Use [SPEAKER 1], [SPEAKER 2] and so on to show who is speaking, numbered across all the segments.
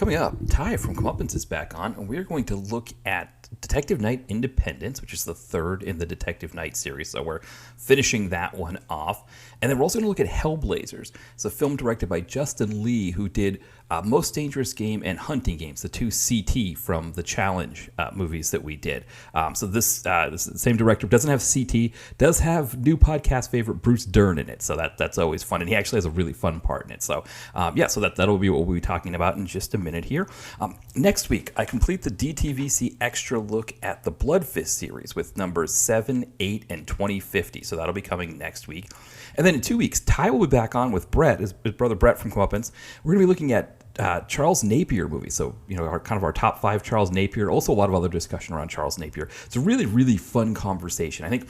[SPEAKER 1] Coming up, Ty from Comeuppance is back on, and we're going to look at Detective Night Independence, which is the third in the Detective Night series, so we're finishing that one off. And then we're also going to look at Hellblazers. It's a film directed by Justin Lee, who did Most Dangerous Game and Hunting Games, the two CT from the Challenge movies that we did. So this same director doesn't have CT, does have new podcast favorite Bruce Dern in it, so that's always fun, and he actually has a really fun part in it. So so that'll be what we'll be talking about in just a minute here. Next week, I complete the DTVC extra look at the Blood Fist series with numbers 7, 8, and 2050. So that'll be coming next week. And then in 2 weeks, Ty will be back on with Brett, his brother Brett from Comeuppance. We're going to be looking at Charles Napier movies. So, our top 5 Charles Napier, also a lot of other discussion around Charles Napier. It's a really, really fun conversation. I think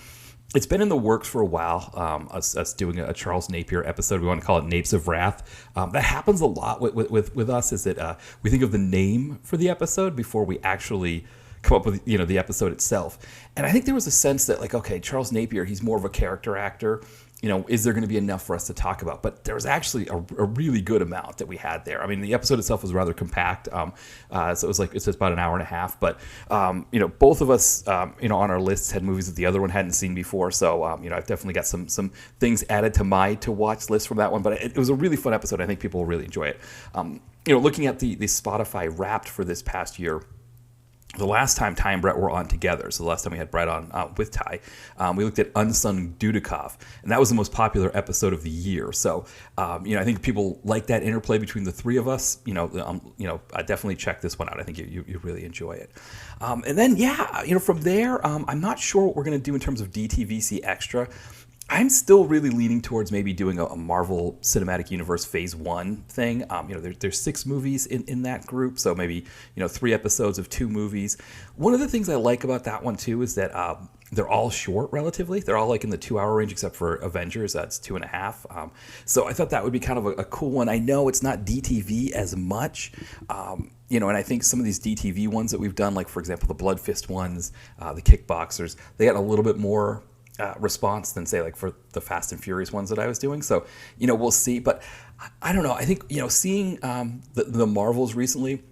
[SPEAKER 1] it's been in the works for a while, us doing a Charles Napier episode. We want to call it Napes of Wrath. That happens a lot with us, is that we think of the name for the episode before we actually come up with the episode itself. And I think there was a sense that, like, okay, Charles Napier, he's more of a character actor. Is there going to be enough for us to talk about? But there was actually a really good amount that we had there. I mean, the episode itself was rather compact, so it was it's just about an hour and a half. But both of us, on our lists had movies that the other one hadn't seen before. So I've definitely got some things added to my to watch list from that one. But it was a really fun episode. I think people will really enjoy it. Looking at the Spotify Wrapped for this past year. The last time Ty and Brett were on together, so the last time we had Brett on with Ty, we looked at Unsung Dudikoff, and that was the most popular episode of the year. So, I think people like that interplay between the three of us. I definitely check this one out. I think you really enjoy it. And then, from there, I'm not sure what we're going to do in terms of DTVC Extra. I'm still really leaning towards maybe doing a Marvel Cinematic Universe Phase 1 thing. There's 6 movies in that group, so maybe 3 episodes of 2 movies. One of the things I like about that one too is that they're all short relatively. They're all like in the 2-hour range except for Avengers. That's 2.5. So I thought that would be kind of a cool one. I know it's not DTV as much. And I think some of these DTV ones that we've done, like for example the Blood Fist ones, the Kickboxers, they got a little bit more response than say like for the Fast and Furious ones that I was doing. So, we'll see. But I don't know. I think, seeing the Marvels recently,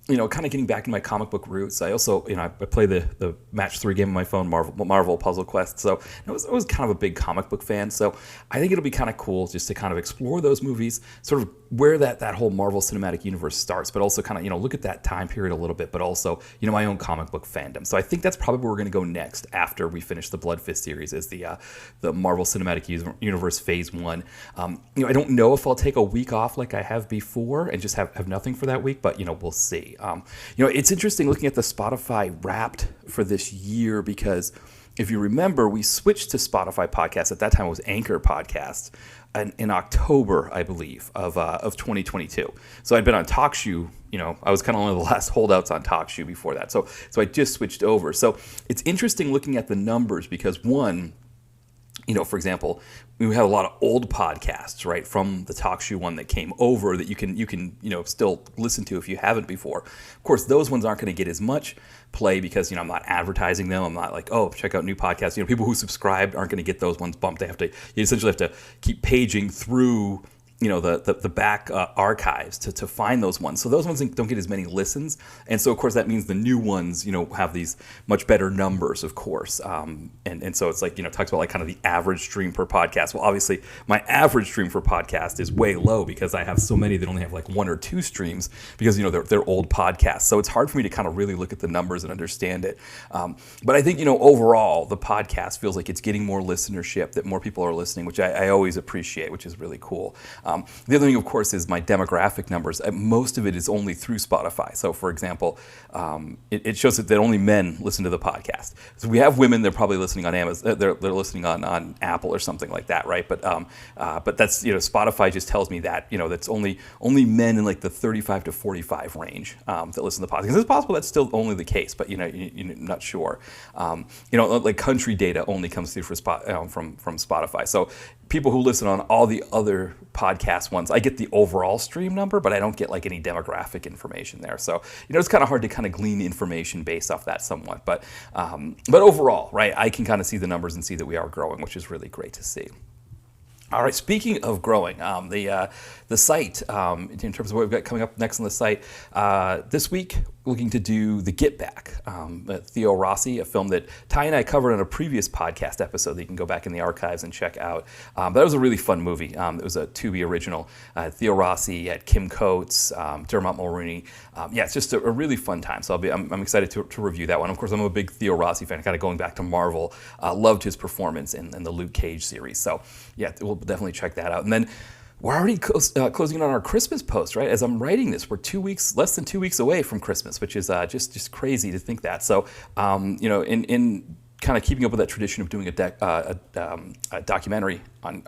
[SPEAKER 1] kind of getting back in my comic book roots. I also, I play the Match 3 game on my phone, Marvel Puzzle Quest. So I was kind of a big comic book fan. So I think it'll be kind of cool just to kind of explore those movies, sort of where that whole Marvel Cinematic Universe starts, but also kind of, look at that time period a little bit, but also, my own comic book fandom. So I think that's probably where we're going to go next after we finish the Blood Fist series, is the Marvel Cinematic Universe Phase 1. I don't know if I'll take a week off like I have before and just have nothing for that week, but, we'll see. It's interesting looking at the Spotify Wrapped for this year, because if you remember, we switched to Spotify podcasts. At that time, it was Anchor Podcasts in October, I believe, of 2022. So I'd been on TalkShoe. I was kind of one of the last holdouts on TalkShoe before that. So I just switched over. So it's interesting looking at the numbers because, one, for example, we had a lot of old podcasts, right, from the TalkShoe one that came over that you can still listen to if you haven't before. Of course, those ones aren't going to get as much play because, I'm not advertising them. I'm not like, oh, check out new podcasts. People who subscribed aren't going to get those ones bumped. You essentially have to keep paging through the back archives to find those ones. So those ones don't get as many listens. And so, of course, that means the new ones, have these much better numbers, of course. And so it's like, talks about like kind of the average stream per podcast. Well, obviously, my average stream for podcast is way low because I have so many that only have like 1 or 2 streams because, they're old podcasts. So it's hard for me to kind of really look at the numbers and understand it. But I think, overall, the podcast feels like it's getting more listenership, that more people are listening, which I always appreciate, which is really cool. The other thing, of course, is my demographic numbers. Most of it is only through Spotify. So, for example, it shows that only men listen to the podcast. So we have women; they're probably listening on Amazon. They're listening on Apple or something like that, right? But that's Spotify just tells me that that's only men in like the 35 to 45 range that listen to the podcast. It's possible that's still only the case, but you're not sure. Like country data only comes through from Spotify. So people who listen on all the other podcast ones, I get the overall stream number, but I don't get like any demographic information there. So, it's kind of hard to kind of glean information based off that somewhat. But overall, right, I can kind of see the numbers and see that we are growing, which is really great to see. All right. Speaking of growing, the site in terms of what we've got coming up next on the site this week, looking to do The Get Back, Theo Rossi, a film that Ty and I covered on a previous podcast episode that you can go back in the archives and check out. But that was a really fun movie. It was a Tubi original. Theo Rossi, had Kim Coates, Dermot Mulroney. Yeah, it's just a really fun time. So I'm excited to review that one. Of course, I'm a big Theo Rossi fan, kind of going back to Marvel. Loved his performance in the Luke Cage series. So yeah, we'll definitely check that out. And then we're already closing in on our Christmas post, right? As I'm writing this, we're less than 2 weeks away from Christmas, which is just crazy to think that. So, in kind of keeping up with that tradition of doing a documentary on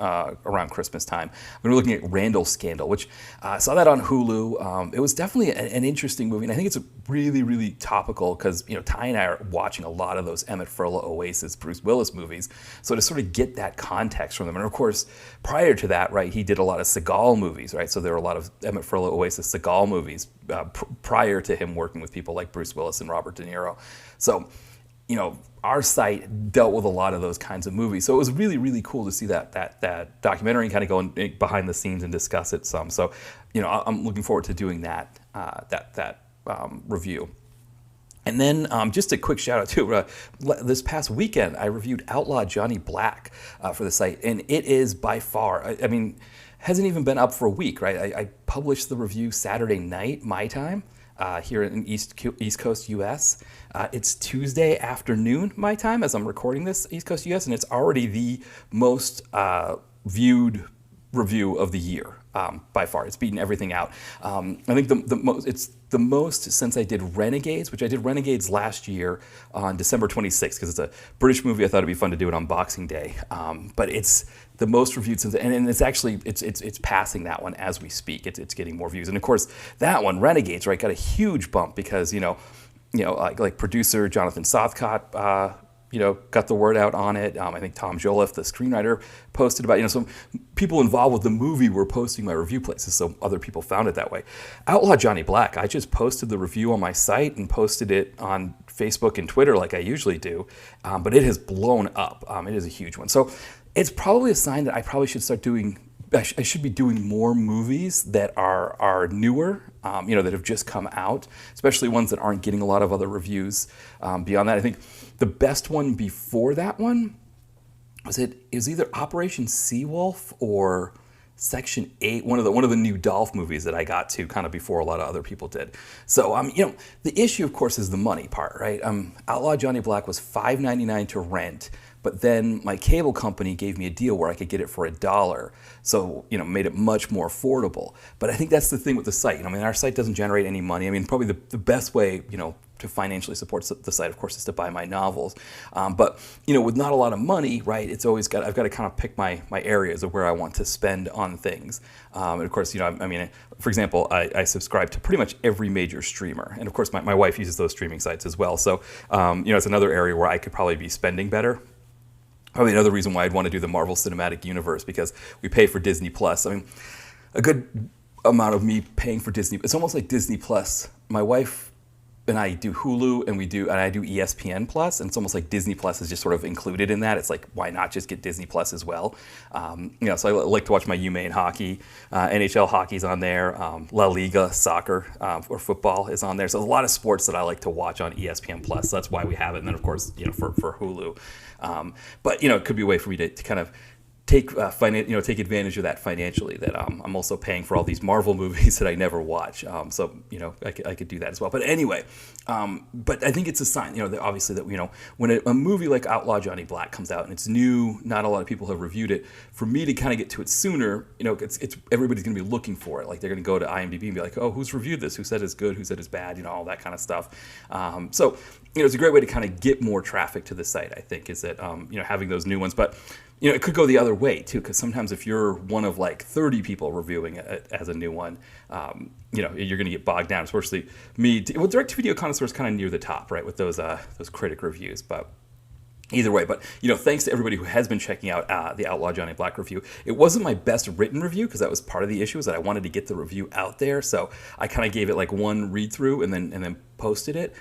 [SPEAKER 1] around Christmas time, we're looking at Randall Scandal, which I saw that on Hulu. It was definitely an interesting movie, and I think it's really, really topical because Ty and I are watching a lot of those Emmett Furlow, Oasis, Bruce Willis movies, so to sort of get that context from them. And of course, prior to that, right, he did a lot of Seagal movies, right? So there were a lot of Emmett Furlow, Oasis, Seagal movies prior to him working with people like Bruce Willis and Robert De Niro. So, our site dealt with a lot of those kinds of movies. So it was really, really cool to see that documentary and kind of go behind the scenes and discuss it some. So, I'm looking forward to doing that review. And then just a quick shout out to this past weekend, I reviewed Outlaw Johnny Black for the site. And it is by far, hasn't even been up for a week, right? I published the review Saturday night, my time. Here in East Coast US. It's Tuesday afternoon my time as I'm recording this, East Coast US, and it's already the most viewed review of the year by far. It's beaten everything out. I think it's the most since I did Renegades, which I did Renegades last year on December 26th because it's a British movie. I thought it'd be fun to do it on Boxing Day, but it's the most reviewed since, and it's actually it's passing that one as we speak. It's getting more views, and of course that one Renegades, right, got a huge bump because like producer Jonathan Southcott got the word out on it. I think Tom Joliffe, the screenwriter, posted about some people involved with the movie were posting my review places, so other people found it that way. Outlaw Johnny Black, I just posted the review on my site and posted it on Facebook and Twitter like I usually do, but it has blown up. It is a huge one. So it's probably a sign that I probably should start doing. I should be doing more movies that are newer, that have just come out, especially ones that aren't getting a lot of other reviews. Beyond that, I think the best one before that one was either Operation Seawolf or Section 8, one of the new Dolph movies that I got to kind of before a lot of other people did. So, the issue, of course, is the money part, right? Outlaw Johnny Black was $5.99 to rent. But then my cable company gave me a deal where I could get it for $1. So, made it much more affordable. But I think that's the thing with the site. Our site doesn't generate any money. Probably the best way, to financially support the site, of course, is to buy my novels. But, with not a lot of money, right, I've got to kind of pick my areas of where I want to spend on things. And of course, for example, I subscribe to pretty much every major streamer. And of course, my wife uses those streaming sites as well. So, it's another area where I could probably be spending better. Probably another reason why I'd want to do the Marvel Cinematic Universe, because we pay for Disney Plus. A good amount of me paying for Disney, it's almost like Disney Plus. My wife and I do Hulu and I do ESPN Plus, and it's almost like Disney Plus is just sort of included in that. It's like, why not just get Disney Plus as well? So I like to watch my UMaine hockey, NHL hockey's on there, La Liga soccer or football is on there. So there's a lot of sports that I like to watch on ESPN Plus. So that's why we have it. And then of course, for Hulu. But it could be a way for me to kind of take advantage of that financially. That I'm also paying for all these Marvel movies that I never watch. So I could do that as well. But anyway, but I think it's a sign, that obviously that when a movie like Outlaw Johnny Black comes out and it's new, not a lot of people have reviewed it. For me to kind of get to it sooner, it's everybody's going to be looking for it. Like they're going to go to IMDb and be like, oh, who's reviewed this? Who said it's good? Who said it's bad? All that kind of stuff. So it's a great way to kind of get more traffic to the site. I think is that having those new ones, but. It could go the other way, too, because sometimes if you're one of like 30 people reviewing it as a new one, you're going to get bogged down, especially me. Well, direct-to-video connoisseur is kind of near the top, right, with those critic reviews. But either way, thanks to everybody who has been checking out the Outlaw Johnny Black review. It wasn't my best written review because that was part of the issue, is that I wanted to get the review out there. So I kind of gave it like one read-through and then posted it.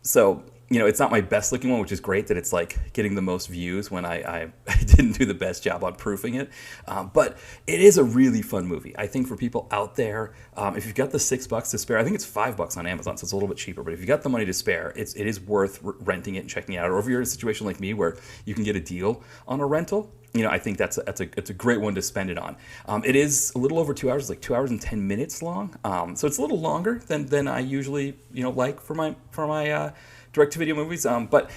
[SPEAKER 1] So it's not my best looking one, which is great that it's like getting the most views when I didn't do the best job on proofing it. But it is a really fun movie. I think for people out there, if you've got the $6 to spare, I think it's $5 on Amazon, so it's a little bit cheaper. But if you've got the money to spare, it is worth renting it and checking it out. Or if you're in a situation like me where you can get a deal on a rental, I think it's a great one to spend it on. It is a little over 2 hours, like 2 hours and 10 minutes long. So it's a little longer than I usually like for my direct-to-video movies. But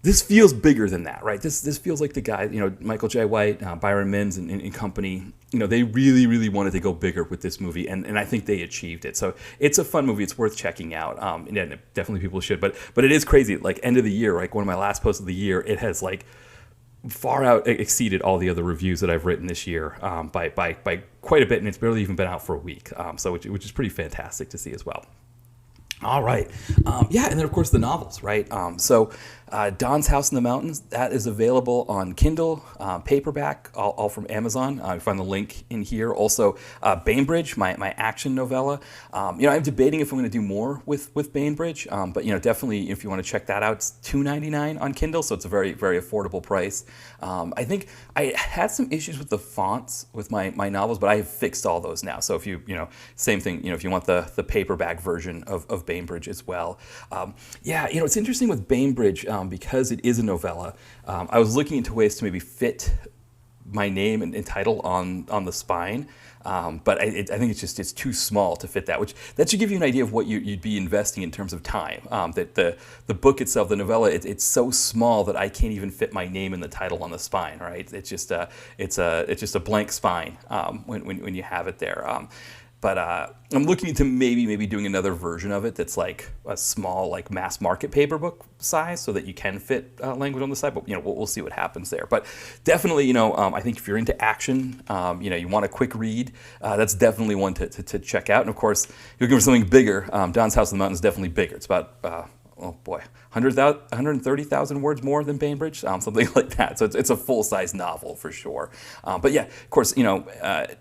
[SPEAKER 1] this feels bigger than that, right? This feels like the guy, Michael J. White, Byron Mins, and company. They really, really wanted to go bigger with this movie, and I think they achieved it. So it's a fun movie. It's worth checking out. And definitely people should. But it is crazy. Like end of the year, like one of my last posts of the year, it has like far out exceeded all the other reviews that I've written this year by quite a bit, and it's barely even been out for a week. So which is pretty fantastic to see as well. All right. And then, of course, the novels, right? So Don's House in the Mountains, that is available on Kindle, paperback, all from Amazon. You find the link in here. Also, Bainbridge, my action novella. I'm debating if I'm going to do more with Bainbridge, but, definitely if you want to check that out, it's $2.99 on Kindle, so it's a very, very affordable price. I think I had some issues with the fonts with my novels, but I have fixed all those now. So if same thing, if you want the paperback version of Bainbridge as well. It's interesting with Bainbridge because it is a novella. I was looking into ways to maybe fit my name and title on the spine, but I think it's too small to fit that. Which that should give you an idea of what you'd be investing in terms of time. That the book itself, the novella, it's so small that I can't even fit my name in the title on the spine. Right? It's just a blank spine when you have it there. But I'm looking into maybe doing another version of it that's like a small, like mass market paper book size, so that you can fit language on the side. But we'll see what happens there. But definitely, I think if you're into action, you want a quick read, that's definitely one to check out. And of course, you're looking for something bigger. Don's House in the Mountains is definitely bigger. It's about 130,000 words more than Bainbridge, something like that. So it's a full size novel for sure. But yeah, of course, I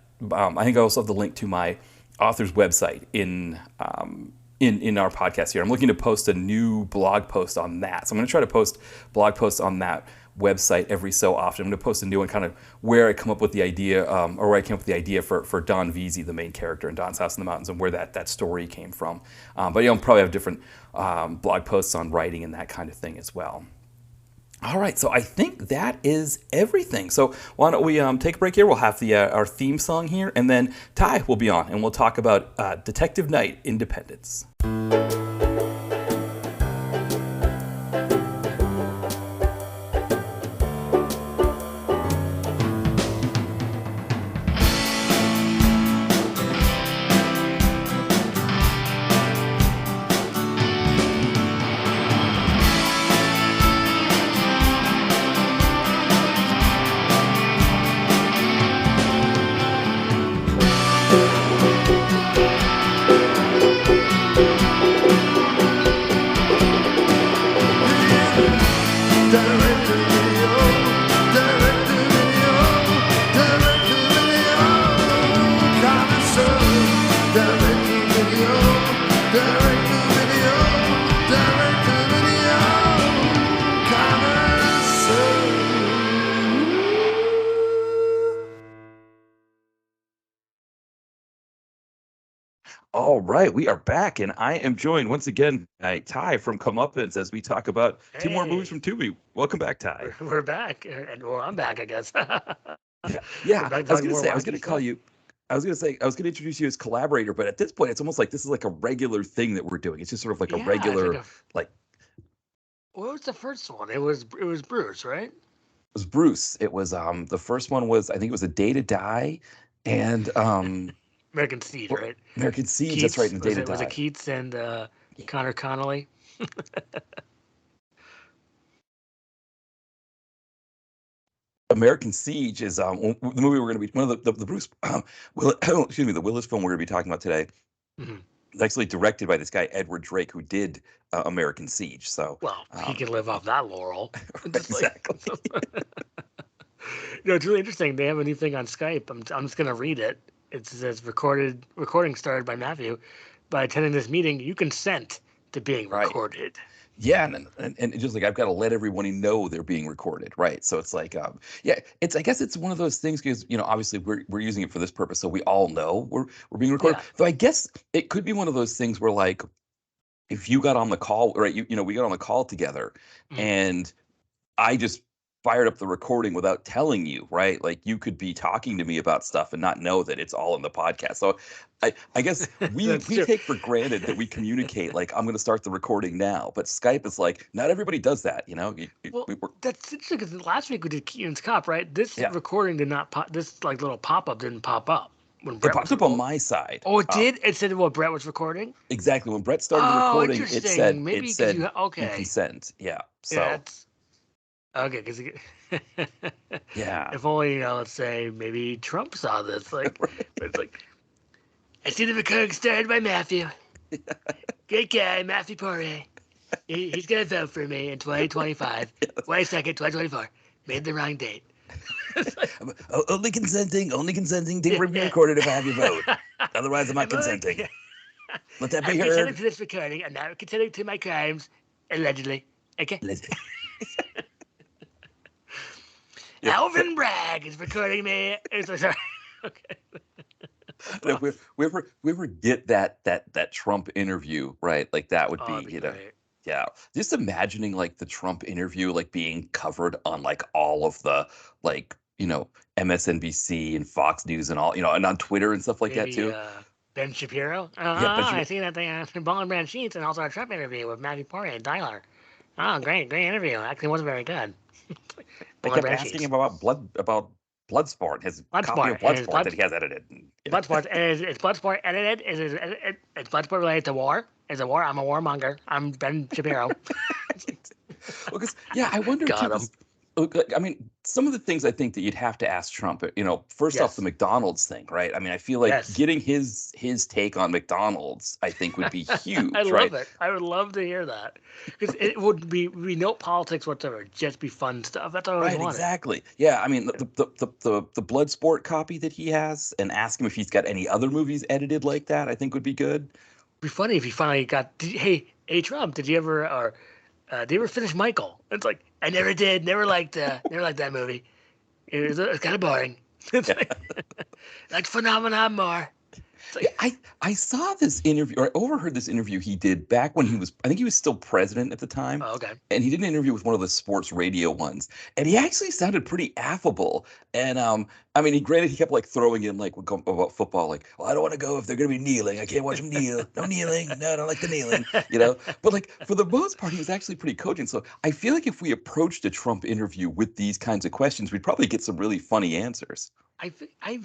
[SPEAKER 1] think I also have the link to my author's website in our podcast here. I'm looking to post a new blog post on that. So I'm going to try to post blog posts on that website every so often. I'm going to post a new one, kind of where I come up with the idea, or where I came up with the idea for Don Veazey, the main character in Don's House in the Mountains, and where that story came from. But I'll probably have different blog posts on writing and that kind of thing as well. All right, so I think that is everything. So why don't we take a break here? We'll have our theme song here, and then Ty will be on, and we'll talk about Detective Night: Independence. All right, we are back, and I am joined once again by Ty from Comeuppance as we talk about two more movies from Tubi. Welcome back, Ty.
[SPEAKER 2] We're back, and I'm back, I guess.
[SPEAKER 1] Yeah. I was going to introduce you as collaborator, but at this point, it's almost like this is like a regular thing that we're doing. It's just sort of like a regular,
[SPEAKER 2] What was the first one? It was Bruce, right?
[SPEAKER 1] It was Bruce. It was the first one was, I think it was A Day to Die, and
[SPEAKER 2] American Siege, right?
[SPEAKER 1] American Siege,
[SPEAKER 2] Keats,
[SPEAKER 1] that's right, and A Day to Die.
[SPEAKER 2] Was it Keats and Connor Connolly?
[SPEAKER 1] American Siege is the movie we're going to be, one of the Bruce, the Willis film we're going to be talking about today.
[SPEAKER 2] Mm-hmm.
[SPEAKER 1] It's actually directed by this guy, Edward Drake, who did American Siege. So,
[SPEAKER 2] well, he can live off that laurel.
[SPEAKER 1] Exactly.
[SPEAKER 2] It's really interesting. They have a new thing on Skype. I'm just going to read it. It says recording started by Matthew. By attending this meeting, you consent to being recorded.
[SPEAKER 3] Yeah, and it's just like I've got to let everybody know they're being recorded, right? So it's like, yeah, it's I guess it's one of those things because obviously we're using it for this purpose, so we all know we're being recorded.
[SPEAKER 2] Yeah.
[SPEAKER 3] Though I guess it could be one of those things where like if you got on the call, right? We got on the call together,
[SPEAKER 2] Mm.
[SPEAKER 3] and I just fired up the recording without telling you, right? Like you could be talking to me about stuff and not know that it's all in the podcast. So I guess we
[SPEAKER 2] That's true.
[SPEAKER 3] take for granted that we communicate like I'm going to start the recording now, but Skype is like not everybody does that,
[SPEAKER 2] Well,
[SPEAKER 3] We were,
[SPEAKER 2] that's interesting because last week we did Keenan's Cop, right? This
[SPEAKER 3] yeah,
[SPEAKER 2] recording did not pop. This like little pop up didn't pop up when
[SPEAKER 3] it
[SPEAKER 2] Brett was
[SPEAKER 3] popped up on
[SPEAKER 2] recording.
[SPEAKER 3] my side.
[SPEAKER 2] Oh, it did. It said what Brett was recording.
[SPEAKER 3] Exactly when Brett started the
[SPEAKER 2] Oh,
[SPEAKER 3] recording, it said
[SPEAKER 2] interesting. Maybe because you
[SPEAKER 3] you
[SPEAKER 2] okay.
[SPEAKER 3] consent. Yeah.
[SPEAKER 2] Yeah,
[SPEAKER 3] So
[SPEAKER 2] that's okay. Because
[SPEAKER 3] yeah.
[SPEAKER 2] if only let's say maybe Trump saw this. Like
[SPEAKER 3] Right.
[SPEAKER 2] it's like I see the recording started by Matthew. Great guy, Matthew Poirier. He's gonna vote for me in 2025. Wait a second, 2024. Made the wrong date.
[SPEAKER 3] Only consenting to
[SPEAKER 2] Yeah,
[SPEAKER 3] be
[SPEAKER 2] yeah.
[SPEAKER 3] recorded if I have your vote. Otherwise, I'm not consenting. Let that be
[SPEAKER 2] I'm consenting
[SPEAKER 3] heard.
[SPEAKER 2] to this recording. I'm not consenting to my crimes, allegedly. Okay.
[SPEAKER 3] Yeah,
[SPEAKER 2] Alvin Bragg is recording me. Sorry. Okay.
[SPEAKER 3] if we ever get that Trump interview, right? Like that would
[SPEAKER 2] Oh,
[SPEAKER 3] be,
[SPEAKER 2] that'd be great.
[SPEAKER 3] yeah. Just imagining like the Trump interview like being covered on like all of the like, MSNBC and Fox News and all, and on Twitter and stuff like that
[SPEAKER 2] Maybe
[SPEAKER 3] too.
[SPEAKER 2] Ben Shapiro.
[SPEAKER 3] Yeah, but
[SPEAKER 2] I see that thing on Ball and Brand Sheets and also a Trump interview with Matthew Poirier and Tyler. Oh, great interview. Actually, wasn't very good.
[SPEAKER 3] they
[SPEAKER 2] Ball and
[SPEAKER 3] kept
[SPEAKER 2] Brand
[SPEAKER 3] asking
[SPEAKER 2] Sheets.
[SPEAKER 3] him about Bloodsport, his copy of
[SPEAKER 2] Bloodsport and his
[SPEAKER 3] Bloodsport that he has edited.
[SPEAKER 2] Bloodsport is Bloodsport edited? Is Bloodsport related to war? Is it war? I'm a warmonger. I'm Ben Shapiro.
[SPEAKER 3] Well, because yeah, I wonder too.
[SPEAKER 2] Got him.
[SPEAKER 3] Because I mean, some of the things I think that you'd have to ask Trump. First off, the
[SPEAKER 2] Yes.
[SPEAKER 3] McDonald's thing, right? I mean, I feel like
[SPEAKER 2] Yes.
[SPEAKER 3] getting his take on McDonald's, I think, would be
[SPEAKER 2] I
[SPEAKER 3] huge,
[SPEAKER 2] love
[SPEAKER 3] right?
[SPEAKER 2] it. I would love to hear that because it would be no politics whatsoever. Just be fun stuff. That's what I always
[SPEAKER 3] Right,
[SPEAKER 2] wanted.
[SPEAKER 3] exactly. Yeah, I mean, the Bloodsport copy that he has, and ask him if he's got any other movies edited like that. I think would be good.
[SPEAKER 2] It'd be funny if he finally got. Hey, Trump, did you ever finish Michael? It's like I never did. Never liked that movie. It's kind of boring. It's like Phenomenon more. It's like,
[SPEAKER 3] Yeah, I saw this interview, or I overheard this interview he did back when I think he was still president at the time.
[SPEAKER 2] oh, okay.
[SPEAKER 3] And he did an interview with one of the sports radio ones. And he actually sounded pretty affable. And I mean, he kept like throwing in like about football, like, well, I don't want to go if they're gonna be kneeling. I can't watch them kneel. No kneeling. No, I don't like the kneeling, But like for the most part, he was actually pretty cogent. So I feel like if we approached a Trump interview with these kinds of questions, we'd probably get some really funny answers.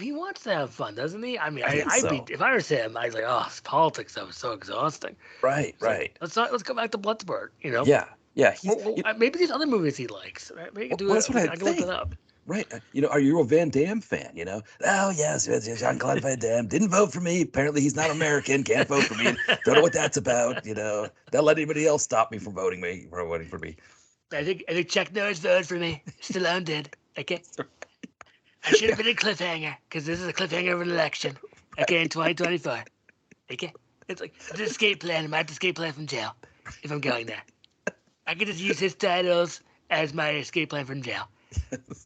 [SPEAKER 2] He wants to have fun, doesn't he? I mean,
[SPEAKER 3] I think
[SPEAKER 2] I'd be
[SPEAKER 3] so.
[SPEAKER 2] if I was him, I'd like, oh, politics. That was so exhausting.
[SPEAKER 3] Right,
[SPEAKER 2] It's like,
[SPEAKER 3] right.
[SPEAKER 2] let's go back to Bloodsport.
[SPEAKER 3] Yeah, yeah. He's
[SPEAKER 2] Maybe there's other movies he likes. Maybe
[SPEAKER 3] well,
[SPEAKER 2] do
[SPEAKER 3] that's what I
[SPEAKER 2] I can look
[SPEAKER 3] think.
[SPEAKER 2] it up.
[SPEAKER 3] Right. Are you a Van Damme fan? Oh, yes, Jean-Claude Van Damme. Didn't vote for me. Apparently, he's not American. Can't vote for me. Don't know what that's about. Don't let anybody else stop me from voting for me.
[SPEAKER 2] I think Chuck Norris voted for me. Stallone did. Okay. I should have been a cliffhanger because this is a cliffhanger of an election. Okay, in 2024. Okay. It's like it's an escape plan. I might escape plan from jail if I'm going there. I could just use his titles as my escape plan from jail.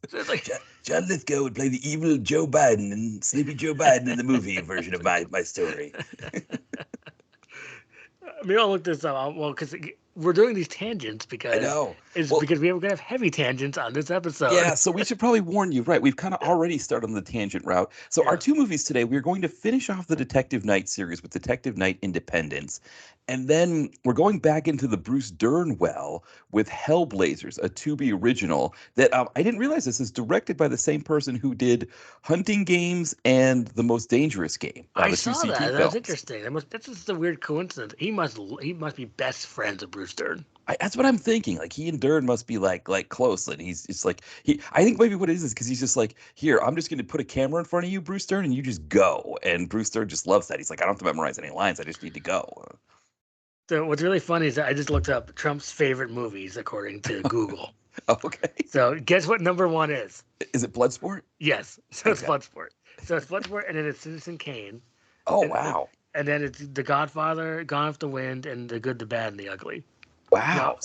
[SPEAKER 2] So it's like
[SPEAKER 3] John Lithgow would play the evil Joe Biden and Sleepy Joe Biden in the movie version of my story.
[SPEAKER 2] maybe I'll look this up. Well, because we're doing these tangents because
[SPEAKER 3] I know.
[SPEAKER 2] because we are gonna have heavy tangents on this episode.
[SPEAKER 3] Yeah, so we should probably warn you, right? We've kind of already started on the tangent route. So our
[SPEAKER 2] Yeah.
[SPEAKER 3] two movies today, we're going to finish off the Detective Night series with Detective Night Independence. And then we're going back into the Bruce Dern well with Hellblazers, a Tubi original that I didn't realize this is directed by the same person who did Hunting Games and The Most Dangerous Game.
[SPEAKER 2] I
[SPEAKER 3] The
[SPEAKER 2] saw
[SPEAKER 3] two CT
[SPEAKER 2] that. That was
[SPEAKER 3] films.
[SPEAKER 2] interesting. That's just a weird coincidence. He must be best friends with Bruce Dern.
[SPEAKER 3] That's what I'm thinking. Like he and Dern must be like close. And he's just like I think maybe what it is because he's just like, here, I'm just gonna put a camera in front of you, Bruce Dern, and you just go. And Bruce Dern just loves that. He's like, I don't have to memorize any lines, I just need to go.
[SPEAKER 2] So what's really funny is that I just looked up Trump's favorite movies according to Google.
[SPEAKER 3] Okay.
[SPEAKER 2] So guess what number one is?
[SPEAKER 3] Is it Bloodsport?
[SPEAKER 2] Yes. So it's
[SPEAKER 3] Okay.
[SPEAKER 2] Bloodsport. So it's Bloodsport, and then it's Citizen Kane.
[SPEAKER 3] Oh
[SPEAKER 2] And-
[SPEAKER 3] wow.
[SPEAKER 2] And then it's The Godfather, Gone with the Wind, and The Good, the Bad, and the Ugly. No,
[SPEAKER 3] Wow.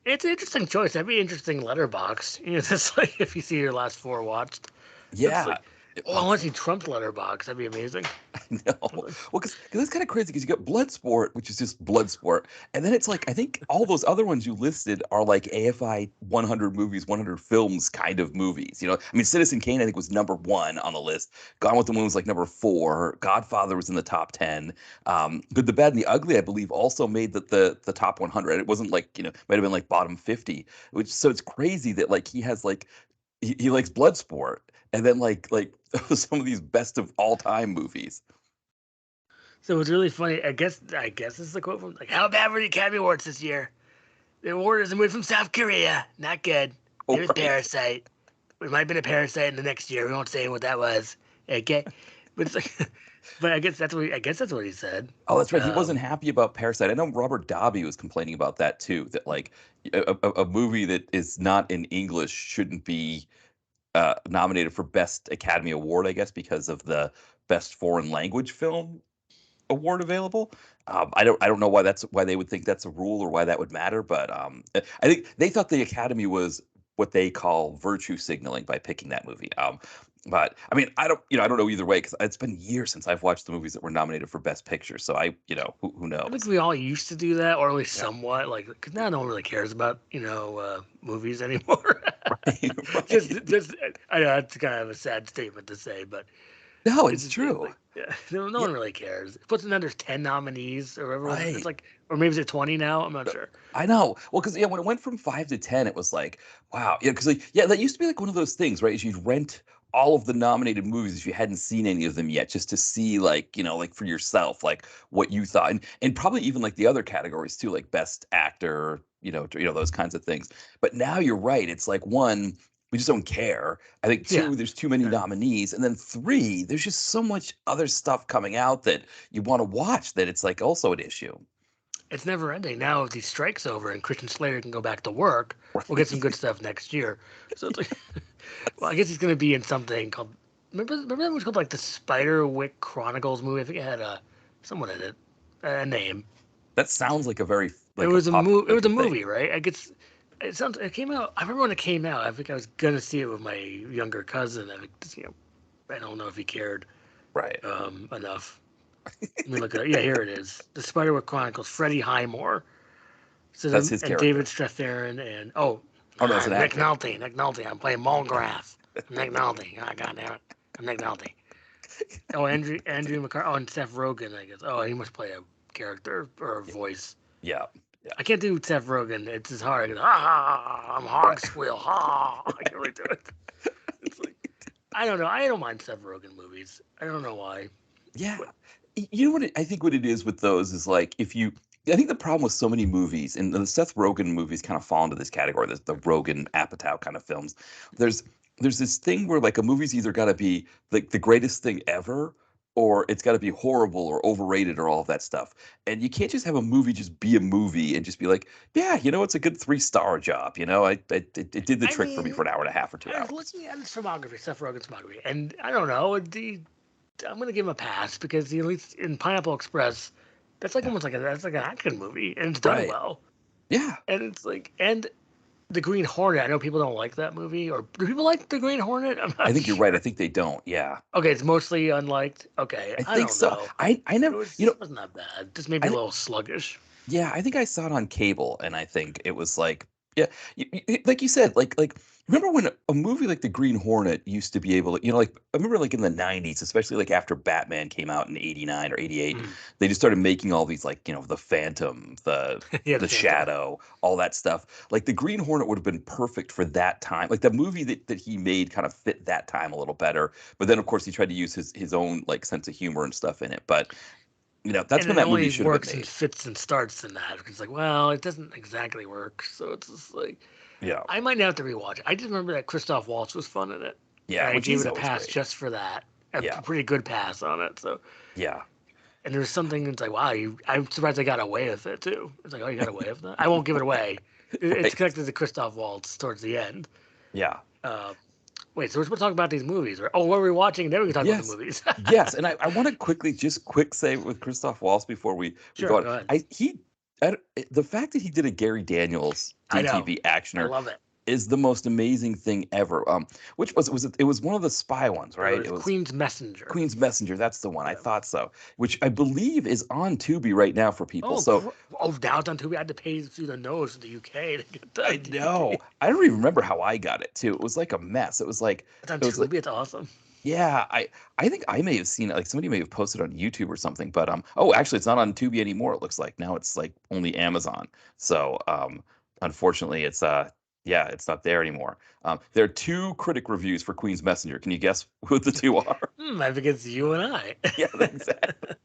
[SPEAKER 2] it's an interesting choice. That'd be interesting letterbox. Just like if you see your last four watched, it's
[SPEAKER 3] Yeah.
[SPEAKER 2] like, oh, I want to see Trump's letterbox. That'd be amazing.
[SPEAKER 3] No. Well, because it's kind of crazy because you got Bloodsport, which is just Bloodsport, and then it's like I think all those other ones you listed are like AFI 100 movies, 100 films kind of movies. I mean, Citizen Kane I think was #1 on the list. Gone with the Wind was like #4. Godfather was in the top 10. Good, the Bad, and the Ugly I believe also made the top 100. It wasn't like might have been like bottom 50. Which so it's crazy that like he has like he likes Bloodsport and then like some of these best of all time movies.
[SPEAKER 2] So it's really funny. I guess this is a quote from like, "How bad were the Academy Awards this year? The award is a movie from South Korea. Not good.
[SPEAKER 3] Oh,
[SPEAKER 2] It was
[SPEAKER 3] right.
[SPEAKER 2] Parasite. It might have been a Parasite in the next year. We won't say what that was. Okay, but it's like, but I guess that's what he said.
[SPEAKER 3] Oh, that's right. He wasn't happy about Parasite. I know Robert Davi was complaining about that too. That like a movie that is not in English shouldn't be nominated for Best Academy Award, I guess, because of the Best Foreign Language Film award available. I don't know why they would think that's a rule or why that would matter, but I think they thought the Academy was what they call virtue signaling by picking that movie. But I mean, I don't know either way because it's been years since I've watched the movies that were nominated for Best Picture. So who
[SPEAKER 2] I think
[SPEAKER 3] knows?
[SPEAKER 2] we all used to do that, or at least
[SPEAKER 3] Yeah.
[SPEAKER 2] somewhat. Like, because now no one really cares about movies anymore.
[SPEAKER 3] Right.
[SPEAKER 2] Just I know that's kind of a sad statement to say, but
[SPEAKER 3] No,
[SPEAKER 2] it's
[SPEAKER 3] it's
[SPEAKER 2] just
[SPEAKER 3] true.
[SPEAKER 2] like, yeah, no
[SPEAKER 3] Yeah,
[SPEAKER 2] one really cares. It puts in under 10 nominees or whatever. It's
[SPEAKER 3] right.
[SPEAKER 2] like, or maybe it's 20 now. I'm not sure.
[SPEAKER 3] I know. Well, because when it went from 5 to 10, it was like, wow. Yeah, because that used to be like one of those things, right? Is you'd rent all of the nominated movies if you hadn't seen any of them yet, just to see like for yourself, like what you thought, and probably even like the other categories too, like best actor, those kinds of things. But now you're right. It's like one, we just don't care. I think
[SPEAKER 2] Yeah.
[SPEAKER 3] two, there's too many
[SPEAKER 2] Yeah.
[SPEAKER 3] nominees, and then three, there's just so much other stuff coming out that you want to watch that it's like also an issue.
[SPEAKER 2] It's never ending. Now, if these strikes over and Christian Slater can go back to work, we'll get some good stuff next year. So it's like, well, I guess he's going to be in something called. Remember that was called like the Spiderwick Chronicles movie. I think it had someone in it, a name.
[SPEAKER 3] That sounds like a very
[SPEAKER 2] It
[SPEAKER 3] like a
[SPEAKER 2] was a
[SPEAKER 3] popular
[SPEAKER 2] It was a
[SPEAKER 3] thing.
[SPEAKER 2] movie, right? I guess it sounds. It came out. I remember when it came out. I think I was gonna see it with my younger cousin. I don't know if he cared
[SPEAKER 3] Right.
[SPEAKER 2] enough. Let me look it up. Yeah, here it is. The Spiderwick Chronicles. Freddie Highmore. So
[SPEAKER 3] That's his
[SPEAKER 2] and David
[SPEAKER 3] character.
[SPEAKER 2] Strathairn and
[SPEAKER 3] Oh no, it's an
[SPEAKER 2] Nick
[SPEAKER 3] actor.
[SPEAKER 2] Nolte. Nick Nolte. I'm playing Mulgrath. Nick Nolte. Oh, God damn it. I'm Nick Nolte. Oh, Andrew McCarthy. Oh, and Seth Rogen, I guess. Oh, he must play a character or a voice.
[SPEAKER 3] Yeah. Yeah.
[SPEAKER 2] I can't do Seth Rogen. It's just hard. I'm hog
[SPEAKER 3] Right.
[SPEAKER 2] squill. Ha! I can't really do it. It's like, I don't know. I don't mind Seth Rogen movies. I don't know why.
[SPEAKER 3] Yeah.
[SPEAKER 2] But
[SPEAKER 3] You know I think what it is with those is like I think the problem with so many movies, and the Seth Rogen movies kind of fall into this category, the Rogen Apatow kind of films. There's there's this thing where like a movie's either got to be like the greatest thing ever, or it's got to be horrible or overrated or all of that stuff. And you can't just have a movie just be a movie and just be like, yeah, it's a good 3-star job. It did the
[SPEAKER 2] I
[SPEAKER 3] trick for me for
[SPEAKER 2] mean,
[SPEAKER 3] an hour and a half or
[SPEAKER 2] I was
[SPEAKER 3] 2 hours.
[SPEAKER 2] looking at his filmography, Seth Rogen's filmography, and I don't know. I'm gonna give him a pass because at least in Pineapple Express, that's like
[SPEAKER 3] Yeah.
[SPEAKER 2] almost like that's like an action movie, and it's done
[SPEAKER 3] Right.
[SPEAKER 2] well.
[SPEAKER 3] Yeah.
[SPEAKER 2] And it's like, and the Green Hornet. I know people don't like that movie, or do people like the Green Hornet? I'm
[SPEAKER 3] I
[SPEAKER 2] not
[SPEAKER 3] think you're right. I
[SPEAKER 2] sure.
[SPEAKER 3] think they don't. Yeah.
[SPEAKER 2] Okay, it's mostly unliked. Okay,
[SPEAKER 3] I
[SPEAKER 2] I
[SPEAKER 3] think
[SPEAKER 2] don't
[SPEAKER 3] so.
[SPEAKER 2] know.
[SPEAKER 3] I
[SPEAKER 2] It
[SPEAKER 3] never,
[SPEAKER 2] wasn't that bad. Just maybe a
[SPEAKER 3] I
[SPEAKER 2] little sluggish.
[SPEAKER 3] Yeah, I think I saw it on cable, and I think it was like, yeah, like you said, like remember when a movie like The Green Hornet used to be able to, like I remember like in the '90s, especially like after Batman came out in '89 or '88,
[SPEAKER 2] Mm.
[SPEAKER 3] they just started making all these like the Phantom,
[SPEAKER 2] Yeah, the
[SPEAKER 3] the
[SPEAKER 2] Phantom.
[SPEAKER 3] Shadow, all that stuff. Like The Green Hornet would have been perfect for that time. Like the movie that he made kind of fit that time a little better. But then of course he tried to use his own like sense of humor and stuff in it. But that's
[SPEAKER 2] And
[SPEAKER 3] when
[SPEAKER 2] it
[SPEAKER 3] that movie
[SPEAKER 2] only
[SPEAKER 3] should have been
[SPEAKER 2] works and
[SPEAKER 3] made.
[SPEAKER 2] fits and starts in that. It's like, well, it doesn't exactly work. So it's just like,
[SPEAKER 3] Yeah.
[SPEAKER 2] I might have to rewatch it. I just remember that Christoph Waltz was fun in it. And
[SPEAKER 3] Yeah,
[SPEAKER 2] I
[SPEAKER 3] which
[SPEAKER 2] gave
[SPEAKER 3] he's
[SPEAKER 2] it a
[SPEAKER 3] always
[SPEAKER 2] pass
[SPEAKER 3] great.
[SPEAKER 2] just for that. A
[SPEAKER 3] Yeah,
[SPEAKER 2] pretty good pass on it. So,
[SPEAKER 3] yeah.
[SPEAKER 2] and there's something that's like, wow, I'm surprised I got away with it too. It's like, oh, you got away with that? I won't give it away. It's
[SPEAKER 3] Right.
[SPEAKER 2] connected to Christoph Waltz towards the end.
[SPEAKER 3] Yeah.
[SPEAKER 2] Uh, Wait, so we're supposed to talk about these movies, right? Oh, what are we watching? Then we can talk about the
[SPEAKER 3] Yes.
[SPEAKER 2] movies.
[SPEAKER 3] Yes. And I want to quick say with Christoph Waltz before we go
[SPEAKER 2] Sure,
[SPEAKER 3] on.
[SPEAKER 2] go ahead.
[SPEAKER 3] The fact that he did a Gary Daniels
[SPEAKER 2] I know.
[SPEAKER 3] DTV
[SPEAKER 2] I
[SPEAKER 3] actioner
[SPEAKER 2] love it.
[SPEAKER 3] is the most amazing thing ever. Which it was one of the spy ones, right?
[SPEAKER 2] It was Queen's Messenger.
[SPEAKER 3] Queen's Messenger. That's the one. I
[SPEAKER 2] Yeah.
[SPEAKER 3] thought so. Which I believe is on Tubi right now for people. So
[SPEAKER 2] now it's on Tubi. I had to pay through the nose in the UK to get that.
[SPEAKER 3] I know. I don't even remember how I got it too. It was like a mess. It was like
[SPEAKER 2] It's on
[SPEAKER 3] it was
[SPEAKER 2] Tubi.
[SPEAKER 3] like,
[SPEAKER 2] It's awesome.
[SPEAKER 3] yeah. I think I may have seen it. Like somebody may have posted on YouTube or something. But oh, actually, it's not on Tubi anymore. It looks like now it's like only Amazon. So unfortunately, yeah, it's not there anymore. There are 2 critic reviews for Queen's Messenger. Can you guess who the 2 are?
[SPEAKER 2] I think it's you and I.
[SPEAKER 3] Yeah, exactly.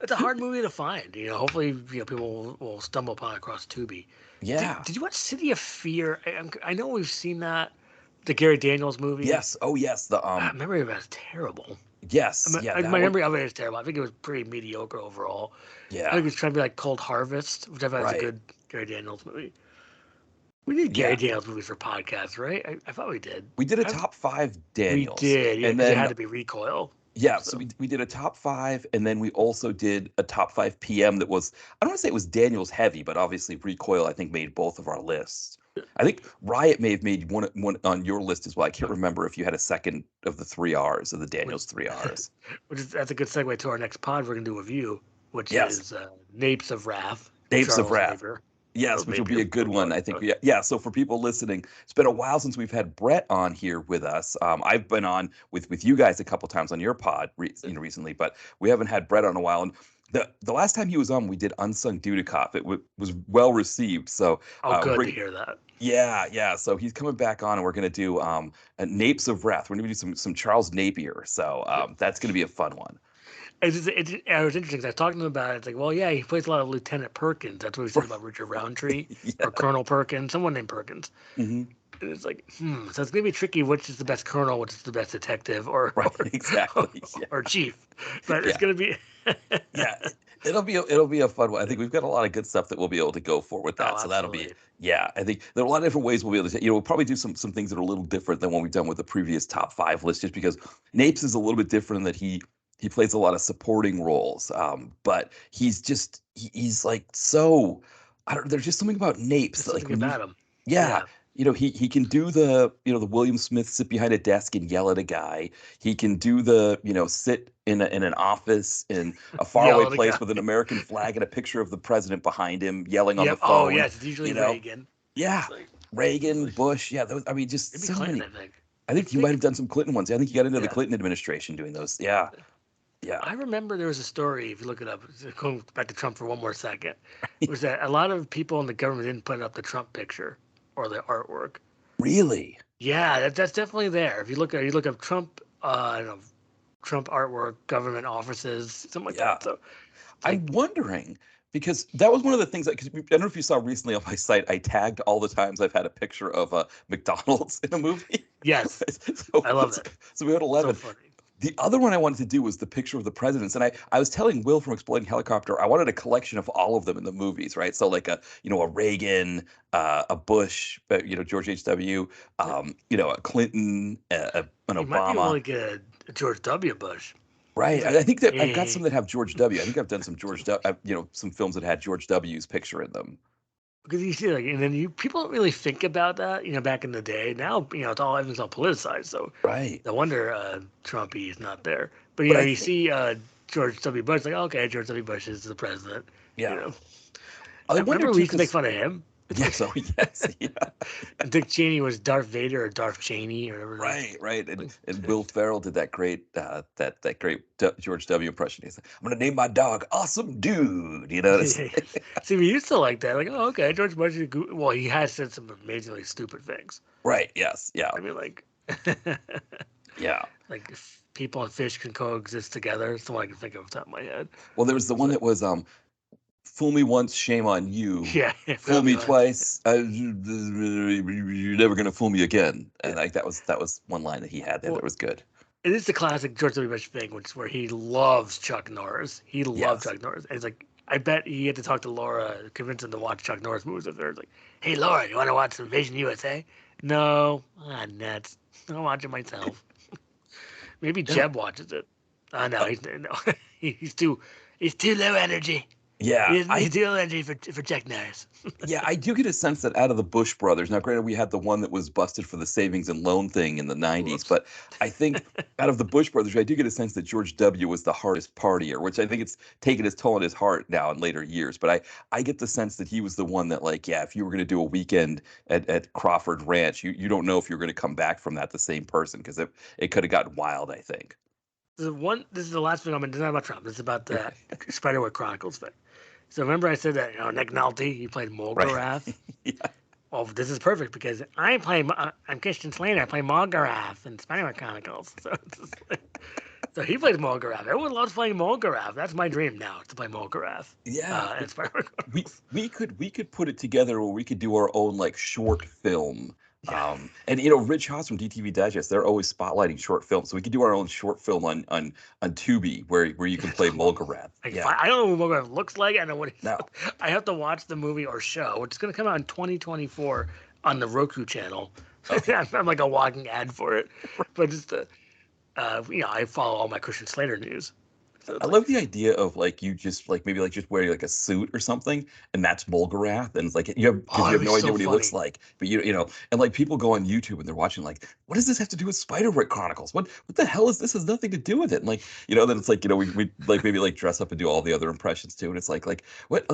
[SPEAKER 2] It's a hard movie to find. Hopefully, people will stumble upon it across Tubi.
[SPEAKER 3] Yeah.
[SPEAKER 2] Did you watch City of Fear? I know we've seen that, the Gary Daniels movie.
[SPEAKER 3] Yes. Oh, yes. The
[SPEAKER 2] My memory of it is terrible.
[SPEAKER 3] Yes. Yeah.
[SPEAKER 2] My memory of it is terrible. I think it was pretty mediocre overall.
[SPEAKER 3] Yeah.
[SPEAKER 2] I think it was trying to be like Cold Harvest, which I thought was a good Gary Daniels movie. We need Gary Daniels movies for podcasts, right? I thought we did.
[SPEAKER 3] We did a top 5 Daniels.
[SPEAKER 2] We did, yeah,
[SPEAKER 3] and
[SPEAKER 2] then
[SPEAKER 3] then
[SPEAKER 2] it had to be Recoil.
[SPEAKER 3] Yeah, so we did a top 5, and then we also did a top 5 PM that was, I don't want to say it was Daniels heavy, but obviously Recoil, I think, made both of our lists. I think Riot may have made one on your list as well. I can't remember if you had a second of the 3 Rs of the Daniels 3 Rs.
[SPEAKER 2] That's a good segue to our next pod. We're going to do a review, which is Napes of Wrath.
[SPEAKER 3] Napes of Wrath.
[SPEAKER 2] Napier.
[SPEAKER 3] Yes, which will be a good one, I think. Yeah, so for people listening, it's been a while since we've had Brett on here with us. I've been on with you guys a couple times on your pod recently, but we haven't had Brett on in a while. And the last time he was on, we did Unsung Dudikoff. It was well received. So
[SPEAKER 2] good to hear that.
[SPEAKER 3] Yeah. So he's coming back on, and we're going to do Napes of Wrath. We're going to do some Charles Napier. So that's going to be a fun one.
[SPEAKER 2] It was interesting because I was talking to him about it. It's like, well, yeah, he plays a lot of Lieutenant Perkins. That's what we said about Richard Roundtree or Colonel Perkins, someone named Perkins. Mm-hmm. And it's like, so it's going to be tricky which is the best colonel, which is the best detective, or
[SPEAKER 3] exactly.
[SPEAKER 2] or chief. But it's going to be
[SPEAKER 3] It'll be a fun one. I think we've got a lot of good stuff that we'll be able to go for with that. So that'll be I think there are a lot of different ways we'll be able to we'll probably do some things that are a little different than what we've done with the previous top 5 list, just because Napes is a little bit different in that he plays a lot of supporting roles. But he's like so there's just something about Napes
[SPEAKER 2] that, like, about him.
[SPEAKER 3] Yeah. He can do the William Smith sit behind a desk and yell at a guy. He can do the sit in an office in a faraway place with an American flag and a picture of the president behind him yelling on the phone.
[SPEAKER 2] Oh yes, it's usually Reagan.
[SPEAKER 3] Yeah,
[SPEAKER 2] like,
[SPEAKER 3] Reagan, Bush. Yeah, those, I mean, just so
[SPEAKER 2] Clinton,
[SPEAKER 3] many. I think you might have done some Clinton ones. I think you got into the Clinton administration doing those. Yeah. Yeah.
[SPEAKER 2] I remember there was a story, if you look it up, going back to Trump for one more second, it was that a lot of people in the government didn't put up the Trump picture or the artwork.
[SPEAKER 3] Really?
[SPEAKER 2] Yeah, that's definitely there. If you look up Trump, Trump artwork, government offices, something like that. So
[SPEAKER 3] I'm wondering, because that was one of the things I don't know if you saw recently on my site, I tagged all the times I've had a picture of McDonald's in a movie.
[SPEAKER 2] Yes. I love it.
[SPEAKER 3] So we had 11.
[SPEAKER 2] So funny.
[SPEAKER 3] The other one I wanted to do was the picture of the presidents. And I was telling Will from Exploding Helicopter, I wanted a collection of all of them in the movies, right? So like a Reagan, a Bush, George H.W., a Clinton, an Obama.
[SPEAKER 2] Might be like a George W. Bush.
[SPEAKER 3] Right. I think that I've got some that have George W. I think I've done some some films that had George W.'s picture in them.
[SPEAKER 2] Because you see, and then people don't really think about that, back in the day. Now, it's all everything's all politicized. So,
[SPEAKER 3] right.
[SPEAKER 2] No wonder Trumpy is not there. But you see George W. Bush, like, okay, George W. Bush is the president.
[SPEAKER 3] Yeah.
[SPEAKER 2] I remember we used to make fun of him.
[SPEAKER 3] Yes, yeah.
[SPEAKER 2] And Dick Cheney was Darth Vader or Darth Cheney or whatever.
[SPEAKER 3] Right. And Will Ferrell did that great that great George W. impression. He said, "I'm gonna name my dog Awesome Dude."
[SPEAKER 2] See, we used to like that. Like, oh, okay, George Bush is good. Well, he has said some amazingly stupid things.
[SPEAKER 3] Right. Yes. Yeah.
[SPEAKER 2] I mean, like.
[SPEAKER 3] Yeah.
[SPEAKER 2] Like, if people and fish can coexist together. It's the one I can think of off the top of my head.
[SPEAKER 3] Well, there was the one that was fool me once, shame on you.
[SPEAKER 2] Yeah.
[SPEAKER 3] Fool me twice, you're never gonna fool me again. And like that was one line that he had there that was good.
[SPEAKER 2] It is the classic George W. Bush thing, which is where he loves Chuck Norris. He loves Chuck Norris. And it's like, I bet he had to talk to Laura, convince him to watch Chuck Norris movies with her. It's like, hey, Laura, you want to watch Invasion USA? No, nuts. I'll watch it myself. Maybe Jeb watches it. No, he's too low energy.
[SPEAKER 3] Yeah,
[SPEAKER 2] He's the only entry for Chuck Norris.
[SPEAKER 3] yeah, I do get a sense that out of the Bush brothers, now granted we had the one that was busted for the savings and loan thing in the 90s,
[SPEAKER 2] Whoops.
[SPEAKER 3] but I think out of the Bush brothers, I do get a sense that George W. was the hardest partier, which I think it's taken its toll on his heart now in later years. But I get the sense that he was the one that, like, yeah, if you were going to do a weekend at Crawford Ranch, you don't know if you're going to come back from that the same person, because it could have gotten wild, I think.
[SPEAKER 2] This is the last thing I'm going to. This is not about Trump. This is about the Spiderwick Chronicles thing. So remember I said that Nick Nolte, he played Molgarath.
[SPEAKER 3] Right. Yeah.
[SPEAKER 2] Well, this is perfect because I'm Christian Slater. I play Molgarath in Spiderwick Chronicles. So he plays Molgarath. Everyone loves playing Molgarath. That's my dream now, to play Molgarath.
[SPEAKER 3] Yeah.
[SPEAKER 2] In Spiderwick Chronicles.
[SPEAKER 3] We could put it together where we could do our own like short film.
[SPEAKER 2] Yeah.
[SPEAKER 3] And Rich Haas from DTV Digest, they're always spotlighting short films, so we could do our own short film on Tubi where you can play Molgarath. Yeah.
[SPEAKER 2] I don't know what Molgarath looks like. I know what
[SPEAKER 3] No.
[SPEAKER 2] I have to watch the movie or show, which is going to come out in 2024 on the Roku channel.
[SPEAKER 3] Okay.
[SPEAKER 2] I'm like a walking ad for it. But just I follow all my Christian Slater news. So
[SPEAKER 3] I love the idea of like you just like maybe like just wearing like a suit or something, and that's Molgarath, and it's like you have
[SPEAKER 2] that'd be
[SPEAKER 3] no idea
[SPEAKER 2] so
[SPEAKER 3] what he looks
[SPEAKER 2] funny.
[SPEAKER 3] like, but and like people go on YouTube and they're watching like, what does this have to do with Spiderwick Chronicles? What the hell is this? Has nothing to do with it. And like then it's like we like maybe like dress up and do all the other impressions too, and it's like what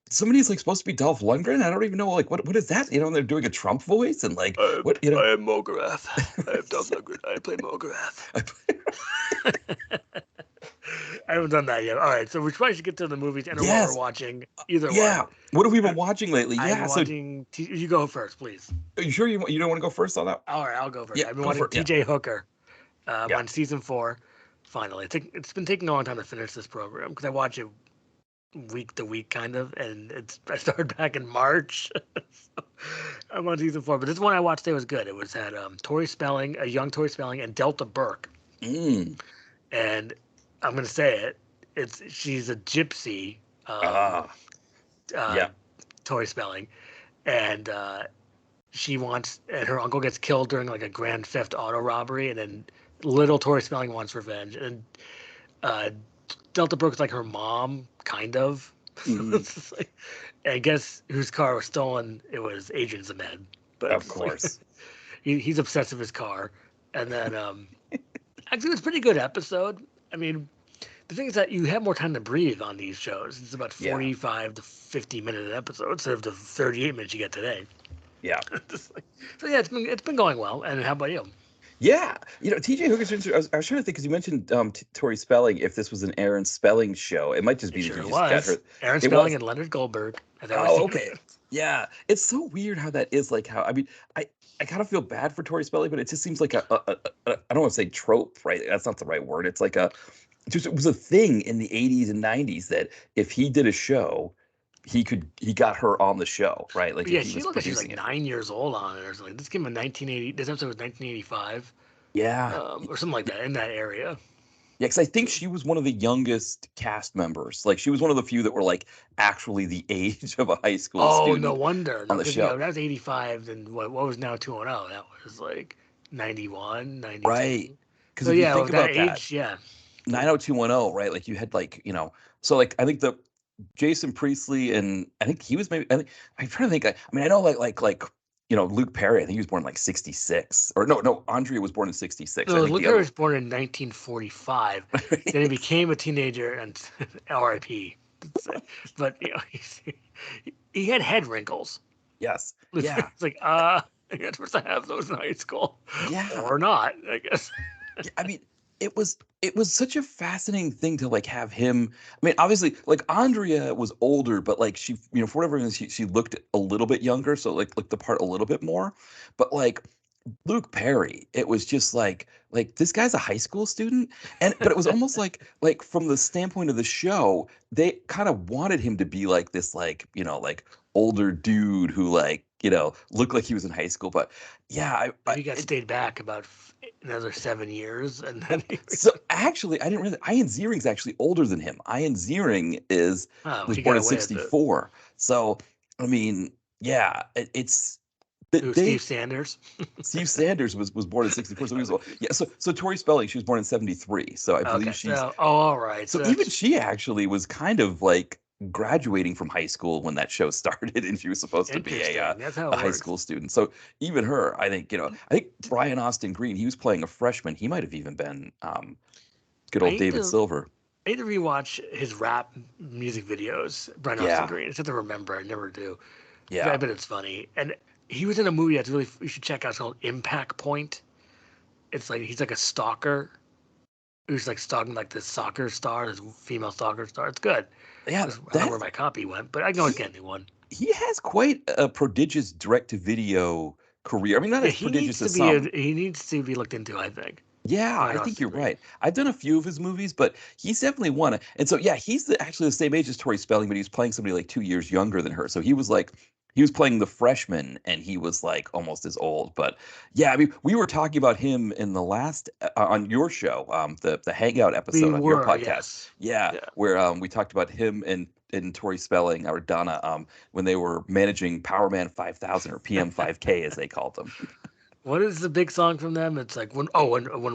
[SPEAKER 3] somebody's like supposed to be Dolph Lundgren. I don't even know like what is that? And they're doing a Trump voice and like what
[SPEAKER 2] I am Molgarath. I am Dolph Lundgren. I play Molgarath. I haven't done that yet. All right, so we probably should get to the movies and what
[SPEAKER 3] Yes.
[SPEAKER 2] we're watching. Either
[SPEAKER 3] Yeah.
[SPEAKER 2] one.
[SPEAKER 3] What have we been watching lately?
[SPEAKER 2] I'm
[SPEAKER 3] Yeah. So
[SPEAKER 2] watching. You go first, please.
[SPEAKER 3] are you sure you don't want to go first on that?
[SPEAKER 2] All right, I'll go first.
[SPEAKER 3] Yeah,
[SPEAKER 2] I've been
[SPEAKER 3] go
[SPEAKER 2] watching
[SPEAKER 3] for it, yeah.
[SPEAKER 2] T.J. Hooker. I'm
[SPEAKER 3] Yeah.
[SPEAKER 2] on season 4. Finally, it's been taking a long time to finish this program because I watch it week to week, kind of, and I started back in March. So I'm on season 4, but this one I watched today was good. It was had Tori Spelling, a young Tori Spelling, and Delta Burke.
[SPEAKER 3] Mm.
[SPEAKER 2] And I'm gonna say it. She's a gypsy.
[SPEAKER 3] Yeah.
[SPEAKER 2] Tori Spelling, and and her uncle gets killed during like a grand theft auto robbery, and then little Tori Spelling wants revenge, and Delta Brooke's like her mom, kind of. It's just like, and guess whose car was stolen? It was Adrian Zemed. But
[SPEAKER 3] Of course.
[SPEAKER 2] he's obsessed with his car, and then actually it was a pretty good episode. I mean, the thing is that you have more time to breathe on these shows. It's about 45 to 50-minute episodes instead of the 38 minutes you get today.
[SPEAKER 3] Yeah.
[SPEAKER 2] So yeah, it's been going well. And how about you?
[SPEAKER 3] Yeah. TJ Hooker's interesting. I was trying to think because you mentioned Tori Spelling. If this was an Aaron Spelling show, it might just be
[SPEAKER 2] It
[SPEAKER 3] that
[SPEAKER 2] sure
[SPEAKER 3] you just got her.
[SPEAKER 2] Aaron
[SPEAKER 3] It
[SPEAKER 2] Spelling
[SPEAKER 3] was.
[SPEAKER 2] and Leonard Goldberg.
[SPEAKER 3] Oh, okay. Yeah. It's so weird how that is. Like how I kind of feel bad for Tori Spelling, but it just seems like a I don't want to say trope, right? That's not the right word. It's like it was a thing in the 80s and 90s that if he did a show, he got her on the show, right? Like
[SPEAKER 2] Yeah,
[SPEAKER 3] if he
[SPEAKER 2] she
[SPEAKER 3] was
[SPEAKER 2] looked like she's
[SPEAKER 3] producing
[SPEAKER 2] like
[SPEAKER 3] it.
[SPEAKER 2] 9 years old on it or something. This came in 1980. This episode was 1985,
[SPEAKER 3] Yeah.
[SPEAKER 2] or something like that in that area.
[SPEAKER 3] Yeah, because I think she was one of the youngest cast members. Like she was one of the few that were like actually the age of a high school
[SPEAKER 2] Oh,
[SPEAKER 3] student
[SPEAKER 2] no wonder.
[SPEAKER 3] on the
[SPEAKER 2] 'Cause,
[SPEAKER 3] show.
[SPEAKER 2] that was 85. Then what was now 210? That was like 91, 92.
[SPEAKER 3] Right. Because
[SPEAKER 2] So
[SPEAKER 3] if you
[SPEAKER 2] yeah,
[SPEAKER 3] think
[SPEAKER 2] with that
[SPEAKER 3] about that,
[SPEAKER 2] age, yeah.
[SPEAKER 3] 90210, right? Like you had like, so like I think the Jason Priestley and I think he was maybe I'm trying to think. I mean, I know like Luke Perry, I think he was born in like 66. Or no, Andrea was born in 66.
[SPEAKER 2] No,
[SPEAKER 3] I think
[SPEAKER 2] Luke
[SPEAKER 3] the
[SPEAKER 2] Perry
[SPEAKER 3] other
[SPEAKER 2] was born in 1945. Then he became a teenager and R.I.P. But he had head wrinkles.
[SPEAKER 3] Yes. Yeah.
[SPEAKER 2] It's like you're supposed to have those in high school.
[SPEAKER 3] Yeah.
[SPEAKER 2] Or not, I guess.
[SPEAKER 3] I mean, it was such a fascinating thing to like have him. I mean, obviously, like Andrea was older, but like she, for whatever reason, she looked a little bit younger, so like looked the part a little bit more. But like Luke Perry, it was just like this guy's a high school student, but it was almost like from the standpoint of the show, they kind of wanted him to be like this like older dude who looked like he was in high school. But yeah,
[SPEAKER 2] He got stayed back about another 7 years, and then
[SPEAKER 3] So actually, I didn't realize Ian Ziering's actually older than him. Ian Ziering was
[SPEAKER 2] he
[SPEAKER 3] born
[SPEAKER 2] got
[SPEAKER 3] in
[SPEAKER 2] away with it.
[SPEAKER 3] 64. So I mean, yeah, it's
[SPEAKER 2] Steve Sanders.
[SPEAKER 3] Steve Sanders was born in 64. So he was old. Yeah. So Tori Spelling, she was born in 73. So I believe she's.
[SPEAKER 2] all right.
[SPEAKER 3] So even she actually was kind of like graduating from high school when that show started, and she was supposed to be
[SPEAKER 2] Interesting. That's how it
[SPEAKER 3] a high
[SPEAKER 2] works.
[SPEAKER 3] school student. So even her, I think, I think Brian Austin Green, he was playing a freshman. He might have even been good
[SPEAKER 2] I
[SPEAKER 3] old
[SPEAKER 2] need
[SPEAKER 3] David
[SPEAKER 2] to
[SPEAKER 3] Silver.
[SPEAKER 2] I need to rewatch his rap music videos. Brian Austin
[SPEAKER 3] Yeah,
[SPEAKER 2] Green. I have to remember. I never do. I
[SPEAKER 3] yeah.
[SPEAKER 2] bet it's funny. And he was in a movie that's really you should check out. It's called Impact Point. It's like he's like a stalker who's like stalking like this soccer star, this female soccer star. It's good.
[SPEAKER 3] Yeah,
[SPEAKER 2] I don't know where
[SPEAKER 3] that
[SPEAKER 2] my copy went, but I can always get a new one.
[SPEAKER 3] he has quite a prodigious direct to video career. I mean, not
[SPEAKER 2] Yeah,
[SPEAKER 3] as prodigious as some.
[SPEAKER 2] he needs to be looked into. I think.
[SPEAKER 3] Yeah,
[SPEAKER 2] Brian
[SPEAKER 3] I think
[SPEAKER 2] Austin
[SPEAKER 3] you're
[SPEAKER 2] Green.
[SPEAKER 3] right. I've done a few of his movies, but he's definitely one. And so, yeah, he's actually the same age as Tori Spelling, but he's playing somebody like 2 years younger than her. So he was playing the freshman, and he was like almost as old. But yeah, I mean, we were talking about him in the last on your show, the Hangout
[SPEAKER 2] We
[SPEAKER 3] episode on your
[SPEAKER 2] were,
[SPEAKER 3] podcast.
[SPEAKER 2] yes.
[SPEAKER 3] Yeah,
[SPEAKER 2] Yeah.
[SPEAKER 3] where we talked about him and Tori Spelling or Donna when they were managing Power Man 5000 or PM 5K as they called them.
[SPEAKER 2] What is the big song from them? It's like when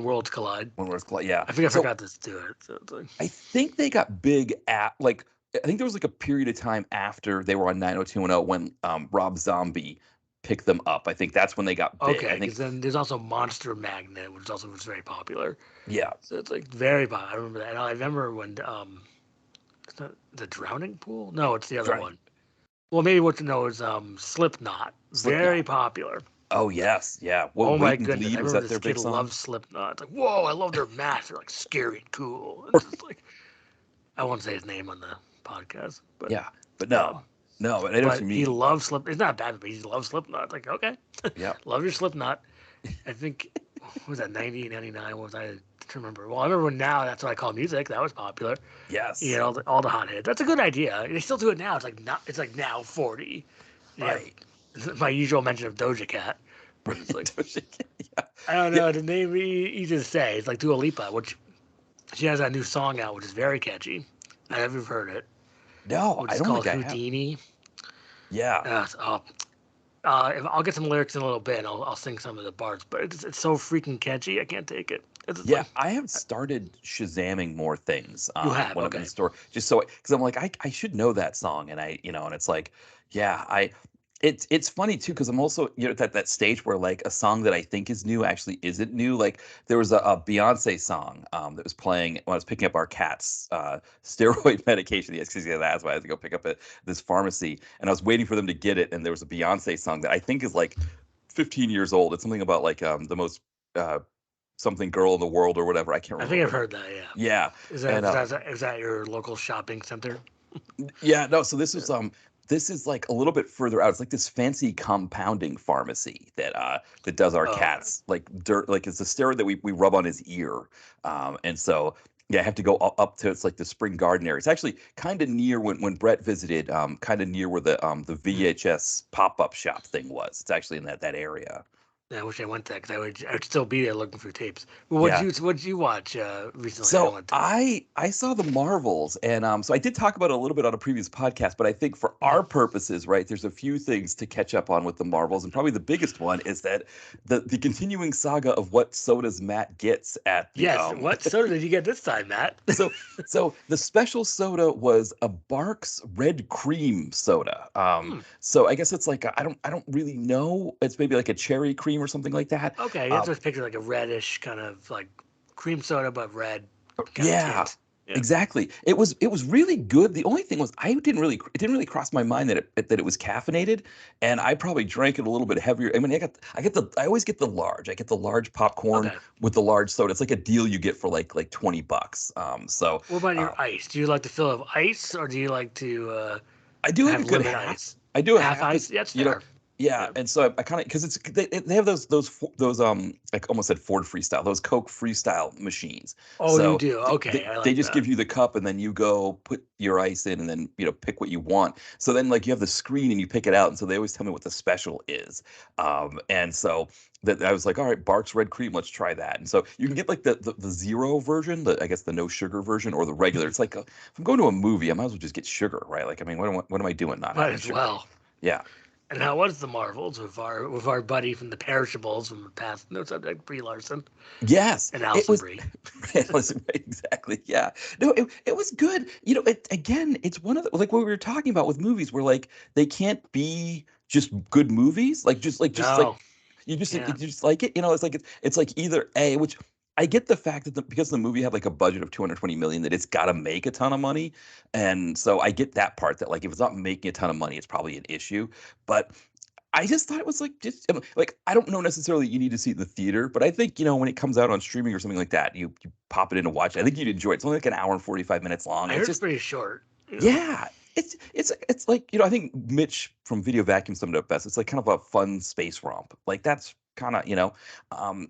[SPEAKER 2] worlds collide.
[SPEAKER 3] Yeah.
[SPEAKER 2] I think I
[SPEAKER 3] So
[SPEAKER 2] forgot to do it. So it's like,
[SPEAKER 3] I think they got big at like I think there was like a period of time after they were on 90210 when Rob Zombie picked them up. I think that's when they got big.
[SPEAKER 2] okay,
[SPEAKER 3] I think
[SPEAKER 2] because then there's also Monster Magnet, which also was very popular.
[SPEAKER 3] yeah,
[SPEAKER 2] So it's like very popular. I remember that. And I remember when it's not the Drowning Pool. No, it's the other
[SPEAKER 3] Drowning-
[SPEAKER 2] one. Well, maybe what to know is Slipknot.
[SPEAKER 3] Slipknot.
[SPEAKER 2] Very popular.
[SPEAKER 3] Oh yes, yeah. Well,
[SPEAKER 2] Oh my
[SPEAKER 3] Wait and
[SPEAKER 2] goodness!
[SPEAKER 3] Bleed
[SPEAKER 2] I
[SPEAKER 3] was
[SPEAKER 2] remember
[SPEAKER 3] that their
[SPEAKER 2] this kid
[SPEAKER 3] big song?
[SPEAKER 2] loves Slipknot. It's like, whoa! I love their masks. They're like scary and cool. It's just like I won't say his name on the podcast, but
[SPEAKER 3] Yeah, but
[SPEAKER 2] um,
[SPEAKER 3] no, but I know what
[SPEAKER 2] but
[SPEAKER 3] you
[SPEAKER 2] he
[SPEAKER 3] mean.
[SPEAKER 2] loves Slip. It's not bad, but he loves Slipknot. It's like, okay,
[SPEAKER 3] Yeah,
[SPEAKER 2] love your Slipknot. I think what was that 90, 99? What was I? I don't remember. Well, I remember when now that's what I call music. That was popular. You
[SPEAKER 3] yes,
[SPEAKER 2] know, all the hot hits. That's a good idea. They still do it now. It's like not. It's like now 40. Yeah,
[SPEAKER 3] right.
[SPEAKER 2] my usual mention of Doja Cat. But it's like
[SPEAKER 3] yeah,
[SPEAKER 2] I don't
[SPEAKER 3] yeah.
[SPEAKER 2] know the name easy to say. It's like Dua Lipa, which she has that new song out, which is very catchy. I haven't heard it.
[SPEAKER 3] No,
[SPEAKER 2] Which
[SPEAKER 3] I
[SPEAKER 2] is
[SPEAKER 3] don't
[SPEAKER 2] called
[SPEAKER 3] think I have.
[SPEAKER 2] Houdini.
[SPEAKER 3] Yeah,
[SPEAKER 2] I'll get some lyrics in a little bit. And I'll sing some of the parts, but it's so freaking catchy. I can't take it. It's just
[SPEAKER 3] yeah.
[SPEAKER 2] like
[SPEAKER 3] I have started Shazamming more things
[SPEAKER 2] you have.
[SPEAKER 3] when I'm in
[SPEAKER 2] Okay.
[SPEAKER 3] the store, just so because I'm like I should know that song, and and it's like yeah, it's funny too because I'm also at that stage where like a song that I think is new actually isn't new. Like there was a Beyonce song that was playing when I was picking up our cat's steroid medication. Yes, because that's why I had to go pick up at this pharmacy, and I was waiting for them to get it, and there was a Beyonce song that I think is like 15 years old. It's something about like the most uh, something girl in the world or whatever. I can't
[SPEAKER 2] I
[SPEAKER 3] remember.
[SPEAKER 2] think I've
[SPEAKER 3] But
[SPEAKER 2] heard that. Yeah.
[SPEAKER 3] yeah,
[SPEAKER 2] Is
[SPEAKER 3] and
[SPEAKER 2] that your local shopping center?
[SPEAKER 3] yeah, no. So
[SPEAKER 2] Yeah.
[SPEAKER 3] this is like a little bit further out. It's like this fancy compounding pharmacy that does our
[SPEAKER 2] Oh, okay.
[SPEAKER 3] cats like dirt. Like it's a steroid that we rub on his ear, and so yeah, I have to go up to it's like the Spring Garden area. It's actually kind of near when Brett visited, kind of near where the
[SPEAKER 2] Mhm.
[SPEAKER 3] VHS pop up shop thing was. It's actually in that area.
[SPEAKER 2] Yeah, I wish I went there because I would still be there looking for tapes. But
[SPEAKER 3] Yeah.
[SPEAKER 2] what did you watch recently? I
[SPEAKER 3] So
[SPEAKER 2] went to.
[SPEAKER 3] I saw the Marvels, and so I did talk about it a little bit on a previous podcast, but I think for our
[SPEAKER 2] Mhm.
[SPEAKER 3] purposes, right, there's a few things to catch up on with the Marvels, and probably the biggest one is that the continuing saga of what sodas Matt gets at the
[SPEAKER 2] Yes. What soda did you get this time, Matt?
[SPEAKER 3] so so the special soda was a Barks Red Cream soda.
[SPEAKER 2] Hmm.
[SPEAKER 3] So I guess it's like I don't really know. It's maybe like a cherry cream or something like that.
[SPEAKER 2] Okay, that's
[SPEAKER 3] Um,
[SPEAKER 2] just picture like a reddish kind of like cream soda, but red kind of
[SPEAKER 3] yeah.
[SPEAKER 2] tint. Yeah.
[SPEAKER 3] Exactly. It was really good. The only thing was it didn't really cross my mind that it was caffeinated, and I probably drank it a little bit heavier. I mean, I always get the large. I get the large popcorn
[SPEAKER 2] Okay.
[SPEAKER 3] with the large soda. It's like a deal you get for like $20.
[SPEAKER 2] What about
[SPEAKER 3] Uh,
[SPEAKER 2] your ice? Do you like to fill it with ice, or do you like to
[SPEAKER 3] I do like
[SPEAKER 2] have
[SPEAKER 3] a good
[SPEAKER 2] lemon
[SPEAKER 3] half.
[SPEAKER 2] ice?
[SPEAKER 3] I do a
[SPEAKER 2] Half
[SPEAKER 3] half.
[SPEAKER 2] ice? That's
[SPEAKER 3] You know,
[SPEAKER 2] fair.
[SPEAKER 3] yeah.
[SPEAKER 2] Yeah.
[SPEAKER 3] And so I kind of because they have those I almost said Ford Freestyle, those Coke Freestyle machines.
[SPEAKER 2] Oh, you
[SPEAKER 3] So
[SPEAKER 2] do. Okay, I
[SPEAKER 3] they
[SPEAKER 2] like
[SPEAKER 3] just
[SPEAKER 2] that.
[SPEAKER 3] give you the cup and then you go put your ice in and then pick what you want. So then like you have the screen and you pick it out. And so they always tell me what the special is. And so that I was like, all right, Barks Red Cream, let's try that. And so you can get like the zero version, I guess the no sugar version, or the regular. It's like if I'm going to a movie, I might as well just get sugar, right? Like I mean, what am I doing not
[SPEAKER 2] Might
[SPEAKER 3] having
[SPEAKER 2] as
[SPEAKER 3] sugar?
[SPEAKER 2] well.
[SPEAKER 3] Yeah.
[SPEAKER 2] And how was the Marvels with our buddy from the Perishables from the past? No subject, Brie Larson
[SPEAKER 3] Yes,
[SPEAKER 2] and
[SPEAKER 3] it
[SPEAKER 2] Alison
[SPEAKER 3] was.
[SPEAKER 2] Brie.
[SPEAKER 3] Listen, right, exactly. Yeah. No, it was good. Again, it's one of the, like what we were talking about with movies where like they can't be just good movies. Like just like
[SPEAKER 2] No,
[SPEAKER 3] you
[SPEAKER 2] can't.
[SPEAKER 3] just like it. It's like either A, which I get the fact that because the movie had like a budget of 220 million that it's got to make a ton of money. And so I get that part that like if it's not making a ton of money, it's probably an issue. But I just thought it was like like I don't know necessarily you need to see it in the theater, but I think when it comes out on streaming or something like that, you pop it in to watch it. I think you'd enjoy it. It's only like an hour and 45 minutes long.
[SPEAKER 2] I
[SPEAKER 3] It's
[SPEAKER 2] heard it's
[SPEAKER 3] just
[SPEAKER 2] pretty short.
[SPEAKER 3] yeah, it's like I think Mitch from Video Vacuum summed it up best. It's like kind of a fun space romp. Like that's kind of um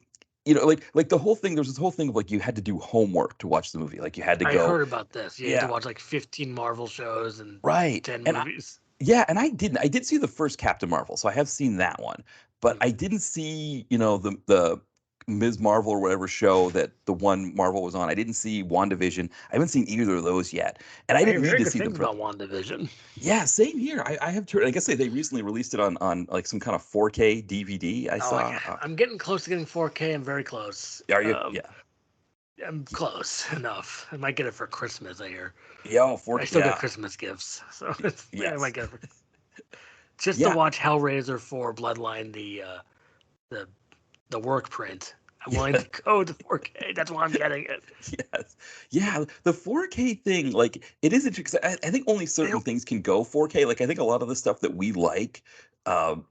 [SPEAKER 3] like the whole thing. There's this whole thing of like you had to do homework to watch the movie. Like you had to
[SPEAKER 2] I
[SPEAKER 3] go.
[SPEAKER 2] heard about this. You had to
[SPEAKER 3] Yeah,
[SPEAKER 2] watch like 15 Marvel shows and
[SPEAKER 3] right.
[SPEAKER 2] 10
[SPEAKER 3] And
[SPEAKER 2] movies.
[SPEAKER 3] yeah, and I didn't. I did see the first Captain Marvel, so I have seen that one. But I
[SPEAKER 2] Mhm.
[SPEAKER 3] didn't see, the Ms. Marvel or whatever show that the one Marvel was on. I didn't see WandaVision. I haven't seen either of those yet, and I
[SPEAKER 2] I hear
[SPEAKER 3] didn't need
[SPEAKER 2] very
[SPEAKER 3] to
[SPEAKER 2] good
[SPEAKER 3] see them
[SPEAKER 2] things
[SPEAKER 3] for.
[SPEAKER 2] about WandaVision.
[SPEAKER 3] Yeah, same here. I have heard. I guess they recently released it on like some kind of 4K DVD. I
[SPEAKER 2] Oh,
[SPEAKER 3] saw.
[SPEAKER 2] I'm getting close to getting 4K. I'm very close.
[SPEAKER 3] Are you? Yeah.
[SPEAKER 2] I'm close enough. I might get it for Christmas. I hear.
[SPEAKER 3] Yeah. Oh,
[SPEAKER 2] I
[SPEAKER 3] 4K.
[SPEAKER 2] still get
[SPEAKER 3] Yeah.
[SPEAKER 2] Christmas gifts, so I
[SPEAKER 3] Yes.
[SPEAKER 2] might get it just to
[SPEAKER 3] Yeah.
[SPEAKER 2] watch Hellraiser 4 Bloodline, the the work print. I'm willing
[SPEAKER 3] Yeah.
[SPEAKER 2] to go to 4K. That's why I'm getting it.
[SPEAKER 3] Yes. Yeah. The 4K thing, like, it is interesting. 'Cause I think only certain things can go 4K. Like, I think a lot of the stuff that we like,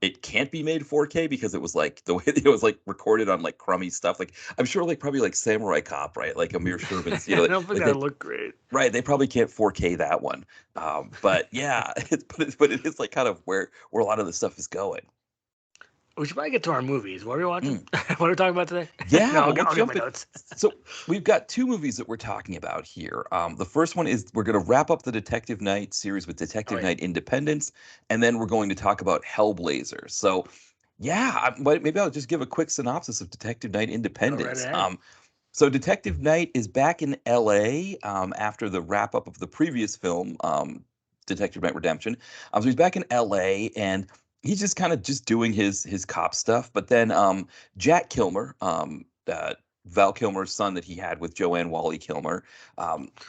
[SPEAKER 3] it can't be made 4K because it was like the way it was like recorded on like crummy stuff. Like, I'm sure, like, probably like Samurai Cop, right? Like Amir Sherman's,
[SPEAKER 2] I don't think
[SPEAKER 3] like
[SPEAKER 2] that
[SPEAKER 3] they,
[SPEAKER 2] look great.
[SPEAKER 3] right. They probably can't 4K that one. But yeah, but it is like kind of where a lot of the stuff is going.
[SPEAKER 2] We should probably get to our movies. What are we watching?
[SPEAKER 3] Mm.
[SPEAKER 2] What are we talking about today?
[SPEAKER 3] Yeah,
[SPEAKER 2] No,
[SPEAKER 3] well, we'll
[SPEAKER 2] I'll get my
[SPEAKER 3] jump in.
[SPEAKER 2] notes.
[SPEAKER 3] So we've got two movies that we're talking about here. The first one is we're going to wrap up the Detective Night series with
[SPEAKER 2] Oh
[SPEAKER 3] Detective
[SPEAKER 2] yeah.
[SPEAKER 3] Night Independence, and then we're going to talk about Hellblazers. So, yeah, but maybe I'll just give a quick synopsis of Detective Night
[SPEAKER 2] Go right
[SPEAKER 3] Independence.
[SPEAKER 2] ahead.
[SPEAKER 3] So Detective Night is back in L.A. After the wrap up of the previous film, Detective Night Redemption. So he's back in L.A. and he's just kind of just doing his cop stuff. But then Jack Kilmer, Val Kilmer's son that he had with Joanne Wally Kilmer,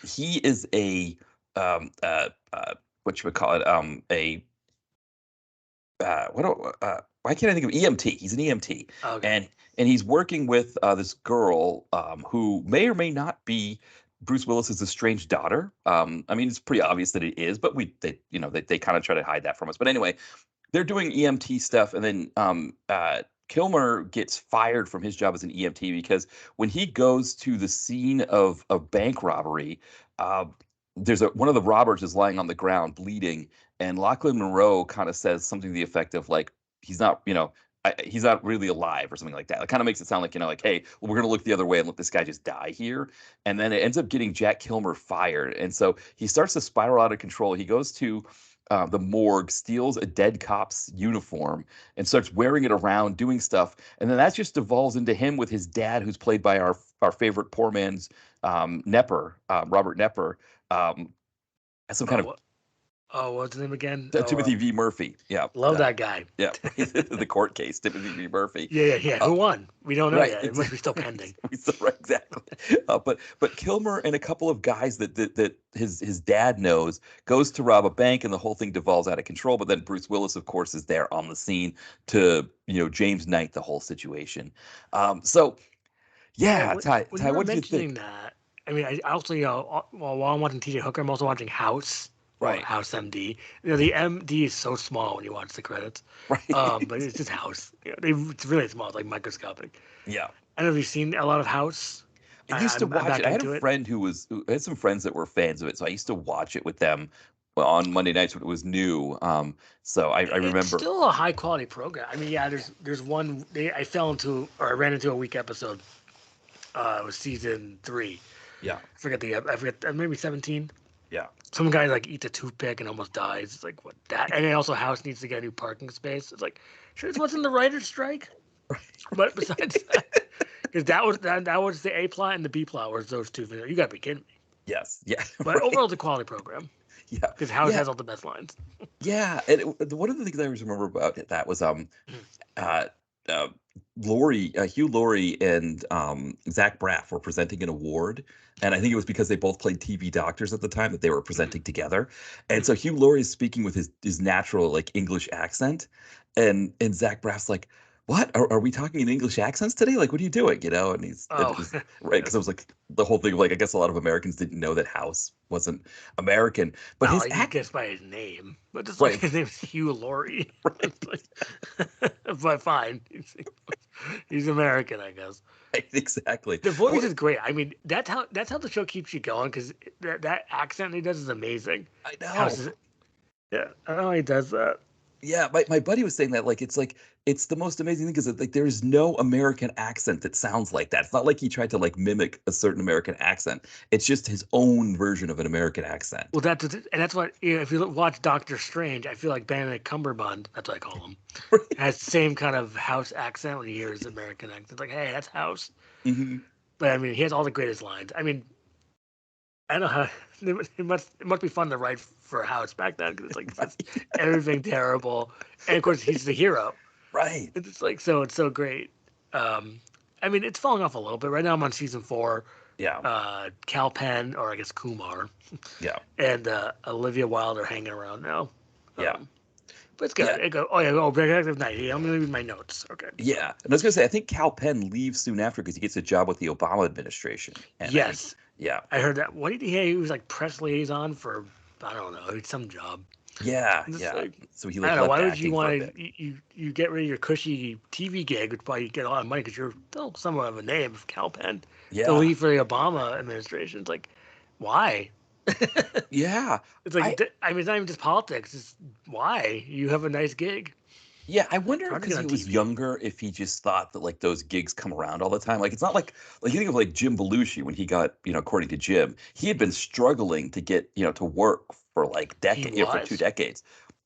[SPEAKER 3] he is a what you would call it a what why can't I think of EMT? He's an EMT,
[SPEAKER 2] Okay.
[SPEAKER 3] and he's working with this girl who may or may not be Bruce Willis's estranged daughter. I mean, it's pretty obvious that it is, but they kind of try to hide that from us. But anyway, they're doing EMT stuff, and then Kilmer gets fired from his job as an EMT because when he goes to the scene of a bank robbery, uh, one of the robbers is lying on the ground bleeding, and Lachlan Monroe kind of says something to the effect of like he's not, he's not really alive or something like that. It kind of makes it sound like like, hey, well, we're gonna look the other way and let this guy just die here, and then it ends up getting Jack Kilmer fired, and so he starts to spiral out of control. He goes to the morgue, steals a dead cop's uniform, and starts wearing it around, doing stuff. And then that just devolves into him with his dad, who's played by our favorite poor man's Nepper, Robert Nepper, as some kind of
[SPEAKER 2] What's his name again?
[SPEAKER 3] Timothy V. Murphy. Yeah,
[SPEAKER 2] Love that guy.
[SPEAKER 3] yeah, the court case, Timothy V. Murphy.
[SPEAKER 2] Yeah.
[SPEAKER 3] Uh,
[SPEAKER 2] Who won? We don't know
[SPEAKER 3] right,
[SPEAKER 2] yet. It must be still pending.
[SPEAKER 3] right, exactly. But Kilmer and a couple of guys that his dad knows goes to rob a bank, and the whole thing devolves out of control. But then Bruce Willis, of course, is there on the scene to James Knight the whole situation. So yeah,
[SPEAKER 2] When
[SPEAKER 3] Ty,
[SPEAKER 2] you were
[SPEAKER 3] what did you
[SPEAKER 2] mentioning
[SPEAKER 3] think?
[SPEAKER 2] that, I mean, I also, while I'm watching TJ Hooker, I'm also watching House, or
[SPEAKER 3] Right,
[SPEAKER 2] House MD. The MD is so small when you watch the credits,
[SPEAKER 3] right,
[SPEAKER 2] but it's just House. It's really small, it's like microscopic.
[SPEAKER 3] yeah.
[SPEAKER 2] I don't know if you've seen a lot of House.
[SPEAKER 3] I used to
[SPEAKER 2] I'm
[SPEAKER 3] watch it.
[SPEAKER 2] back
[SPEAKER 3] I had a
[SPEAKER 2] into it.
[SPEAKER 3] friend who had some friends that were fans of it, so I used to watch it with them on Monday nights when it was new. So I
[SPEAKER 2] It's
[SPEAKER 3] remember.
[SPEAKER 2] still a high quality program. I mean, yeah, there's one I fell into, or I ran into a weak episode. It was season 3.
[SPEAKER 3] Yeah,
[SPEAKER 2] I forget, maybe 17.
[SPEAKER 3] yeah.
[SPEAKER 2] Some guy like eats a toothpick and almost dies. It's like what that, and then also House needs to get a new parking space. It's like, sure, this wasn't the writer's strike. But besides that, because that was the A plot and the B plot was those two videos. You gotta be kidding me.
[SPEAKER 3] Yes, yeah,
[SPEAKER 2] But
[SPEAKER 3] right.
[SPEAKER 2] overall, it's a quality program.
[SPEAKER 3] Yeah,
[SPEAKER 2] Because House
[SPEAKER 3] yeah,
[SPEAKER 2] has all the best lines.
[SPEAKER 3] yeah. And one of the things I always remember about that was uh, uh, Hugh Laurie and Zach Braff were presenting an award, and I think it was because they both played TV doctors at the time that they were presenting together. And so Hugh Laurie is speaking with his natural like English accent, and Zach Braff's like, "What are we talking in English accents today? Like, what are you doing?" You know, and
[SPEAKER 2] Oh,
[SPEAKER 3] he's right because it was like the whole thing. Like, I guess a lot of Americans didn't know that House wasn't American, but
[SPEAKER 2] oh,
[SPEAKER 3] his
[SPEAKER 2] you
[SPEAKER 3] act
[SPEAKER 2] guess by his name, but just like
[SPEAKER 3] right,
[SPEAKER 2] his name's Hugh Laurie.
[SPEAKER 3] right,
[SPEAKER 2] It's like, but fine, he's American, I guess.
[SPEAKER 3] right, exactly.
[SPEAKER 2] The
[SPEAKER 3] But
[SPEAKER 2] voice is great. I mean, that's how the show keeps you going because that accent he does is amazing.
[SPEAKER 3] I
[SPEAKER 2] House
[SPEAKER 3] know.
[SPEAKER 2] is, yeah, I don't know how he does that.
[SPEAKER 3] Yeah, my buddy was saying that like it's the most amazing thing because like there's no American accent that sounds like that. It's not like he tried to like mimic a certain American accent. It's just his own version of an American accent.
[SPEAKER 2] Well, that's what if you watch Doctor Strange, I feel like Benedict Cumberbatch, that's what I call him, has the same kind of House accent when you hear his American accent. It's like, hey, that's House.
[SPEAKER 3] Hmm.
[SPEAKER 2] But I mean, he has all the greatest lines. I mean, I don't know how it must be fun to write for a House back then because it's like it's everything terrible, and of course he's the hero.
[SPEAKER 3] Right.
[SPEAKER 2] It's like it's so great. Um, I mean, it's falling off a little bit. Right now, I'm on season 4.
[SPEAKER 3] Yeah.
[SPEAKER 2] Cal Penn, or I guess Kumar,
[SPEAKER 3] Yeah.
[SPEAKER 2] and Olivia Wilde are hanging around now.
[SPEAKER 3] Yeah.
[SPEAKER 2] Um, but it's
[SPEAKER 3] Yeah.
[SPEAKER 2] good. Oh yeah, Detective Night. I'm gonna read my notes. Okay.
[SPEAKER 3] Yeah. And I was gonna say I think Cal Penn leaves soon after because he gets a job with the Obama administration. And I think
[SPEAKER 2] Yes,
[SPEAKER 3] yeah.
[SPEAKER 2] I heard that. What did he? He was like press liaison for I don't know, some job.
[SPEAKER 3] Yeah.
[SPEAKER 2] It's
[SPEAKER 3] Yeah.
[SPEAKER 2] like,
[SPEAKER 3] So he
[SPEAKER 2] I
[SPEAKER 3] like
[SPEAKER 2] don't know.
[SPEAKER 3] left
[SPEAKER 2] Why would you
[SPEAKER 3] acting for a
[SPEAKER 2] want
[SPEAKER 3] bit.
[SPEAKER 2] to you get rid of your cushy TV gig, which probably you get a lot of money because you're still somewhat of a name, Cal Penn, to
[SPEAKER 3] Yeah.
[SPEAKER 2] leave for the Obama administration? It's like, why?
[SPEAKER 3] Yeah.
[SPEAKER 2] It's
[SPEAKER 3] I
[SPEAKER 2] like I mean, it's not even just politics. It's why you have a nice gig.
[SPEAKER 3] Yeah, I
[SPEAKER 2] It's
[SPEAKER 3] wonder
[SPEAKER 2] hard to
[SPEAKER 3] because
[SPEAKER 2] get
[SPEAKER 3] he
[SPEAKER 2] on
[SPEAKER 3] was
[SPEAKER 2] TV.
[SPEAKER 3] younger if he just thought that like those gigs come around all the time. Like it's not like you think of like Jim Belushi when he got, according to Jim, he had been struggling to get, to work for like
[SPEAKER 2] He
[SPEAKER 3] for two
[SPEAKER 2] was.
[SPEAKER 3] decades,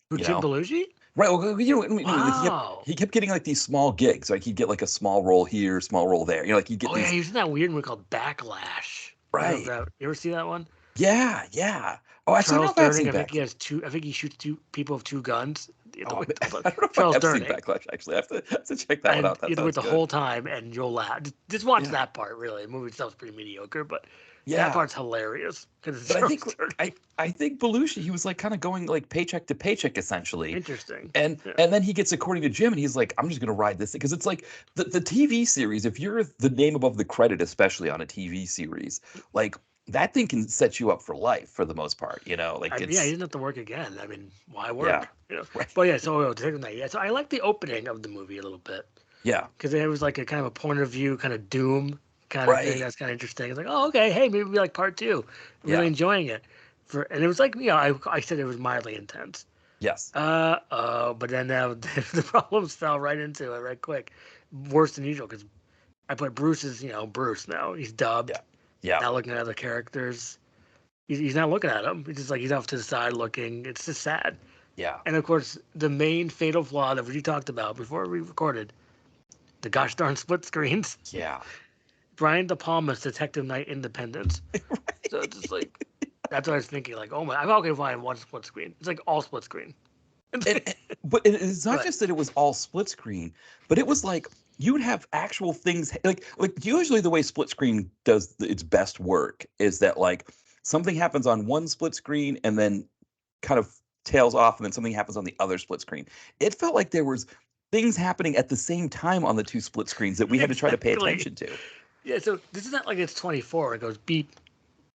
[SPEAKER 2] Who,
[SPEAKER 3] you
[SPEAKER 2] Jim
[SPEAKER 3] know.
[SPEAKER 2] Belushi?
[SPEAKER 3] Right. Well, like
[SPEAKER 2] Wow.
[SPEAKER 3] he kept getting like these small gigs. Like he'd get like a small role here, small role there. Like he'd get
[SPEAKER 2] Oh yeah,
[SPEAKER 3] these
[SPEAKER 2] he was in that weird movie called Backlash. I don't know if
[SPEAKER 3] right.
[SPEAKER 2] that. You ever see that one?
[SPEAKER 3] Yeah, yeah. Oh, actually, I don't know
[SPEAKER 2] Charles
[SPEAKER 3] if I have
[SPEAKER 2] Durning.
[SPEAKER 3] seen
[SPEAKER 2] I think he
[SPEAKER 3] Backlash.
[SPEAKER 2] has two. I think he shoots two people with two guns.
[SPEAKER 3] Oh, I don't know if I
[SPEAKER 2] Charles
[SPEAKER 3] have seen
[SPEAKER 2] Durning.
[SPEAKER 3] Backlash. Actually, I have to check that one
[SPEAKER 2] And
[SPEAKER 3] out. That
[SPEAKER 2] you have to wait
[SPEAKER 3] sounds
[SPEAKER 2] the
[SPEAKER 3] good.
[SPEAKER 2] whole time, and you'll laugh. Just watch
[SPEAKER 3] Yeah,
[SPEAKER 2] that part. Really, the movie itself's pretty mediocre, but that
[SPEAKER 3] yeah.
[SPEAKER 2] part's hilarious because it's
[SPEAKER 3] But I
[SPEAKER 2] Charles
[SPEAKER 3] think
[SPEAKER 2] Durning.
[SPEAKER 3] I think Belushi, he was like kind of going like paycheck to paycheck essentially.
[SPEAKER 2] Interesting.
[SPEAKER 3] And
[SPEAKER 2] Yeah.
[SPEAKER 3] and then he gets according to Jim and he's like, I'm just gonna ride this because it's like the TV series, if you're the name above the credit, especially on a TV series, like that thing can set you up for life for the most part, like
[SPEAKER 2] Yeah, he
[SPEAKER 3] it's
[SPEAKER 2] didn't have to work again. I mean, why
[SPEAKER 3] yeah,
[SPEAKER 2] work?
[SPEAKER 3] right.
[SPEAKER 2] But yeah, so Detective Night. Yeah, so I like the opening of the movie a little bit
[SPEAKER 3] Yeah,
[SPEAKER 2] because it was like a kind of a point of view, kind of doom kind of thing.
[SPEAKER 3] right.
[SPEAKER 2] That's kind of interesting. It's like, oh, okay, hey, maybe we like part two. I'm really
[SPEAKER 3] Yeah,
[SPEAKER 2] enjoying it. And it was like, I said it was mildly intense.
[SPEAKER 3] yes.
[SPEAKER 2] But then the problems fell right into it right quick, worse than usual because I put Bruce as Bruce now. He's dubbed,
[SPEAKER 3] Yeah. Yeah.
[SPEAKER 2] not looking at other characters. He's not looking at them. He's just like he's off to the side looking. It's just sad.
[SPEAKER 3] Yeah.
[SPEAKER 2] And of course, the main fatal flaw that we talked about before we recorded, the gosh darn split screens.
[SPEAKER 3] Yeah.
[SPEAKER 2] Brian De Palma's Detective Night Independence. So it's just like that's what I was thinking. Like, oh my, I'm okay fine one split screen. It's like all split screen.
[SPEAKER 3] But it's not
[SPEAKER 2] But
[SPEAKER 3] just that it was all split screen, but it was like you would have actual things like usually the way split screen does its best work is that like something happens on one split screen and then kind of tails off and then something happens on the other split screen. It felt like there was things happening at the same time on the two split screens that we had to try to pay
[SPEAKER 2] exactly.
[SPEAKER 3] attention to.
[SPEAKER 2] Yeah, so this is not like it's 24. It goes beep,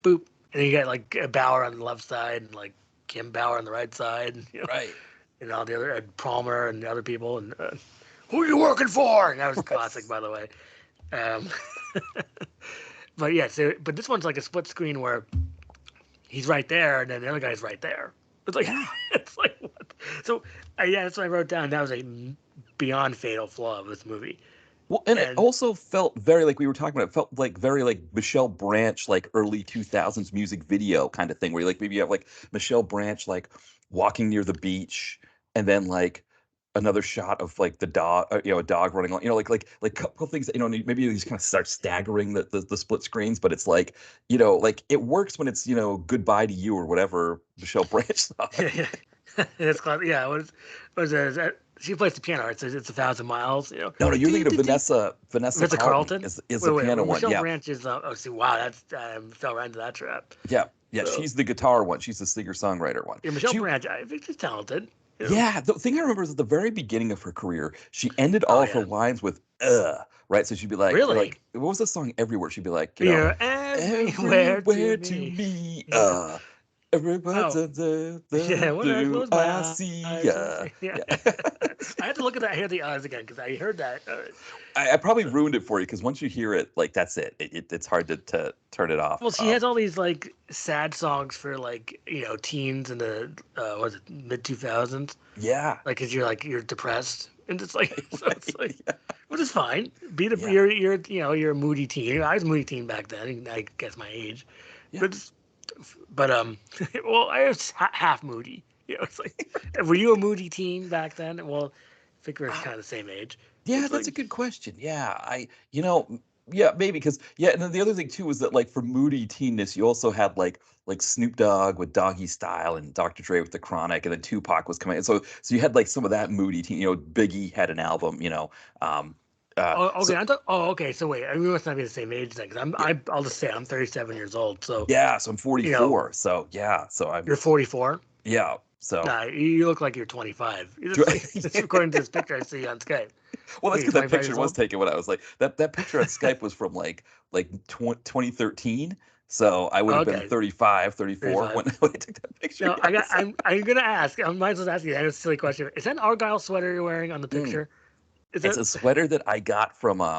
[SPEAKER 2] boop, and then you got like Bauer on the left side and like Kim Bauer on the right side,
[SPEAKER 3] Right.
[SPEAKER 2] and all the other Palmer and the other people, and who are you working for? And that was classic, by the way. Um, but yeah, but this one's like a split screen where he's right there, and then the other guy's right there. It's like
[SPEAKER 3] Yeah.
[SPEAKER 2] it's like what? So yeah, that's what I wrote down. That was a beyond fatal flaw of this movie.
[SPEAKER 3] Well, and it also felt very like we were talking about. It felt like very like Michelle Branch, like early 2000s music video kind of thing, where like maybe you have like Michelle Branch like walking near the beach, and then like another shot of like the dog, a dog running along, like couple things that, maybe you just kind of start staggering the split screens, but it's like, like it works when it's, goodbye to you or whatever Michelle Branch song.
[SPEAKER 2] Yeah, it's called, yeah. What is it? She plays the piano. It's 1,000 miles.
[SPEAKER 3] No, you're thinking of Vanessa
[SPEAKER 2] Vanessa
[SPEAKER 3] Carlton
[SPEAKER 2] Carlton.
[SPEAKER 3] is the piano one.
[SPEAKER 2] Michelle
[SPEAKER 3] Yeah.
[SPEAKER 2] Branch is. Oh, see, wow, that's fell right into that trap.
[SPEAKER 3] Yeah. Yeah.
[SPEAKER 2] So,
[SPEAKER 3] She's the guitar one. She's the singer-songwriter one.
[SPEAKER 2] yeah, Michelle Branch. I think she's talented.
[SPEAKER 3] Yeah, the thing I remember is at the very beginning of her career, she ended
[SPEAKER 2] Oh
[SPEAKER 3] all of her
[SPEAKER 2] yeah.
[SPEAKER 3] lines with right? So she'd be like,
[SPEAKER 2] Really?
[SPEAKER 3] what was the song Everywhere? She'd be like,
[SPEAKER 2] You're everywhere
[SPEAKER 3] everywhere
[SPEAKER 2] to
[SPEAKER 3] to
[SPEAKER 2] me.
[SPEAKER 3] me,
[SPEAKER 2] Yeah.
[SPEAKER 3] everywhere
[SPEAKER 2] Oh. Yeah. What are
[SPEAKER 3] do
[SPEAKER 2] those
[SPEAKER 3] I
[SPEAKER 2] my
[SPEAKER 3] see
[SPEAKER 2] eyes?
[SPEAKER 3] ya.
[SPEAKER 2] Yeah.
[SPEAKER 3] Yeah.
[SPEAKER 2] I had to look at that. Hear the eyes again because I heard that.
[SPEAKER 3] I probably ruined it for you because once you hear it, like that's it. It's hard to turn it off.
[SPEAKER 2] Well, she has all these like sad songs for like teens in the was it mid 2000s?
[SPEAKER 3] Yeah.
[SPEAKER 2] Like, cause you're depressed, and it's like so it's like,
[SPEAKER 3] Yeah.
[SPEAKER 2] which is fine.
[SPEAKER 3] Yeah.
[SPEAKER 2] You're a moody teen. I was a moody teen back then. I guess my age,
[SPEAKER 3] Yeah.
[SPEAKER 2] but well, I was half moody. It's like, were you a moody teen back then? Well, I think we're kind of the same age.
[SPEAKER 3] Yeah,
[SPEAKER 2] It's
[SPEAKER 3] that's a
[SPEAKER 2] like,
[SPEAKER 3] good question. Yeah, yeah, maybe because and then the other thing too was that like for moody teenness, you also had like Snoop Dogg with Doggy Style and Dr. Dre with The Chronic, and then Tupac was coming. And so you had like some of that moody teen. Biggie had an album. Um,
[SPEAKER 2] oh,
[SPEAKER 3] so
[SPEAKER 2] okay. Okay. So wait, we must not be the same age then. Cause I'll just say I'm 37 years old. So
[SPEAKER 3] yeah, so I'm
[SPEAKER 2] you know,
[SPEAKER 3] 44. So yeah, so I'm
[SPEAKER 2] you're 44.
[SPEAKER 3] yeah. So
[SPEAKER 2] Nah, you look like you're 25. Just according to this picture I see on Skype.
[SPEAKER 3] well, that's
[SPEAKER 2] You're
[SPEAKER 3] because that
[SPEAKER 2] 25
[SPEAKER 3] picture
[SPEAKER 2] years
[SPEAKER 3] was
[SPEAKER 2] old?
[SPEAKER 3] taken when I was like that picture on Skype was from like 2013. So I would have been
[SPEAKER 2] Okay,
[SPEAKER 3] 35, 34 when,
[SPEAKER 2] 35.
[SPEAKER 3] when I took that picture.
[SPEAKER 2] No,
[SPEAKER 3] Yeah. So
[SPEAKER 2] I'm gonna ask. I might as well ask you. That's a silly question. Is that an Argyle sweater you're wearing on the
[SPEAKER 3] mm,
[SPEAKER 2] picture? Is
[SPEAKER 3] it's
[SPEAKER 2] it?
[SPEAKER 3] a sweater that I got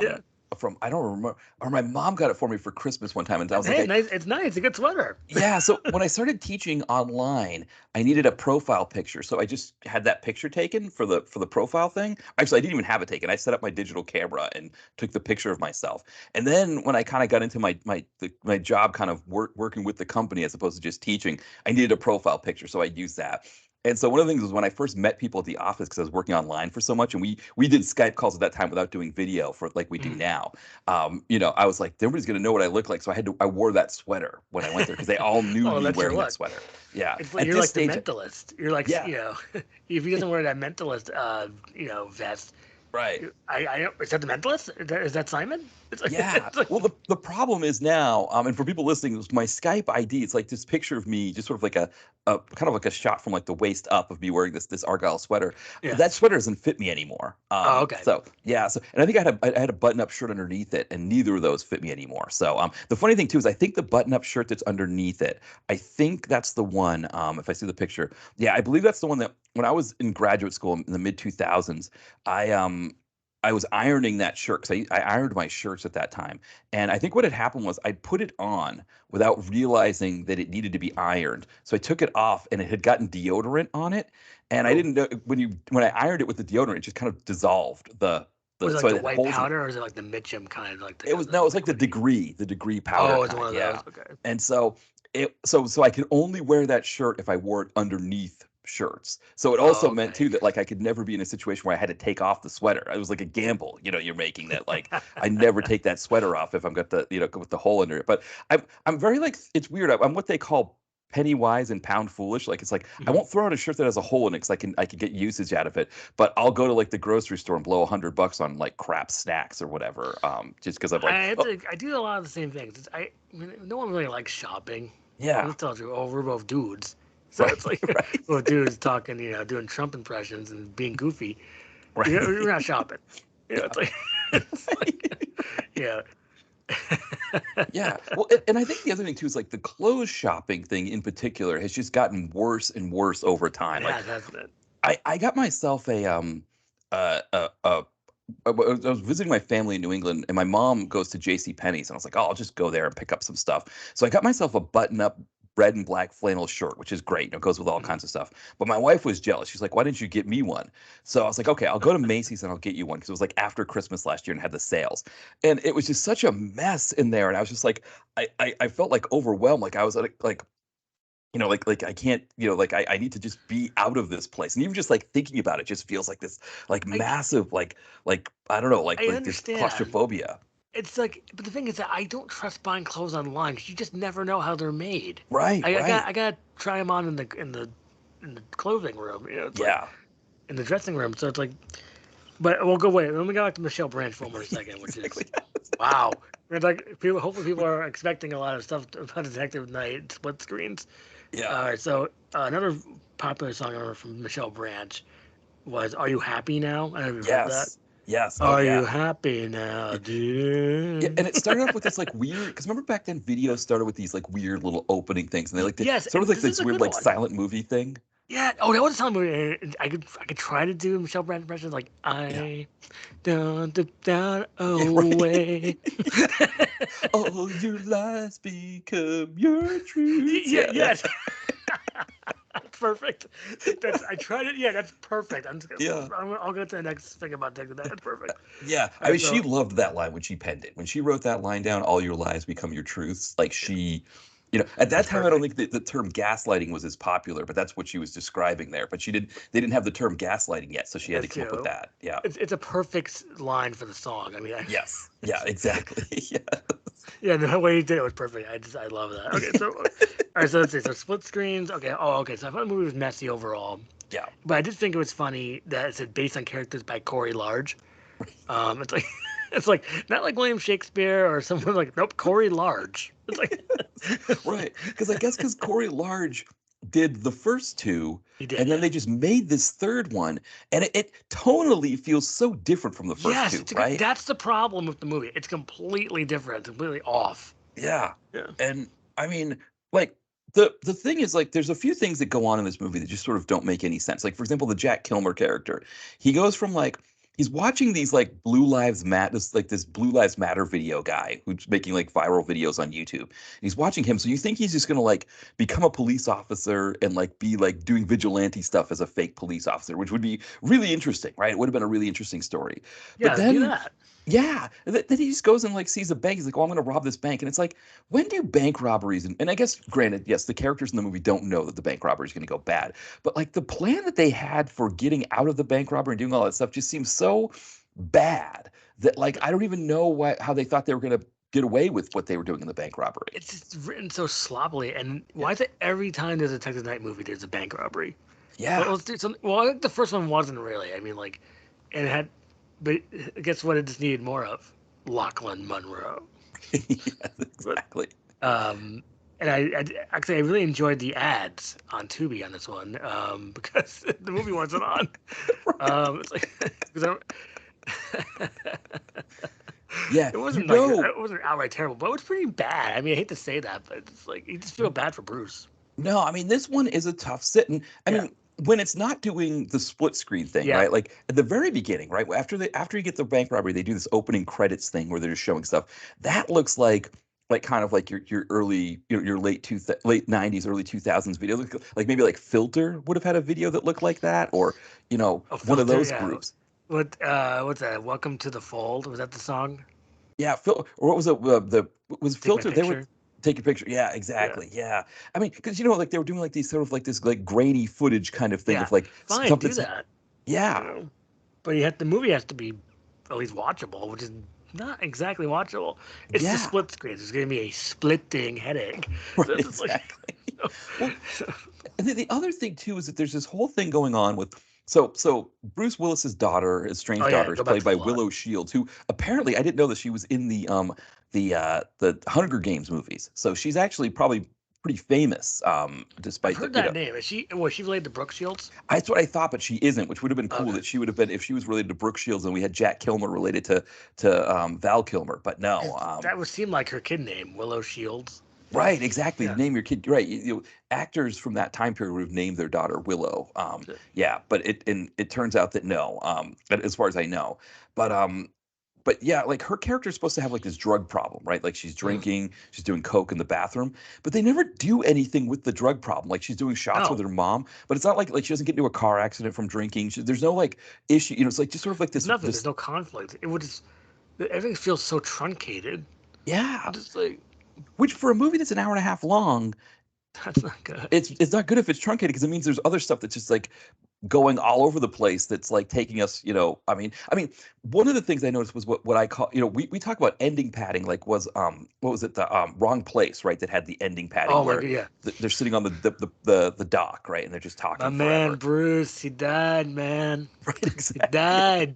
[SPEAKER 2] Yeah.
[SPEAKER 3] from I don't remember, or my mom got it for me for Christmas one time, and I was like,
[SPEAKER 2] Hey, nice. It's nice. It's a good sweater.
[SPEAKER 3] yeah. So when I started teaching online, I needed a profile picture. So I just had that picture taken for the profile thing. Actually, I didn't even have it taken. I set up my digital camera and took the picture of myself. And then when I kind of got into my job, kind of working with the company as opposed to just teaching, I needed a profile picture. So I used that. And so one of the things was when I first met people at the office because I was working online for so much, and we did Skype calls at that time without doing video for like we do
[SPEAKER 2] Mm.
[SPEAKER 3] now. I was like, nobody's gonna know what I look like, so I wore that sweater when I went there because they all knew
[SPEAKER 2] Oh,
[SPEAKER 3] me
[SPEAKER 2] that's your
[SPEAKER 3] wearing that
[SPEAKER 2] look.
[SPEAKER 3] sweater. Yeah,
[SPEAKER 2] It's like
[SPEAKER 3] at
[SPEAKER 2] you're
[SPEAKER 3] this
[SPEAKER 2] like the
[SPEAKER 3] stage,
[SPEAKER 2] mentalist. You're like
[SPEAKER 3] yeah,
[SPEAKER 2] if he doesn't wear that mentalist vest,
[SPEAKER 3] right.
[SPEAKER 2] I is that the mentalist? Is that Simon? It's like,
[SPEAKER 3] Yeah.
[SPEAKER 2] it's like
[SPEAKER 3] Well, the problem is now, and for people listening, my Skype ID, it's like this picture of me, just sort of like a kind of like a shot from like the waist up of me wearing this Argyle sweater. But
[SPEAKER 2] yeah.
[SPEAKER 3] that sweater doesn't fit me anymore.
[SPEAKER 2] Oh, okay.
[SPEAKER 3] So yeah. So and I think I had a button-up shirt underneath it, and neither of those fit me anymore. So the funny thing too is I think the button-up shirt that's underneath it, I think that's the one. If I see the picture, yeah, I believe that's the one that when I was in graduate school in the mid 2000s, I was ironing that shirt because I ironed my shirts at that time. And I think what had happened was I put it on without realizing that it needed to be ironed. So I took it off and it had gotten deodorant on it. And I
[SPEAKER 2] Oh,
[SPEAKER 3] didn't know when I ironed it with the deodorant, it just kind of dissolved
[SPEAKER 2] was it
[SPEAKER 3] so
[SPEAKER 2] like
[SPEAKER 3] it
[SPEAKER 2] the
[SPEAKER 3] had
[SPEAKER 2] white
[SPEAKER 3] holes in it.
[SPEAKER 2] powder, or is it like the Mitchum kind of like
[SPEAKER 3] It was no, it was like
[SPEAKER 2] liquidy?
[SPEAKER 3] the degree powder
[SPEAKER 2] Oh, it's
[SPEAKER 3] kind,
[SPEAKER 2] one of
[SPEAKER 3] yeah.
[SPEAKER 2] those. Okay.
[SPEAKER 3] And so I could only wear that shirt if I wore it underneath shirts. So it
[SPEAKER 2] Oh,
[SPEAKER 3] also meant
[SPEAKER 2] okay.
[SPEAKER 3] too that like I could never be in a situation where I had to take off the sweater. It was like a gamble, you're making that like I never take that sweater off if I'm got the with the hole under it. But I'm very like it's weird. I'm what they call penny wise and pound foolish. Like it's like I
[SPEAKER 2] Mhm.
[SPEAKER 3] won't throw out a shirt that has a hole in it because I can get usage out of it. But I'll go to like the grocery store and blow $100 on like crap snacks or whatever. Just because I'm like, oh
[SPEAKER 2] I do a lot of the same things. No one really likes shopping.
[SPEAKER 3] yeah,
[SPEAKER 2] This tells you, oh, we're both dudes. So
[SPEAKER 3] right,
[SPEAKER 2] it's like
[SPEAKER 3] right,
[SPEAKER 2] both dudes talking, doing Trump impressions and being goofy.
[SPEAKER 3] right.
[SPEAKER 2] We're not shopping.
[SPEAKER 3] Yeah.
[SPEAKER 2] It's like it's like yeah.
[SPEAKER 3] Yeah. Well, and I think the other thing too is like the clothes shopping thing in particular has just gotten worse and worse over time.
[SPEAKER 2] It
[SPEAKER 3] Like
[SPEAKER 2] has, hasn't it?
[SPEAKER 3] I got myself I was visiting my family in New England, and my mom goes to J.C. Penney's, and I was like, oh, I'll just go there and pick up some stuff. So I got myself a button-up red and black flannel shirt, which is great. It goes with all
[SPEAKER 2] Mhm.
[SPEAKER 3] kinds of stuff. But my wife was jealous. She's like, why didn't you get me one? So I was like, okay, I'll go to Macy's and I'll get you one because it was like after Christmas last year and had the sales, and it was just such a mess in there, and I was just like, I felt like overwhelmed, like I was like like I can't, like I need to just be out of this place. And even just like thinking about it just feels like this like
[SPEAKER 2] I
[SPEAKER 3] massive like I don't know,
[SPEAKER 2] I
[SPEAKER 3] like this
[SPEAKER 2] understand.
[SPEAKER 3] claustrophobia.
[SPEAKER 2] It's like, but the thing is that I don't trust buying clothes online because you just never know how they're made.
[SPEAKER 3] Right,
[SPEAKER 2] I
[SPEAKER 3] right.
[SPEAKER 2] gotta try them on in the clothing room. It's like
[SPEAKER 3] Yeah.
[SPEAKER 2] in the dressing room. So it's like, but we'll go wait. Let me go back to Michelle Branch for one more second, which is
[SPEAKER 3] Exactly.
[SPEAKER 2] wow. It's like people. Hopefully, people are expecting a lot of stuff about Detective Night split screens.
[SPEAKER 3] Yeah.
[SPEAKER 2] All right, so another popular song I remember from Michelle Branch was "Are You Happy Now?" I don't know if you've heard that.
[SPEAKER 3] Yes. Yes. Oh
[SPEAKER 2] Are you
[SPEAKER 3] yeah.
[SPEAKER 2] happy now,
[SPEAKER 3] Yeah. Yeah,
[SPEAKER 2] dear?
[SPEAKER 3] and it started off with this like weird, because remember back then videos started with these like weird little opening things, and they like did
[SPEAKER 2] Yes,
[SPEAKER 3] sort of
[SPEAKER 2] and
[SPEAKER 3] like
[SPEAKER 2] this is
[SPEAKER 3] this
[SPEAKER 2] a
[SPEAKER 3] weird
[SPEAKER 2] good
[SPEAKER 3] like
[SPEAKER 2] one.
[SPEAKER 3] silent movie thing.
[SPEAKER 2] Yeah. Oh, that was a song movie. I could try to do Michelle Branch impressions like
[SPEAKER 3] Yeah.
[SPEAKER 2] I down
[SPEAKER 3] Yeah, right.
[SPEAKER 2] away.
[SPEAKER 3] All your lies become your truths.
[SPEAKER 2] Yeah.
[SPEAKER 3] Yeah, yeah.
[SPEAKER 2] Yes. That's perfect. That's I tried it. Yeah, that's perfect.
[SPEAKER 3] Yeah.
[SPEAKER 2] I'll get to the next thing about taking that. That's perfect.
[SPEAKER 3] Yeah,
[SPEAKER 2] All
[SPEAKER 3] I
[SPEAKER 2] right,
[SPEAKER 3] mean, she
[SPEAKER 2] so
[SPEAKER 3] loved that line when she penned it. When she wrote that line down, "All your lies become your truths." Like at that
[SPEAKER 2] that's
[SPEAKER 3] time, I don't
[SPEAKER 2] perfect.
[SPEAKER 3] think the term gaslighting was as popular, but that's what she was describing there. But they didn't have the term gaslighting yet, so she had to
[SPEAKER 2] That's
[SPEAKER 3] come up with that. Yeah.
[SPEAKER 2] it's a perfect line for the song. I mean,
[SPEAKER 3] Yes. Yeah. Exactly. Yeah.
[SPEAKER 2] yeah, the way he did it was perfect. I love that. Okay, so all right, so let's see. So split screens. Okay. Oh, okay. So I thought the movie was messy overall,
[SPEAKER 3] Yeah.
[SPEAKER 2] but I did think it was funny that it said based on characters by Corey Large. It's like it's like not like William Shakespeare or someone like nope Corey Large. It's like
[SPEAKER 3] Right. Because I guess because Corey Large did the first two,
[SPEAKER 2] he did,
[SPEAKER 3] and then
[SPEAKER 2] yeah.
[SPEAKER 3] they just made this third one, and it tonally feels so different from the first
[SPEAKER 2] Yes,
[SPEAKER 3] two,
[SPEAKER 2] it's a good,
[SPEAKER 3] right?
[SPEAKER 2] that's the problem with the movie. It's completely different, completely off.
[SPEAKER 3] Yeah.
[SPEAKER 2] Yeah.
[SPEAKER 3] And I mean, like the thing is like there's a few things that go on in this movie that just sort of don't make any sense. Like for example, the Jack Kilmer character. He goes from like he's watching these like this Blue Lives Matter video guy who's making like viral videos on YouTube. And he's watching him. So you think he's just gonna like become a police officer and like be like doing vigilante stuff as a fake police officer, which would be really interesting, right? It would have been a really interesting story. But
[SPEAKER 2] Yeah, do
[SPEAKER 3] then
[SPEAKER 2] that.
[SPEAKER 3] yeah, then he just goes and like sees a bank. He's like, "Oh, I'm going to rob this bank," and it's like, when do bank robberies? And I guess, granted, yes, the characters in the movie don't know that the bank robbery is going to go bad, but like the plan that they had for getting out of the bank robbery and doing all that stuff just seems so bad that like I don't even know how they thought they were going to get away with what they were doing in the bank robbery.
[SPEAKER 2] It's just written so sloppily. And
[SPEAKER 3] Yeah,
[SPEAKER 2] why is it every time there's a Texas Night movie, there's a bank robbery?
[SPEAKER 3] yeah,
[SPEAKER 2] Let's do something. Well, I think the first one wasn't really. I mean, like, and it had, but guess what? It just needed more of Lachlan Monroe.
[SPEAKER 3] yes,
[SPEAKER 2] But
[SPEAKER 3] exactly.
[SPEAKER 2] um, and actually I really enjoyed the ads on Tubi on this one because the movie wasn't on.
[SPEAKER 3] Right.
[SPEAKER 2] It's like because
[SPEAKER 3] Yeah,
[SPEAKER 2] it
[SPEAKER 3] you
[SPEAKER 2] wasn't like
[SPEAKER 3] know.
[SPEAKER 2] it wasn't outright terrible, but it was pretty bad. I mean, I hate to say that, but it's like you just feel bad for Bruce.
[SPEAKER 3] No, I mean this one is a tough sit, and I
[SPEAKER 2] Yeah,
[SPEAKER 3] mean when it's not doing the split screen thing,
[SPEAKER 2] yeah,
[SPEAKER 3] right? Like at the very beginning, right after you get the bank robbery, they do this opening credits thing where they're just showing stuff. That looks like kind of like your early your late 90s, early 2000s video. Like maybe like Filter would have had a video that looked like that, or
[SPEAKER 2] a
[SPEAKER 3] one of
[SPEAKER 2] filter.
[SPEAKER 3] those
[SPEAKER 2] Yeah,
[SPEAKER 3] groups.
[SPEAKER 2] what's that? Welcome to the Fold. Was that the song?
[SPEAKER 3] Yeah, or what was it? The was
[SPEAKER 2] Take my
[SPEAKER 3] Filter? They were
[SPEAKER 2] picture.
[SPEAKER 3] take a picture. Yeah,
[SPEAKER 2] Yeah,
[SPEAKER 3] exactly. Yeah, I mean, because like they were doing like these sort of like this like grainy footage kind of thing
[SPEAKER 2] yeah.
[SPEAKER 3] of like
[SPEAKER 2] Fine,
[SPEAKER 3] stuff
[SPEAKER 2] do
[SPEAKER 3] that's
[SPEAKER 2] that. You
[SPEAKER 3] yeah,
[SPEAKER 2] know, but you have the movie has to be at least watchable, which is not exactly watchable. It's the
[SPEAKER 3] yeah,
[SPEAKER 2] split screen. It's gonna be a splitting headache.
[SPEAKER 3] right,
[SPEAKER 2] So it's just like,
[SPEAKER 3] exactly.
[SPEAKER 2] so,
[SPEAKER 3] Well,
[SPEAKER 2] so,
[SPEAKER 3] and then the other thing too is that there's this whole thing going on with so Bruce Willis's daughter, his
[SPEAKER 2] oh
[SPEAKER 3] strange
[SPEAKER 2] yeah,
[SPEAKER 3] daughter, is
[SPEAKER 2] go back
[SPEAKER 3] played
[SPEAKER 2] to the
[SPEAKER 3] by
[SPEAKER 2] plot.
[SPEAKER 3] Willow Shields, who apparently I didn't know that she was in the Hunger Games movies. So she's actually probably pretty famous,
[SPEAKER 2] I've
[SPEAKER 3] despite
[SPEAKER 2] heard
[SPEAKER 3] the.
[SPEAKER 2] that name. Is she? Was she related to Brooke Shields?
[SPEAKER 3] That's what I thought, but she isn't, which would have been cool
[SPEAKER 2] Okay.
[SPEAKER 3] that she would have been if she was related to Brooke Shields and we had Jack Kilmer related to Val Kilmer. But no,
[SPEAKER 2] 'Cause that would seem like her kid name, Willow Shields.
[SPEAKER 3] right, exactly. To
[SPEAKER 2] Yeah.
[SPEAKER 3] name your kid right. Actors from that time period would have named their daughter Willow. Yeah, but it turns out that no, as far as I know. But yeah, like her character is supposed to have like this drug problem, right? Like she's
[SPEAKER 2] Mm.
[SPEAKER 3] drinking, she's doing coke in the bathroom, but they never do anything with the drug problem. Like she's doing shots with
[SPEAKER 2] No,
[SPEAKER 3] her mom, but it's not like she doesn't get into a car accident from drinking. There's no like issue, it's like just sort of like
[SPEAKER 2] there's nothing. There's
[SPEAKER 3] this
[SPEAKER 2] no conflict. It would just everything feels so truncated.
[SPEAKER 3] yeah,
[SPEAKER 2] Just like
[SPEAKER 3] which for a movie that's an hour and a half long,
[SPEAKER 2] That's not good.
[SPEAKER 3] It's not good if it's truncated because it means there's other stuff that's just like going all over the place that's like taking us, I mean one of the things I noticed was what I call, we talk about ending padding, like was what was it, the Wrong Place, right, that had the ending padding
[SPEAKER 2] Oh my
[SPEAKER 3] where
[SPEAKER 2] god, yeah.
[SPEAKER 3] they're sitting on the dock, right, and they're just
[SPEAKER 2] My
[SPEAKER 3] talking
[SPEAKER 2] man
[SPEAKER 3] forever.
[SPEAKER 2] Bruce, he died, man.
[SPEAKER 3] Right,
[SPEAKER 2] He
[SPEAKER 3] exactly.
[SPEAKER 2] died.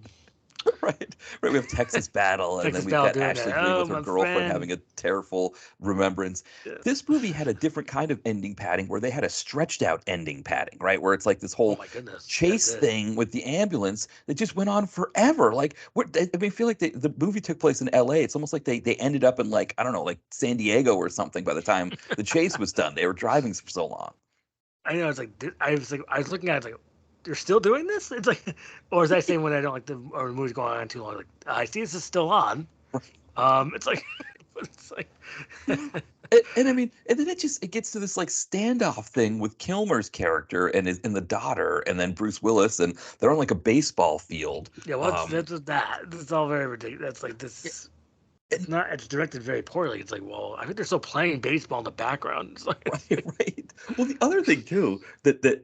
[SPEAKER 3] Right. Right. We have Texas Battle, and then
[SPEAKER 2] Texas
[SPEAKER 3] we've
[SPEAKER 2] Bell
[SPEAKER 3] got
[SPEAKER 2] doing
[SPEAKER 3] Ashley
[SPEAKER 2] that.
[SPEAKER 3] Greene
[SPEAKER 2] Oh,
[SPEAKER 3] with her
[SPEAKER 2] my
[SPEAKER 3] girlfriend
[SPEAKER 2] friend.
[SPEAKER 3] having a tearful remembrance.
[SPEAKER 2] Yeah.
[SPEAKER 3] This movie had a different kind of ending padding where they had a stretched out ending padding, right? Where it's like this
[SPEAKER 2] Oh
[SPEAKER 3] whole
[SPEAKER 2] my goodness. Yeah, it
[SPEAKER 3] chase
[SPEAKER 2] did.
[SPEAKER 3] thing with the ambulance that just went on forever. Like, I mean, I feel like the movie took place in LA. It's almost like they ended up in, like, I don't know, like San Diego or something by the time the chase was done. They were driving for so long.
[SPEAKER 2] I know. It's like I was looking at it, like, you're still doing this? It's like, or as I say when I don't like the movie's going on too long, like, I see this is still on. It's like, it's like,
[SPEAKER 3] And I mean, and then it gets to this like standoff thing with Kilmer's character and the daughter, and then Bruce Willis, and they're on like a baseball field.
[SPEAKER 2] yeah. What's that's with that? It's all very ridiculous. That's like this. It's not. It's directed very poorly. It's like, well, I think they're still playing baseball in the background. It's like,
[SPEAKER 3] Right, right. Well, the other thing too that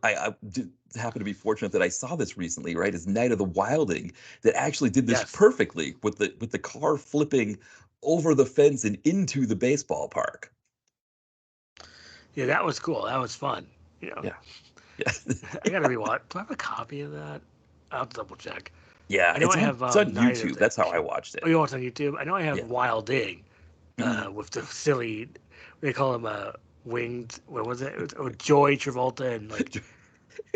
[SPEAKER 3] I did happen to be fortunate that I saw this recently, right, is Night of the Wilding, that actually did this
[SPEAKER 2] yes,
[SPEAKER 3] perfectly with the car flipping over the fence and into the baseball park.
[SPEAKER 2] yeah, that was cool. That was fun. You know,
[SPEAKER 3] Yeah, yeah,
[SPEAKER 2] I gotta rewatch. Do I have a copy of that? I'll have to double check.
[SPEAKER 3] yeah.
[SPEAKER 2] I know I have
[SPEAKER 3] It's on
[SPEAKER 2] Night of
[SPEAKER 3] YouTube.
[SPEAKER 2] the.
[SPEAKER 3] That's how I watched
[SPEAKER 2] Oh,
[SPEAKER 3] it.
[SPEAKER 2] you watch it on YouTube? I know I have
[SPEAKER 3] Yeah.
[SPEAKER 2] Wilding,
[SPEAKER 3] Mhm.
[SPEAKER 2] with the silly. They call him winged. What was it? It was, Joy Travolta and like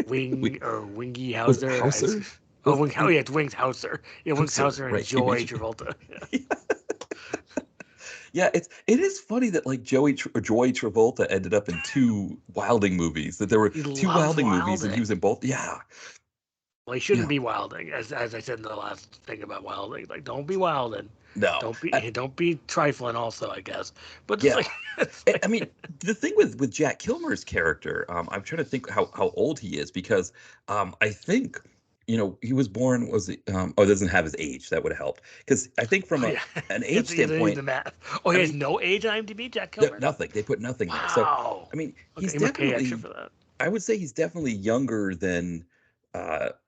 [SPEAKER 3] We,
[SPEAKER 2] Wing or Wingy
[SPEAKER 3] was it
[SPEAKER 2] Hauser.
[SPEAKER 3] Hauser?
[SPEAKER 2] Oh,
[SPEAKER 3] Was
[SPEAKER 2] Oh,
[SPEAKER 3] it
[SPEAKER 2] yeah, it's Wings Hauser. Yeah, Wings
[SPEAKER 3] Hauser?
[SPEAKER 2] Hauser and
[SPEAKER 3] Right.
[SPEAKER 2] Joy Travolta. Yeah.
[SPEAKER 3] Yeah, it is funny that like Joy Travolta ended up in two Wilding movies. That there were
[SPEAKER 2] He
[SPEAKER 3] two
[SPEAKER 2] loves
[SPEAKER 3] Wilding movies, and he was
[SPEAKER 2] Wilding.
[SPEAKER 3] in both. Yeah,
[SPEAKER 2] Well, he
[SPEAKER 3] yeah.
[SPEAKER 2] shouldn't be Wilding, as I said in the last thing about Wilding. Like, don't be Wilding.
[SPEAKER 3] No,
[SPEAKER 2] Don't be trifling. Also, I guess. But it's
[SPEAKER 3] yeah.
[SPEAKER 2] like, it's
[SPEAKER 3] I
[SPEAKER 2] like
[SPEAKER 3] mean, the thing with Jack Kilmer's character, I'm trying to think how old he is because I think he was born, was it, oh, it doesn't have his age. That would have helped because I think from
[SPEAKER 2] oh yeah,
[SPEAKER 3] an
[SPEAKER 2] you have
[SPEAKER 3] age
[SPEAKER 2] to, you have to do
[SPEAKER 3] standpoint,
[SPEAKER 2] the math. Oh,
[SPEAKER 3] I
[SPEAKER 2] he has
[SPEAKER 3] mean,
[SPEAKER 2] no age on IMDb, Jack Kilmer.
[SPEAKER 3] nothing. They put nothing there. So
[SPEAKER 2] Wow.
[SPEAKER 3] I mean,
[SPEAKER 2] Okay,
[SPEAKER 3] he's
[SPEAKER 2] he must pay extra
[SPEAKER 3] definitely.
[SPEAKER 2] for that.
[SPEAKER 3] I would say he's definitely younger than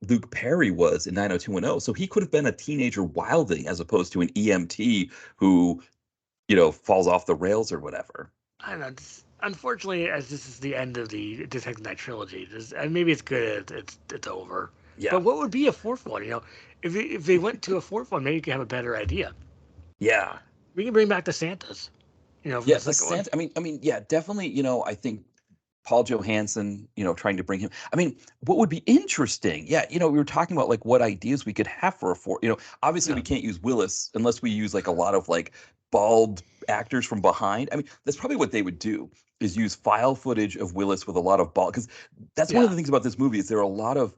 [SPEAKER 3] Luke Perry was in 90210. So he could have been a teenager Wilding as opposed to an EMT who, falls off the rails or whatever.
[SPEAKER 2] I don't know. Unfortunately, as this is the end of the Detective Knight trilogy, and maybe it's good. It's over.
[SPEAKER 3] Yeah.
[SPEAKER 2] But what would be a fourth one? If they went to a fourth one, maybe you could have a better idea.
[SPEAKER 3] Yeah.
[SPEAKER 2] We can bring back the Santas. For
[SPEAKER 3] Yeah.
[SPEAKER 2] the
[SPEAKER 3] The
[SPEAKER 2] second one.
[SPEAKER 3] Santa, I mean, yeah, definitely, I think Paul Johansson, trying to bring him. I mean, what would be interesting? Yeah, we were talking about like what ideas we could have for a four. Obviously we
[SPEAKER 2] Yeah.
[SPEAKER 3] can't use Willis unless we use like a lot of like bald actors from behind. I mean, that's probably what they would do is use file footage of Willis with a lot of bald because that's one of
[SPEAKER 2] Yeah.
[SPEAKER 3] the things about this movie is there are a lot of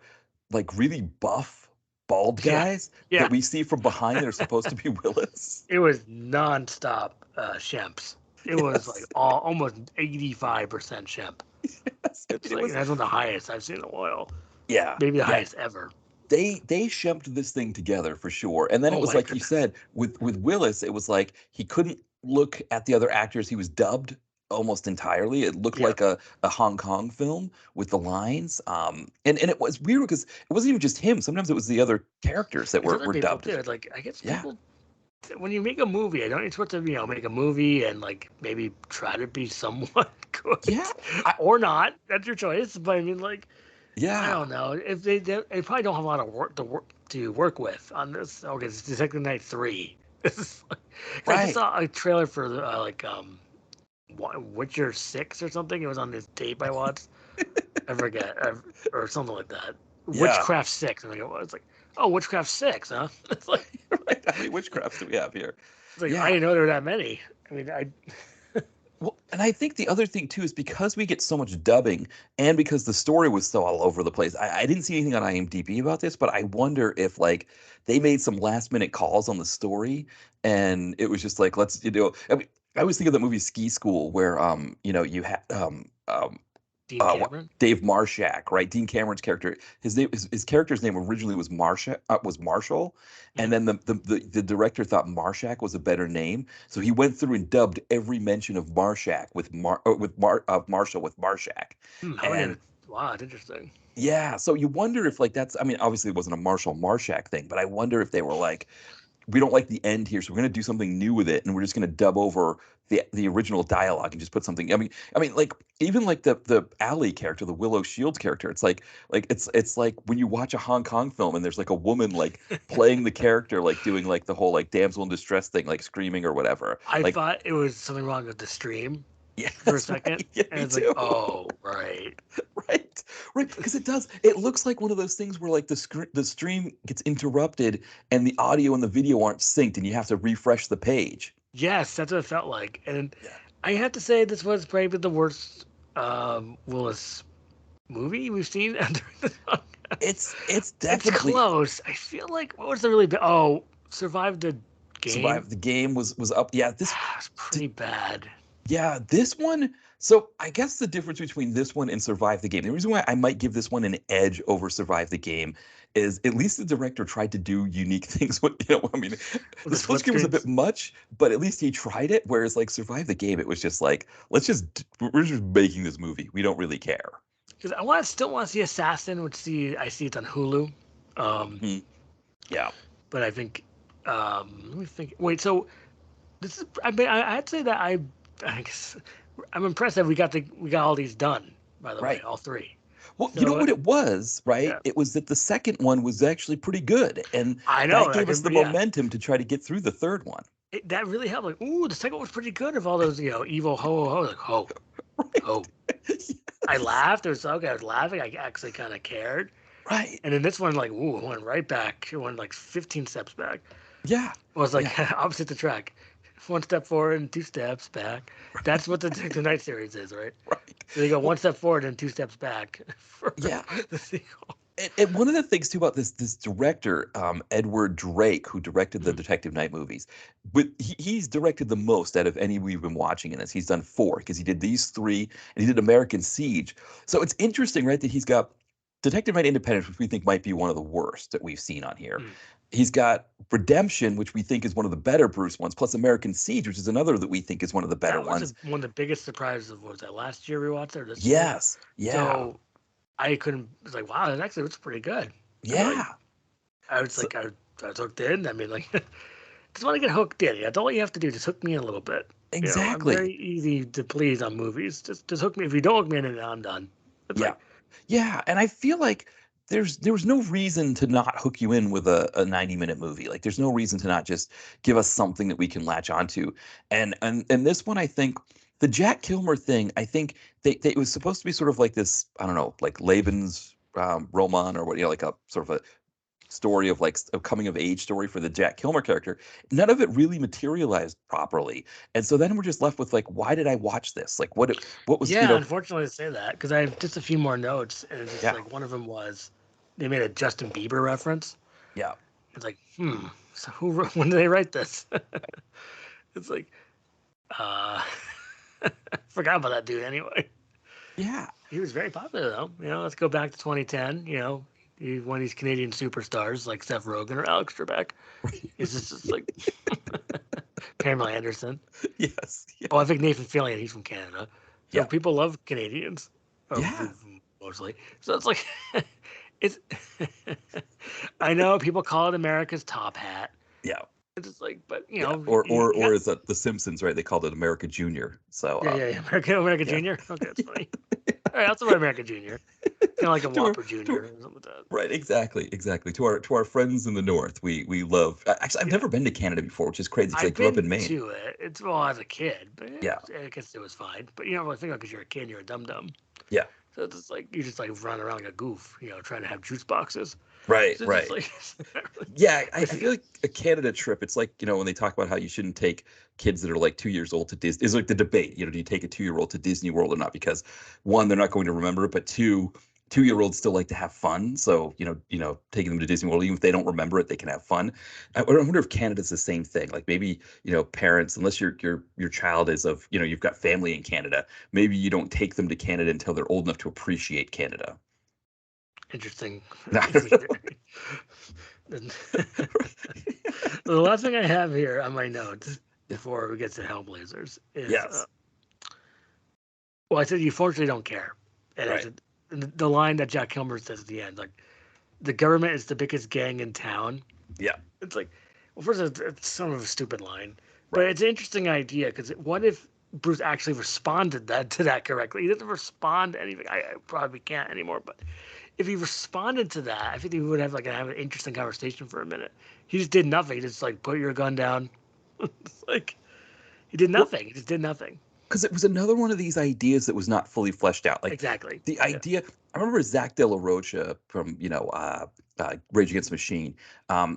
[SPEAKER 3] like really buff bald
[SPEAKER 2] Yeah.
[SPEAKER 3] guys that
[SPEAKER 2] Yeah.
[SPEAKER 3] we see from behind that are supposed to be Willis.
[SPEAKER 2] It was nonstop Shemps. It was like
[SPEAKER 3] Yes.
[SPEAKER 2] almost 85% Shemp.
[SPEAKER 3] Yes.
[SPEAKER 2] It's
[SPEAKER 3] It
[SPEAKER 2] like
[SPEAKER 3] was
[SPEAKER 2] that's one of the highest I've seen in a while.
[SPEAKER 3] yeah.
[SPEAKER 2] Maybe the
[SPEAKER 3] Yeah.
[SPEAKER 2] highest ever.
[SPEAKER 3] They shemped this thing together for sure. And then it
[SPEAKER 2] Oh
[SPEAKER 3] was
[SPEAKER 2] my
[SPEAKER 3] like you
[SPEAKER 2] goodness.
[SPEAKER 3] said with Willis, it was like he couldn't look at the other actors. He was dubbed almost entirely. It looked
[SPEAKER 2] Yep.
[SPEAKER 3] like a Hong Kong film with the lines. And it was weird because it wasn't even just him. Sometimes it was the other characters that
[SPEAKER 2] It's
[SPEAKER 3] were
[SPEAKER 2] other
[SPEAKER 3] were
[SPEAKER 2] people
[SPEAKER 3] dubbed
[SPEAKER 2] too.
[SPEAKER 3] as
[SPEAKER 2] It's like I guess
[SPEAKER 3] yeah.
[SPEAKER 2] people when you make a movie, I don't expect to make a movie and like maybe try to be somewhat good
[SPEAKER 3] Yeah. I,
[SPEAKER 2] or not. That's your choice. But I mean, like I
[SPEAKER 3] yeah.
[SPEAKER 2] don't know if they probably don't have a lot of work with on this. Okay, it's Detective Night 3. This is like, 'cause I just
[SPEAKER 3] Right.
[SPEAKER 2] saw a trailer for the Witcher 6 or something. It was on this tape I watched. I forget or something like that.
[SPEAKER 3] Yeah.
[SPEAKER 2] Witchcraft 6. I think it was like, oh, Witchcraft 6, huh? It's like.
[SPEAKER 3] Right. How many witchcrafts do we have here?
[SPEAKER 2] It's like I
[SPEAKER 3] Yeah.
[SPEAKER 2] didn't know there were that many. I mean, I
[SPEAKER 3] Well, and I think the other thing too is because we get so much dubbing and because the story was so all over the place. I didn't see anything on IMDb about this, but I wonder if like they made some last minute calls on the story and it was just like I mean I always think of the movie Ski School where you had
[SPEAKER 2] Dean Cameron.
[SPEAKER 3] Dave Marshak, right? Dean Cameron's character. His character's name originally was Marshall, and then the director thought Marshak was a better name, so he went through and dubbed every mention of Marshak with Marshall with Marshak. And
[SPEAKER 2] wow, that's interesting.
[SPEAKER 3] yeah, so you wonder if like that's. I mean, obviously it wasn't a Marshall Marshak thing, but I wonder if they were like, we don't like the end here, so we're going to do something new with it, and we're just going to dub over the original dialogue and just put something. I mean, like even like the Allie character, the Willow Shields character. It's like it's like when you watch a Hong Kong film and there's like a woman like playing the character, like doing like the whole like damsel in distress thing, like screaming or whatever.
[SPEAKER 2] I thought it was something wrong with the stream.
[SPEAKER 3] Yeah,
[SPEAKER 2] for a second,
[SPEAKER 3] right. Yeah,
[SPEAKER 2] and it's
[SPEAKER 3] like,
[SPEAKER 2] oh, right,
[SPEAKER 3] right, because it looks like one of those things where like the stream gets interrupted and the audio and the video aren't synced, and you have to refresh the page.
[SPEAKER 2] Yes, that's what it felt like, and I have to say this was probably the worst Willis movie we've seen during this podcast.
[SPEAKER 3] It's definitely
[SPEAKER 2] close. I feel like what was the really Survive the Game.
[SPEAKER 3] Survive the Game was up. Yeah, this
[SPEAKER 2] was pretty bad.
[SPEAKER 3] Yeah, this one. So I guess the difference between this one and Survive the Game, the reason why I might give this one an edge over Survive the Game is at least the director tried to do unique things. I mean, the split screen was a bit much, but at least he tried it. Whereas like Survive the Game, it was just like, we're just making this movie. We don't really care.
[SPEAKER 2] Because I still want to see Assassin, which I see it's on Hulu.
[SPEAKER 3] Yeah.
[SPEAKER 2] But I think, let me think. Wait, so this is, I'd say that I guess I'm impressed that we got all these done, by the way, all three.
[SPEAKER 3] Well, so, you know what it was, right? Yeah. It was that the second one was actually pretty good, and
[SPEAKER 2] I know
[SPEAKER 3] that gave us the momentum to try to get through the third one.
[SPEAKER 2] That really helped. Like, ooh, the second one was pretty good. Of all those, evil like ho. Yes. I laughed. It was okay. I was laughing. I actually kind of cared.
[SPEAKER 3] Right.
[SPEAKER 2] And then this one, like, ooh, it went right back. It went like 15 steps back.
[SPEAKER 3] Yeah.
[SPEAKER 2] It was like opposite the track. 1 step forward and 2 steps back. Right. That's what the Night series is, right?
[SPEAKER 3] Right.
[SPEAKER 2] So you go 1 step forward and 2 steps back for the sequel.
[SPEAKER 3] And one of the things too about this director, Edward Drake, who directed the Detective Night movies, he's directed the most out of any we've been watching in this. He's done 4 because he did these 3 and he did American Siege. So it's interesting, right, that he's got Detective Night Independence, which we think might be one of the worst that we've seen on here. He's got Redemption, which we think is one of the better Bruce ones, plus American Siege, which is another that we think is one of the better ones.
[SPEAKER 2] One of the biggest surprises of, what was that, last year we watched or this
[SPEAKER 3] year? Yeah.
[SPEAKER 2] So I was like, wow, that actually looks pretty good.
[SPEAKER 3] Yeah.
[SPEAKER 2] I was hooked in. I mean, like, just want to get hooked in. That's all you have to do. Just hook me in a little bit.
[SPEAKER 3] Exactly.
[SPEAKER 2] I'm very easy to please on movies. Just hook me. If you don't hook me in, I'm done.
[SPEAKER 3] Yeah, and I feel like there was no reason to not hook you in with a 90-minute movie. Like there's no reason to not just give us something that we can latch onto. And this one, I think the Jack Kilmer thing, I think it was supposed to be sort of like this, I don't know, like Laban's roman or what, like a sort of a story of like a coming of age story for the Jack Kilmer character. None of it really materialized properly. And so then we're just left with like, why did I watch this? Like what was,
[SPEAKER 2] unfortunately to say that, because I have just a few more notes, and it's just like one of them was they made a Justin Bieber reference.
[SPEAKER 3] Yeah.
[SPEAKER 2] It's like, so when did they write this? It's like, forgot about that dude anyway.
[SPEAKER 3] Yeah.
[SPEAKER 2] He was very popular though. Let's go back to 2010, one of these Canadian superstars like Seth Rogen or Alex Trebek. It's just like Pamela Anderson.
[SPEAKER 3] Yes.
[SPEAKER 2] Oh, I think Nathan Fillion, he's from Canada. So people love Canadians. Mostly. So it's like, it's. I know people call it America's top hat.
[SPEAKER 3] Yeah.
[SPEAKER 2] It's just like, but
[SPEAKER 3] or is that The Simpsons, right? They called it America Junior. So
[SPEAKER 2] America Junior. Okay, that's funny. All right, that's about America Junior. Kind of like a Whopper Junior or something like that.
[SPEAKER 3] Right, exactly. To our friends in the North, we love. Actually, I've never been to Canada before, which is crazy because I grew up in Maine.
[SPEAKER 2] To it. It's as a kid, but I guess it was fine. But you don't really think about it because you're a kid, you're a dum dum.
[SPEAKER 3] Yeah.
[SPEAKER 2] So it's just like you just like run around like a goof, trying to have juice boxes.
[SPEAKER 3] Right,
[SPEAKER 2] so
[SPEAKER 3] right. I feel like a Canada trip, it's like, when they talk about how you shouldn't take kids that are like 2 years old to Disney. It's like the debate, do you take a 2-year-old to Disney World or not? Because 1, they're not going to remember it, but 2, 2-year-olds still like to have fun. So, taking them to Disney World, even if they don't remember it, they can have fun. I wonder if Canada's the same thing. Like maybe, parents, unless your child is of, you've got family in Canada, maybe you don't take them to Canada until they're old enough to appreciate Canada.
[SPEAKER 2] Interesting.
[SPEAKER 3] I don't know.
[SPEAKER 2] The last thing I have here on my notes before we get to Hellblazers is,
[SPEAKER 3] Yes.
[SPEAKER 2] well, I said you fortunately don't care. And
[SPEAKER 3] Right.
[SPEAKER 2] the line that Jack Kilmer says at the end, like, the government is the biggest gang in town.
[SPEAKER 3] Yeah.
[SPEAKER 2] It's like, well, first, it's sort of a stupid line, but
[SPEAKER 3] Right.
[SPEAKER 2] it's an interesting idea because what if Bruce actually responded to that correctly? He doesn't respond to anything. I probably can't anymore, but if he responded to that, I think he would have have an interesting conversation for a minute. He just did nothing. He just put your gun down. It's like he did nothing. He just did nothing.
[SPEAKER 3] Because it was another one of these ideas that was not fully fleshed out. Like
[SPEAKER 2] Exactly.
[SPEAKER 3] the idea, I remember Zach De La Rocha from Rage Against the Machine.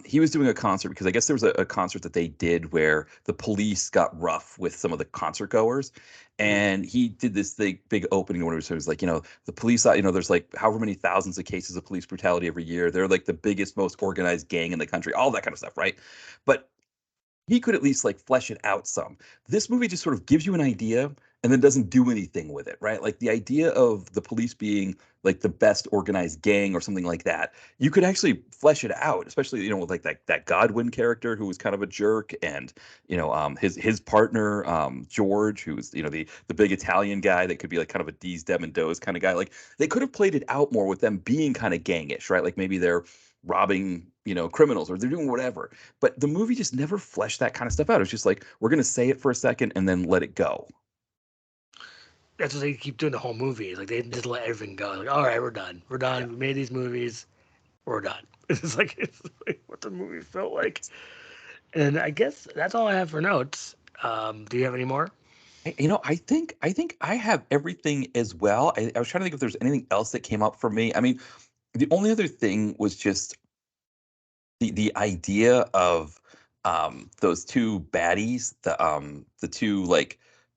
[SPEAKER 3] He was doing a concert because I guess there was a concert that they did where the police got rough with some of the concert goers, and he did this big opening where it was like, the police, there's like however many thousands of cases of police brutality every year. They're like the biggest, most organized gang in the country, all that kind of stuff, right? But he could at least flesh it out some. This movie just sort of gives you an idea and then doesn't do anything with it, right? Like the idea of the police being like the best organized gang or something like that. You could actually flesh it out, especially, with like that Godwin character who was kind of a jerk, and his partner, George, who was, the big Italian guy that could be like kind of a D's, Dem and Does kind of guy. Like they could have played it out more with them being kind of gangish, right? Like maybe they're robbing, criminals, or they're doing whatever. But the movie just never fleshed that kind of stuff out. It's just like, we're going to say it for a second and then let it go.
[SPEAKER 2] That's what they keep doing the whole movie. Like they just let everything go. Like, all right, we're done. We're done.
[SPEAKER 3] Yeah.
[SPEAKER 2] We made these movies. We're done. It's like what the movie felt like. And I guess that's all I have for notes. Do you have any more?
[SPEAKER 3] I think I have everything as well. I was trying to think if there's anything else that came up for me. I mean, the only other thing was just the idea of those two baddies, the two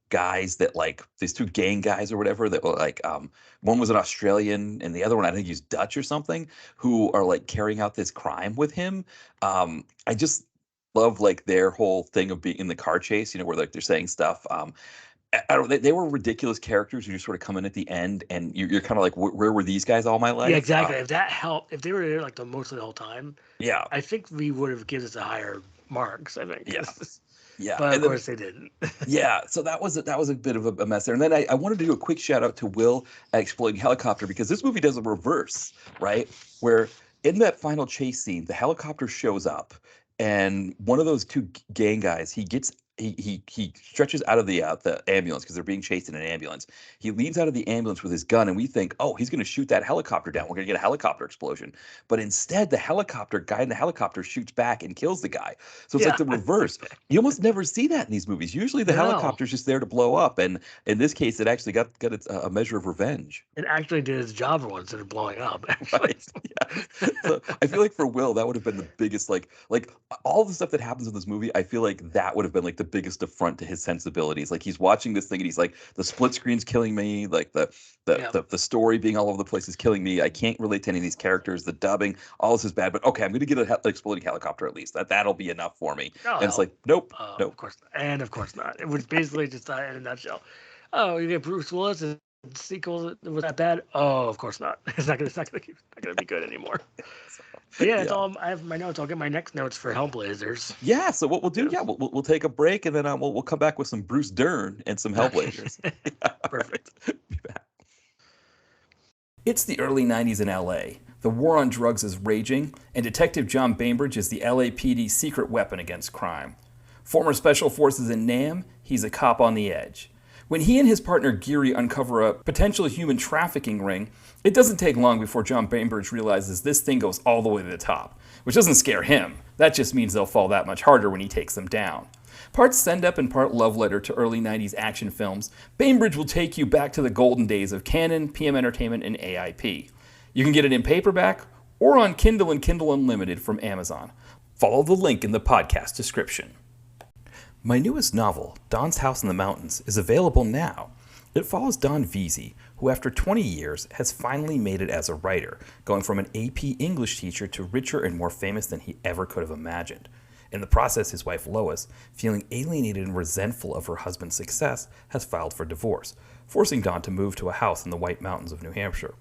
[SPEAKER 3] guys that these two gang guys or whatever that were one was an Australian and the other one I think he's Dutch or something, who are carrying out this crime with him. I just love their whole thing of being in the car chase, where they're saying stuff. I don't. They were ridiculous characters who just sort of come in at the end, and you're kind of like, where were these guys all my life?
[SPEAKER 2] Yeah, exactly. If that helped, if they were there the most of the whole time,
[SPEAKER 3] yeah,
[SPEAKER 2] I think we would have given us a higher marks. I think.
[SPEAKER 3] Yeah. Yeah,
[SPEAKER 2] But of course they didn't.
[SPEAKER 3] Yeah, so that was a bit of a mess there. And then I wanted to do a quick shout out to Will at Exploding Helicopter, because this movie does a reverse, right? Where in that final chase scene, the helicopter shows up, and one of those two gang guys, he stretches out of the ambulance because they're being chased in an ambulance. He leans out of the ambulance with his gun, and we think, oh, he's going to shoot that helicopter down. We're going to get a helicopter explosion. But instead, the guy in the helicopter shoots back and kills the guy. So it's like the reverse. You almost never see that in these movies. Usually the helicopter's just there to blow up, and in this case, it actually got a measure of revenge.
[SPEAKER 2] It actually did its job once instead of blowing up.
[SPEAKER 3] Right. Yeah. So I feel like for Will, that would have been the biggest, like all the stuff that happens in this movie, I feel like that would have been the biggest affront to his sensibilities. Like he's watching this thing and he's like, the split screen's killing me, like the story being all over the place is killing me. I can't relate to any of these characters. The dubbing, all this is bad, but okay, I'm gonna get an exploding helicopter at least. That'll be enough for me. And it's like, nope.
[SPEAKER 2] Of course not. And of course not. It was basically just in a nutshell. Oh, you get Bruce Willis and sequel was that bad? Oh, of course not. It's not gonna be good anymore. But yeah, that's all. I have my notes. I'll get my next notes for Hellblazers.
[SPEAKER 3] Yeah. So what we'll do? Yeah, we'll take a break, and then we'll come back with some Bruce Dern and some Hellblazers.
[SPEAKER 2] Perfect.
[SPEAKER 3] Be back.
[SPEAKER 1] It's the early 90s in LA. The war on drugs is raging, and Detective John Bainbridge is the LAPD's secret weapon against crime. Former Special Forces in Nam, he's a cop on the edge. When he and his partner Geary uncover a potential human trafficking ring, it doesn't take long before John Bainbridge realizes this thing goes all the way to the top, which doesn't scare him. That just means they'll fall that much harder when he takes them down. Part send-up and part love letter to early 90s action films, Bainbridge will take you back to the golden days of Canon, PM Entertainment, and AIP. You can get it in paperback or on Kindle and Kindle Unlimited from Amazon. Follow the link in the podcast description. My newest novel, Don's House in the Mountains, is available now. It follows Don Veazey, who after 20 years has finally made it as a writer, going from an AP English teacher to richer and more famous than he ever could have imagined. In the process, his wife Lois, feeling alienated and resentful of her husband's success, has filed for divorce, forcing Don to move to a house in the White Mountains of New Hampshire.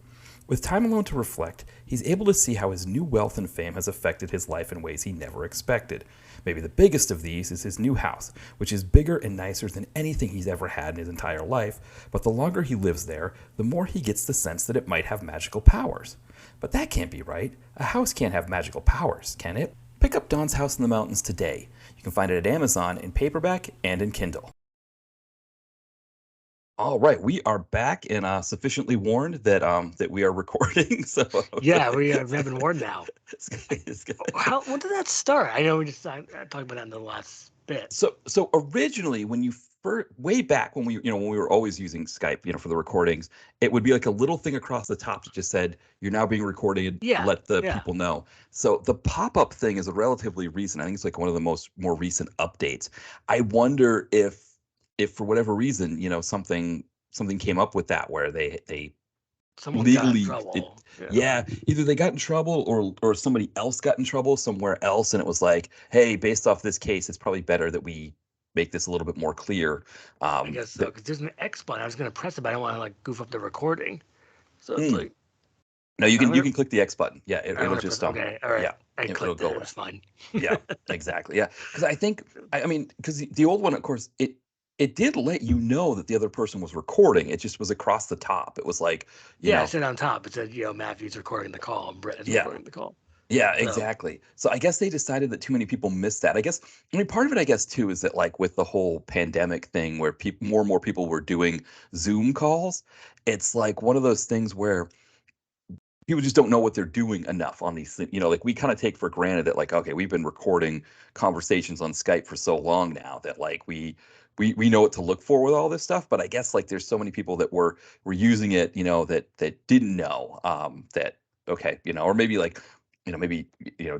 [SPEAKER 1] With time alone to reflect, he's able to see how his new wealth and fame has affected his life in ways he never expected. Maybe the biggest of these is his new house, which is bigger and nicer than anything he's ever had in his entire life, but the longer he lives there, the more he gets the sense that it might have magical powers. But that can't be right. A house can't have magical powers, can it? Pick up Don's House in the Mountains today. You can find it at Amazon in paperback and in Kindle. All right, we are back and sufficiently warned that that we are recording. So
[SPEAKER 2] Yeah, we have been warned now.
[SPEAKER 3] it's good.
[SPEAKER 2] When did that start? I know we just talked about that in the last bit.
[SPEAKER 3] So originally, when you way back when when we were always using Skype, for the recordings, it would be like a little thing across the top that just said, "You're now being recorded.
[SPEAKER 2] Yeah,
[SPEAKER 3] let the
[SPEAKER 2] yeah.
[SPEAKER 3] people know." So the pop-up thing is a relatively recent. I think it's like one of the more recent updates. I wonder if for whatever reason, something came up with that where they
[SPEAKER 2] Someone
[SPEAKER 3] legally
[SPEAKER 2] got in trouble.
[SPEAKER 3] either they got in trouble or somebody else got in trouble somewhere else, and it was like, hey, based off this case, it's probably better that we make this a little bit more clear.
[SPEAKER 2] I guess so, because there's an X button. I was going to press it, but I don't want to like goof up the recording. So it's like,
[SPEAKER 3] no, you can click the X button. Yeah, it'll just
[SPEAKER 2] okay, all right.
[SPEAKER 3] yeah,
[SPEAKER 2] I clicked it. It's fine.
[SPEAKER 3] Yeah, exactly. Yeah, because I mean, because the old one, of course, it did let you know that the other person was recording. It just was across the top. It was like,
[SPEAKER 2] it said on top. It said, Matthew's recording the call and Brett is recording the call.
[SPEAKER 3] Yeah, exactly. So I guess they decided that too many people missed that. Part of it, I guess, too, is that like with the whole pandemic thing where more and more people were doing Zoom calls, it's like one of those things where people just don't know what they're doing enough on these things. Like we kind of take for granted that like, okay, we've been recording conversations on Skype for so long now that like we know what to look for with all this stuff. But I guess like there's so many people that were using it, that didn't know that, okay, or maybe like, maybe,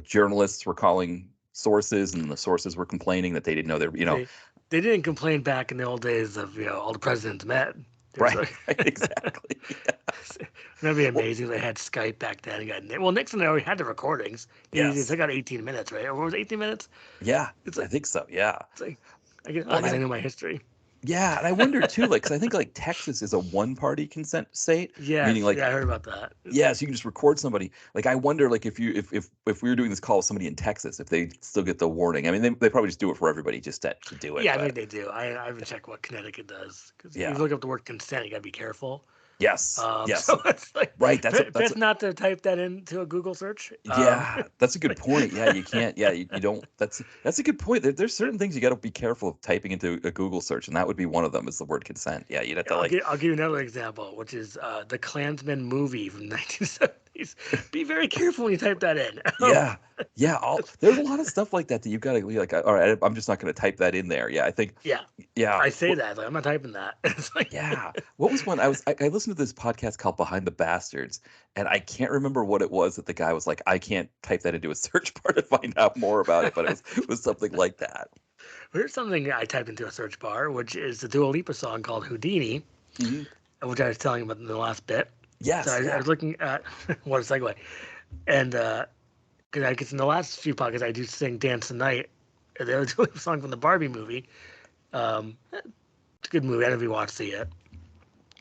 [SPEAKER 3] journalists were calling sources and the sources were complaining that they didn't know
[SPEAKER 2] they didn't complain back in the old days of, all the presidents met.
[SPEAKER 3] Right, exactly. Yeah.
[SPEAKER 2] That'd be amazing if they had Skype back then. Nixon already had the recordings. They got 18 minutes, right? Or what was it, 18 minutes?
[SPEAKER 3] Yeah, I think so, yeah.
[SPEAKER 2] It's like, I guess I know my history.
[SPEAKER 3] Yeah, and I wonder too, like, because I think like Texas is a one-party consent state.
[SPEAKER 2] Yeah,
[SPEAKER 3] meaning like,
[SPEAKER 2] I heard about that.
[SPEAKER 3] Yeah, so you can just record somebody. Like, I wonder, like, if we were doing this call with somebody in Texas, if they still get the warning. I mean, they probably just do it for everybody just to do it.
[SPEAKER 2] Yeah, I think they do. I haven't checked what Connecticut does because if you look up the word consent, you gotta be careful.
[SPEAKER 3] Yes. Yes.
[SPEAKER 2] So it's like,
[SPEAKER 3] right.
[SPEAKER 2] That's not to type that into a Google search.
[SPEAKER 3] Yeah, that's a good point. Yeah, you can't. Yeah, you don't. That's a good point. There's certain things you got to be careful of typing into a Google search, and that would be one of them. Is the word consent. Yeah, you'd have to
[SPEAKER 2] I'll give you another example, which is the Klansman movie from the 1970s. Be very careful when you type that in.
[SPEAKER 3] Yeah. There's a lot of stuff like that you've got to be like, all right, I'm just not going to type that in there. Yeah, I think.
[SPEAKER 2] Yeah. I say that like I'm not typing that. It's like,
[SPEAKER 3] yeah. What was one? I listened to this podcast called Behind the Bastards, and I can't remember what it was that the guy was like, I can't type that into a search bar to find out more about it, but it was something like that.
[SPEAKER 2] Here's something I typed into a search bar, which is the Dua Lipa song called Houdini, which I was telling you about in the last bit.
[SPEAKER 3] Yes.
[SPEAKER 2] So I was looking at what a segue, and because I guess in the last few podcasts I do sing "Dance the Night," the other Dua Lipa song from the Barbie movie. It's a good movie. I don't know if you want to see it.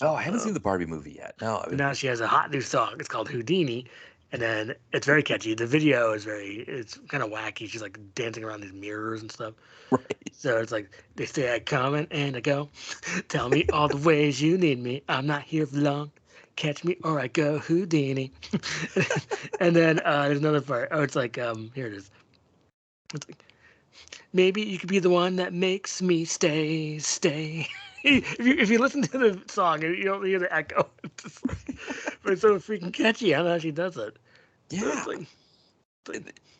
[SPEAKER 3] Oh, I haven't seen the Barbie movie yet. No.
[SPEAKER 2] Now she has a hot new song. It's called Houdini, and then it's very catchy. The video is it's kind of wacky. She's like dancing around these mirrors and stuff.
[SPEAKER 3] Right.
[SPEAKER 2] So it's like they say I come and I go. Tell me all the ways you need me. I'm not here for long. Catch me or I go Houdini. And then there's another part. Oh, it's like here it is. It's like, maybe you could be the one that makes me stay. if you listen to the song, you don't hear the echo. But it's so freaking catchy. I don't know how she does it.
[SPEAKER 3] Yeah. So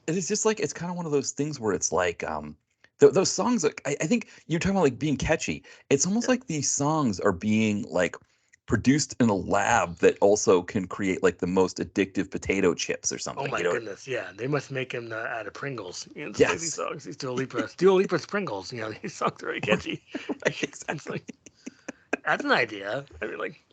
[SPEAKER 3] it's just like, it's kind of one of those things where it's like those songs. Like, I think you're talking about like being catchy. It's almost like these songs are being like produced in a lab that also can create like the most addictive potato chips or something.
[SPEAKER 2] Oh my goodness, yeah. They must make them out of Pringles.
[SPEAKER 3] Yes.
[SPEAKER 2] These songs, these Dua Lipa's Pringles. These songs are very catchy.
[SPEAKER 3] Right, exactly.
[SPEAKER 2] That's an idea. I mean, like,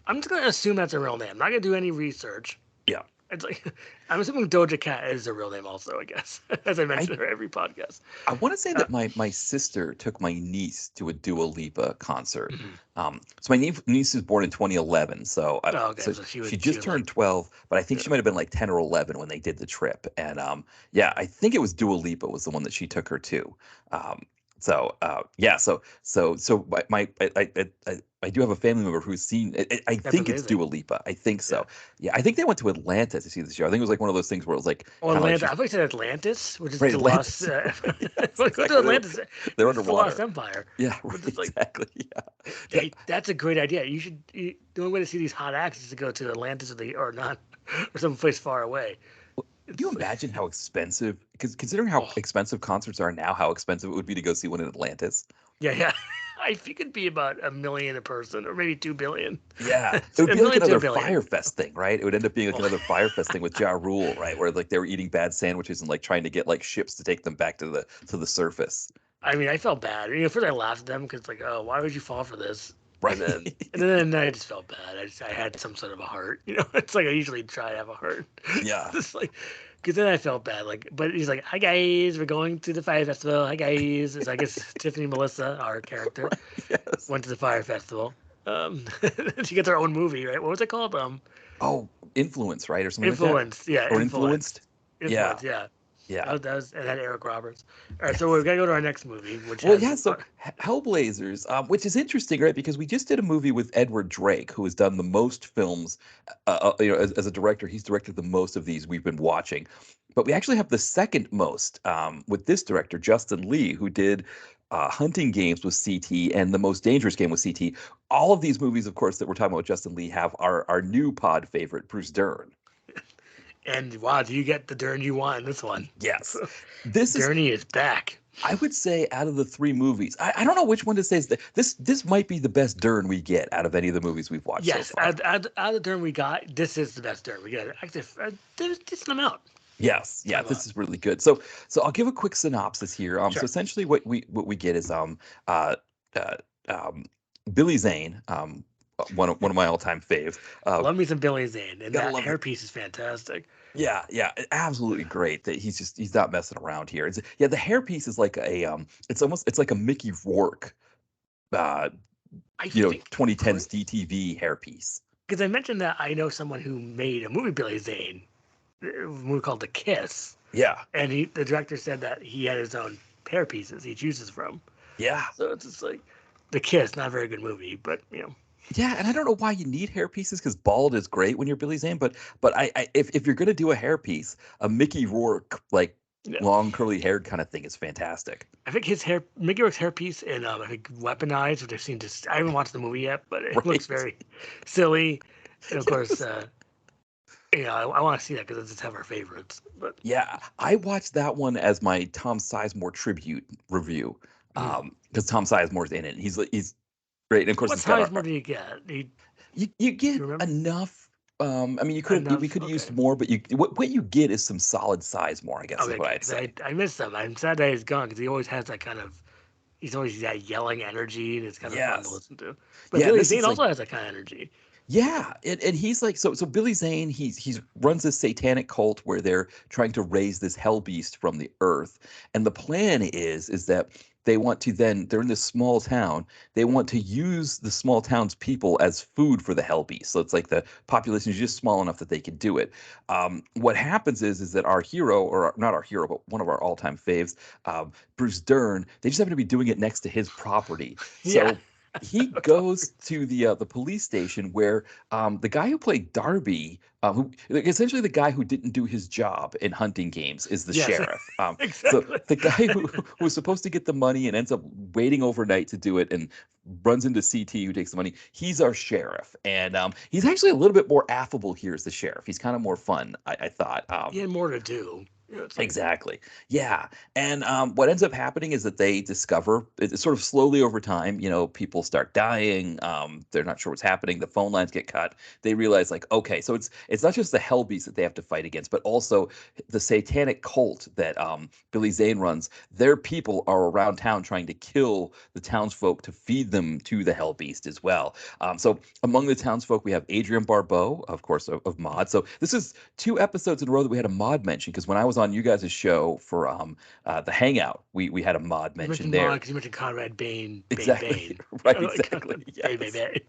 [SPEAKER 2] I'm just gonna assume that's a real name. I'm not gonna do any research.
[SPEAKER 3] Yeah.
[SPEAKER 2] It's like I'm assuming Doja Cat is a real name also, I guess, as I mentioned
[SPEAKER 3] I
[SPEAKER 2] in every podcast.
[SPEAKER 3] I want to say
[SPEAKER 2] Uh,
[SPEAKER 3] that my sister took my niece to a Dua Lipa concert.
[SPEAKER 2] mhm.
[SPEAKER 3] So my niece was born in 2011, so
[SPEAKER 2] Oh, okay,
[SPEAKER 3] so
[SPEAKER 2] so
[SPEAKER 3] she
[SPEAKER 2] she
[SPEAKER 3] just
[SPEAKER 2] would
[SPEAKER 3] turned
[SPEAKER 2] like
[SPEAKER 3] 12, but I think
[SPEAKER 2] yeah.
[SPEAKER 3] she might have been like 10 or 11 when they did the trip. And yeah, I think it was Dua Lipa was the one that she took her to. Um, yeah, so I do have a family member who's seen. I
[SPEAKER 2] That's
[SPEAKER 3] think it's
[SPEAKER 2] amazing.
[SPEAKER 3] Dua Lipa. I think
[SPEAKER 2] Yeah.
[SPEAKER 3] so. Yeah, I think they went to Atlanta to see the show. I think it was like one of those things where it was like
[SPEAKER 2] Oh,
[SPEAKER 3] kind of like
[SPEAKER 2] Atlanta.
[SPEAKER 3] she's
[SPEAKER 2] I thought you said Atlantis, which is
[SPEAKER 3] right,
[SPEAKER 2] the lost.
[SPEAKER 3] Atlantis. That's
[SPEAKER 2] Go to
[SPEAKER 3] exactly
[SPEAKER 2] Atlantis.
[SPEAKER 3] they're
[SPEAKER 2] It's the lost
[SPEAKER 3] underwater.
[SPEAKER 2] empire.
[SPEAKER 3] Yeah,
[SPEAKER 2] But
[SPEAKER 3] right,
[SPEAKER 2] it's like,
[SPEAKER 3] exactly. Yeah. Yeah.
[SPEAKER 2] hey, that's a great idea. The only way to see these hot acts is to go to Atlantis or not, or some place far away.
[SPEAKER 3] Can you
[SPEAKER 2] It's like,
[SPEAKER 3] imagine how expensive, because considering how
[SPEAKER 2] oh,
[SPEAKER 3] expensive concerts are now, how expensive it would be to go see one in Atlantis?
[SPEAKER 2] yeah, yeah. I think it'd be about a million a person, or maybe 2 billion.
[SPEAKER 3] Yeah, it
[SPEAKER 2] It's
[SPEAKER 3] would
[SPEAKER 2] a
[SPEAKER 3] be like
[SPEAKER 2] million to a
[SPEAKER 3] another
[SPEAKER 2] billion.
[SPEAKER 3] Fire Fest thing, right? It would end up being like
[SPEAKER 2] Oh,
[SPEAKER 3] another Fire Fest thing with Ja Rule, right? Where like they were eating bad sandwiches and like trying to get like ships to take them back to the surface.
[SPEAKER 2] I mean, I felt bad. First I laughed at them because like, oh, why would you fall for this? And then
[SPEAKER 3] Right.
[SPEAKER 2] and then I just felt bad. I had some sort of a heart. It's like I usually try to have a heart.
[SPEAKER 3] Yeah.
[SPEAKER 2] It's like, because then I felt bad. Like, but he's like, "Hi guys, we're going to the fire festival. Hi guys." It's I guess Tiffany Melissa, our character,
[SPEAKER 3] Right. Yes.
[SPEAKER 2] went to the fire festival. She gets her own movie, right? What was it called?
[SPEAKER 3] Oh, influence, right? Or something like that?
[SPEAKER 2] Influence. Yeah,
[SPEAKER 3] Or
[SPEAKER 2] influence.
[SPEAKER 3] influenced? Yeah.
[SPEAKER 2] Influence. Yeah.
[SPEAKER 3] Yeah.
[SPEAKER 2] That was and had Eric Roberts. All right, so
[SPEAKER 3] Yes.
[SPEAKER 2] we're gonna go to our next movie, which
[SPEAKER 3] Well,
[SPEAKER 2] has
[SPEAKER 3] yeah, so Hellblazers, which is interesting, right? Because we just did a movie with Edward Drake, who has done the most films. As a director, he's directed the most of these we've been watching. But we actually have the second most with this director, Justin Lee, who did Hunting Games with CT and The Most Dangerous Game with CT. All of these movies, of course, that we're talking about with Justin Lee have our new pod favorite, Bruce Dern.
[SPEAKER 2] and wow, do you get the Dern you want in this one?
[SPEAKER 3] Yes, this is
[SPEAKER 2] Gurney is back.
[SPEAKER 3] I would say out of the three movies, I don't know which one to say is this might be the best Dern we get out of any of the movies we've watched so
[SPEAKER 2] Yes,
[SPEAKER 3] far.
[SPEAKER 2] out of the Dern we got, this is the best Dern we got. Actually, there's a decent amount.
[SPEAKER 3] Yes, yeah,
[SPEAKER 2] Talk
[SPEAKER 3] this
[SPEAKER 2] about.
[SPEAKER 3] is really good. So I'll give a quick synopsis here. So
[SPEAKER 2] Sure.
[SPEAKER 3] essentially what we get is uh, uh Billy Zane, one of my all-time faves.
[SPEAKER 2] Love me some Billy Zane, and
[SPEAKER 3] Gotta
[SPEAKER 2] that
[SPEAKER 3] love it.
[SPEAKER 2] hairpiece is fantastic.
[SPEAKER 3] Yeah, absolutely great that he's not messing around here. Yeah, the hairpiece is like it's like a Mickey Rourke, uh,
[SPEAKER 2] I think
[SPEAKER 3] 2010s DTV hairpiece.
[SPEAKER 2] because I mentioned that I know someone who made a movie Billy Zane, a movie called The Kiss,
[SPEAKER 3] Yeah,
[SPEAKER 2] and the director said that he had his own hairpieces he chooses from.
[SPEAKER 3] yeah,
[SPEAKER 2] So it's just like The Kiss, not a very good movie, but
[SPEAKER 3] yeah. And I don't know why you need hairpieces because bald is great when you're Billy Zane, but if you're gonna do a hairpiece, a Mickey Rourke like
[SPEAKER 2] yeah.
[SPEAKER 3] long curly haired kind of thing is fantastic.
[SPEAKER 2] I think Mickey Rourke's hairpiece in I think Weaponized, which I've seen I haven't watched the movie yet, but it looks
[SPEAKER 3] Right.
[SPEAKER 2] very silly. And of course,
[SPEAKER 3] Yes.
[SPEAKER 2] I want to see that because it's one of our favorites. But
[SPEAKER 3] Yeah, I watched that one as my Tom Sizemore tribute review. Because Tom Sizemore's in it, and he's great. And of course,
[SPEAKER 2] what
[SPEAKER 3] it's got
[SPEAKER 2] size more do you get?
[SPEAKER 3] you get
[SPEAKER 2] You remember?
[SPEAKER 3] enough. I mean, we
[SPEAKER 2] Enough?
[SPEAKER 3] could have used
[SPEAKER 2] Okay.
[SPEAKER 3] more, but what you get is some solid Sizemore, I guess is
[SPEAKER 2] Okay,
[SPEAKER 3] what
[SPEAKER 2] good.
[SPEAKER 3] I'd
[SPEAKER 2] 'Cause
[SPEAKER 3] say.
[SPEAKER 2] I miss him. I'm sad that he's gone because he always has that kind of. He's always that yelling energy, and it's kind of fun to
[SPEAKER 3] Yes.
[SPEAKER 2] listen to. But
[SPEAKER 3] Yeah,
[SPEAKER 2] Billy
[SPEAKER 3] this
[SPEAKER 2] Zane
[SPEAKER 3] is like
[SPEAKER 2] also has that kind of energy.
[SPEAKER 3] yeah, and he's like so Billy Zane, he's runs this satanic cult where they're trying to raise this hell beast from the earth. And the plan is that they want to then they're in this small town. They want to use the small town's people as food for the hell beast. So it's like the population is just small enough that they can do it. What happens is that our hero, or not our hero, but one of our all-time faves, Bruce Dern, they just happen to be doing it next to his property.
[SPEAKER 2] Yeah.
[SPEAKER 3] So he goes to the police station where the guy who played Darby, who like, essentially the guy who didn't do his job in Hunting Games, is the
[SPEAKER 2] Yes.
[SPEAKER 3] sheriff. So
[SPEAKER 2] Exactly.
[SPEAKER 3] the guy who was supposed to get the money and ends up waiting overnight to do it and runs into CT who takes the money. He's our sheriff, and he's actually a little bit more affable here as the sheriff. He's kind of more fun, I thought.
[SPEAKER 2] He had more to do. You know, it's like,
[SPEAKER 3] Exactly. Yeah. And what ends up happening is that they discover it's sort of slowly over time, people start dying. They're not sure what's happening. The phone lines get cut. They realize like, okay, so it's not just the hell beast that they have to fight against, but also the satanic cult that Billy Zane runs. Their people are around town trying to kill the townsfolk to feed them to the hell beast as well. So among the townsfolk, we have Adrian Barbeau, of course, of Mod. So this is 2 episodes in a row that we had a mod mention because when I was on you guys' show for the Hangout, we had a mod
[SPEAKER 2] you
[SPEAKER 3] mention
[SPEAKER 2] mentioned Mon
[SPEAKER 3] there.
[SPEAKER 2] because you mentioned Conrad
[SPEAKER 3] Exactly.
[SPEAKER 2] Bane.
[SPEAKER 3] Right,
[SPEAKER 2] Like,
[SPEAKER 3] exactly.
[SPEAKER 2] Bane.
[SPEAKER 3] Yes.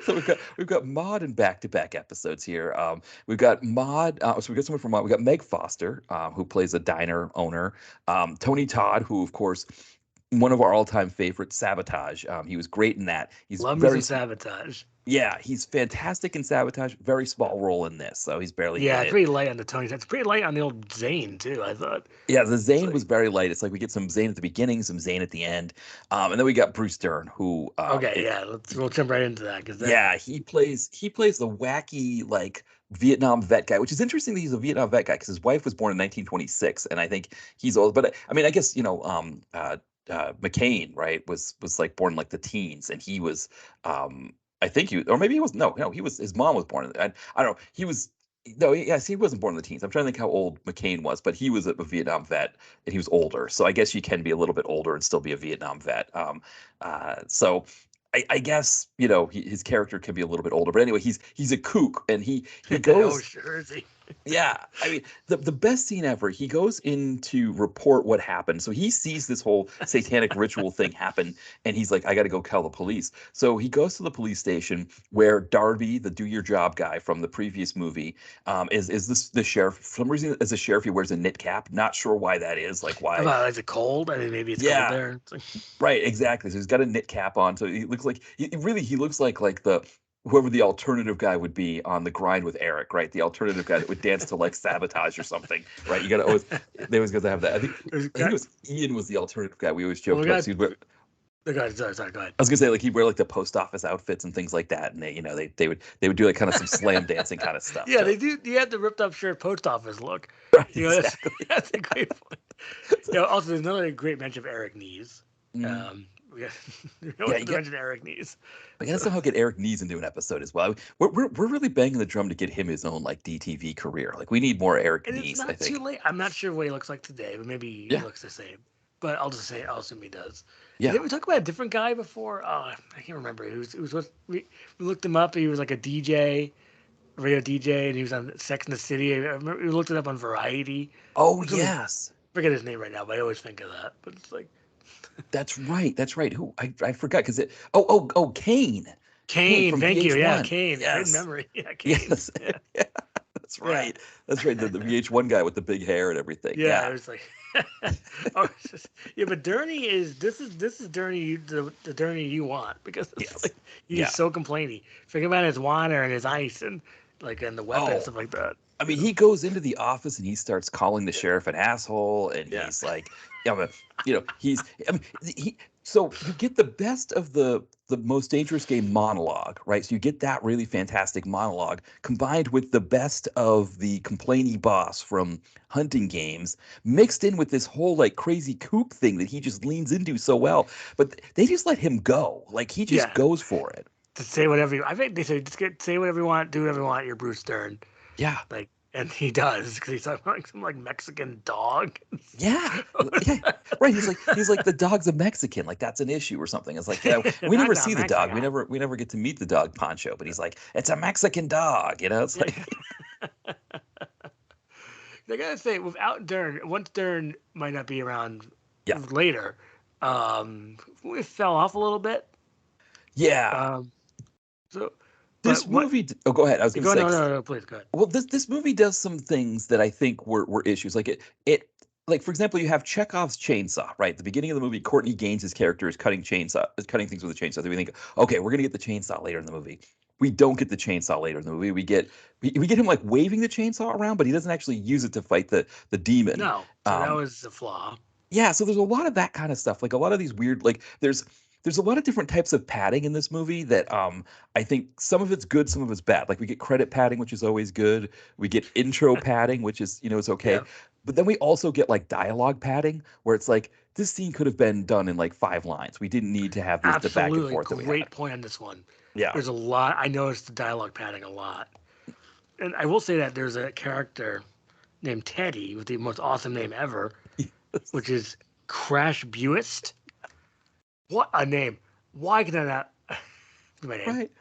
[SPEAKER 3] So we've got Mod in back-to-back episodes here. We've got Mod. So we got someone from Mod. We got Meg Foster, who plays a diner owner. Tony Todd, who of course one of our all-time favorites, Sabotage. He was great in that. He's
[SPEAKER 2] Love me
[SPEAKER 3] very
[SPEAKER 2] some Sabotage.
[SPEAKER 3] yeah, he's fantastic in Sabotage. Very small role in this, so he's barely
[SPEAKER 2] Yeah,
[SPEAKER 3] in
[SPEAKER 2] it's
[SPEAKER 3] it.
[SPEAKER 2] pretty light on the Tony. It's pretty light on the old Zane too. I thought.
[SPEAKER 3] Yeah, the
[SPEAKER 2] It's
[SPEAKER 3] Zane was
[SPEAKER 2] like,
[SPEAKER 3] very light. It's like we get some Zane at the beginning, some Zane at the end, and then we got Bruce Dern, who
[SPEAKER 2] okay, yeah, we'll jump right into that because that.
[SPEAKER 3] yeah, he plays the wacky like Vietnam vet guy, which is interesting that he's a Vietnam vet guy because his wife was born in 1926, and I think he's old. But I mean, I guess McCain, right, was like born in like the teens, and he was I think he or maybe he was no he was his mom was born in I don't know he was. No, yes, he wasn't born in the teens. I'm trying to think how old McCain was, but he was a Vietnam vet and he was older. So I guess you can be a little bit older and still be a Vietnam vet. So I guess his character can be a little bit older, but anyway, he's a kook, and he
[SPEAKER 2] Oh,
[SPEAKER 3] goes
[SPEAKER 2] sure is he?
[SPEAKER 3] yeah, I mean the best scene ever. He goes in to report what happened. So he sees this whole satanic ritual thing happen, and he's like, "I got to go tell the police." So he goes to the police station where Darby, the do your job guy from the previous movie, is this the sheriff. For some reason, as a sheriff, he wears a knit cap. Not sure why that is. Like
[SPEAKER 2] How
[SPEAKER 3] why?
[SPEAKER 2] about is it cold? I mean, maybe it's cold
[SPEAKER 3] Yeah,
[SPEAKER 2] there. It's like,
[SPEAKER 3] right, exactly. So he's got a knit cap on, so he looks like he looks like the whoever the alternative guy would be on the grind with Eric, right? The alternative guy that would dance to like Sabotage or something, right? You got to always they always got to have that. I think it was Ian was the alternative guy. We always
[SPEAKER 2] well,
[SPEAKER 3] joked
[SPEAKER 2] we
[SPEAKER 3] about
[SPEAKER 2] got
[SPEAKER 3] 'cause he'd wear,
[SPEAKER 2] the guy. Sorry, go ahead.
[SPEAKER 3] I was gonna say like he'd wear like the post office outfits and things like that, and they would do like kind of some slam dancing kind of stuff.
[SPEAKER 2] Yeah,
[SPEAKER 3] So
[SPEAKER 2] they do. You have the ripped up shirt post office look.
[SPEAKER 3] right,
[SPEAKER 2] That's
[SPEAKER 3] exactly.
[SPEAKER 2] that's a great point. Also, there's another great mention of Eric Nees.
[SPEAKER 3] Mm.
[SPEAKER 2] We got, we
[SPEAKER 3] Yeah,
[SPEAKER 2] always have to mention Eric Nees.
[SPEAKER 3] we gotta
[SPEAKER 2] So
[SPEAKER 3] somehow get Eric Nees into an episode as well. We're really banging the drum to get him his own like DTV career. Like we need more Eric
[SPEAKER 2] and it's
[SPEAKER 3] Nees, I
[SPEAKER 2] not too
[SPEAKER 3] think.
[SPEAKER 2] late. I'm not sure what he looks like today, but maybe he
[SPEAKER 3] Yeah,
[SPEAKER 2] looks the same. But I'll assume he does. And
[SPEAKER 3] yeah.
[SPEAKER 2] then we talked about a different guy before. Oh, I can't remember. He was with we looked him up. He was like a DJ, radio DJ, and he was on Sex and the City. I remember we looked it up on Variety.
[SPEAKER 3] Oh
[SPEAKER 2] Something,
[SPEAKER 3] yes.
[SPEAKER 2] forget his name right now, but I always think of that. But it's like
[SPEAKER 3] That's right. That's right. Who I forgot because it. Oh, Kane. Kane
[SPEAKER 2] Kane.
[SPEAKER 3] from
[SPEAKER 2] Thank you. Yeah,
[SPEAKER 3] VH1.
[SPEAKER 2] Kane. Great
[SPEAKER 3] Yes.
[SPEAKER 2] memory. Yeah, Kane.
[SPEAKER 3] Yes.
[SPEAKER 2] Yeah,
[SPEAKER 3] Yeah. That's
[SPEAKER 2] yeah,
[SPEAKER 3] right. That's right. The VH1 guy with the big hair and everything.
[SPEAKER 2] yeah.
[SPEAKER 3] Yeah.
[SPEAKER 2] It was like, yeah. But Durney is this is Durney the Durney you want because it's
[SPEAKER 3] Yes.
[SPEAKER 2] like he's
[SPEAKER 3] Yeah.
[SPEAKER 2] so complainy. Forget about his water and his ice and like and the weapons
[SPEAKER 3] Oh,
[SPEAKER 2] stuff like that.
[SPEAKER 3] I mean, he goes into the office and he starts calling the sheriff an asshole, and
[SPEAKER 2] Yeah.
[SPEAKER 3] he's like, yeah, but, he's, I mean, he. So you get the best of the most dangerous game monologue, right? So you get that really fantastic monologue combined with the best of the complainy boss from hunting games, mixed in with this whole like crazy kook thing that he just leans into so well. But they just let him go, like he just
[SPEAKER 2] Yeah.
[SPEAKER 3] goes for it.
[SPEAKER 2] To say whatever you, I think they say say whatever you want, do whatever you want. You're Bruce Dern.
[SPEAKER 3] Yeah.
[SPEAKER 2] Like, and he does because he's talking like some like Mexican dog.
[SPEAKER 3] Yeah, yeah, right. He's like the dog's a Mexican, like that's an issue or something. It's like yeah, we never
[SPEAKER 2] That's not
[SPEAKER 3] see the dog. We
[SPEAKER 2] Mexican.
[SPEAKER 3] never get to meet the dog Pancho, but he's like it's a Mexican dog. It's
[SPEAKER 2] Yeah.
[SPEAKER 3] like
[SPEAKER 2] I gotta say, without Dern, once Dern might not be around
[SPEAKER 3] yeah,
[SPEAKER 2] later, we fell off a little bit.
[SPEAKER 3] yeah.
[SPEAKER 2] Um, so,
[SPEAKER 3] This
[SPEAKER 2] but what?
[SPEAKER 3] movie. Oh, go ahead. I was going to
[SPEAKER 2] Go
[SPEAKER 3] say.
[SPEAKER 2] no, no, no, please go ahead.
[SPEAKER 3] Well, this movie does some things that I think were issues. Like it like for example, you have Chekhov's chainsaw, right? At the beginning of the movie, Courtney Gaines' character is cutting things with a chainsaw. So we think, okay, we're gonna get the chainsaw later in the movie. We don't get the chainsaw later in the movie. We get him like waving the chainsaw around, but he doesn't actually use it to fight the demon.
[SPEAKER 2] No, so that
[SPEAKER 3] Um,
[SPEAKER 2] was a flaw.
[SPEAKER 3] yeah, so there's a lot of that kind of stuff. Like a lot of these weird like there's a lot of different types of padding in this movie that I think some of it's good, some of it's bad. Like we get credit padding, which is always good. We get intro padding, which is, is okay.
[SPEAKER 2] Yeah,
[SPEAKER 3] But then we also get like dialogue padding where it's like this scene could have been done in like 5 lines. We didn't need to have the back and
[SPEAKER 2] absolutely.
[SPEAKER 3] forth that we had.
[SPEAKER 2] Great point on this one.
[SPEAKER 3] Yeah.
[SPEAKER 2] There's a lot. I noticed the dialogue padding a lot. And I will say that there's a character named Teddy with the most awesome name ever, which is Crash Buist. What a name! Why can I not do my name?
[SPEAKER 3] Right.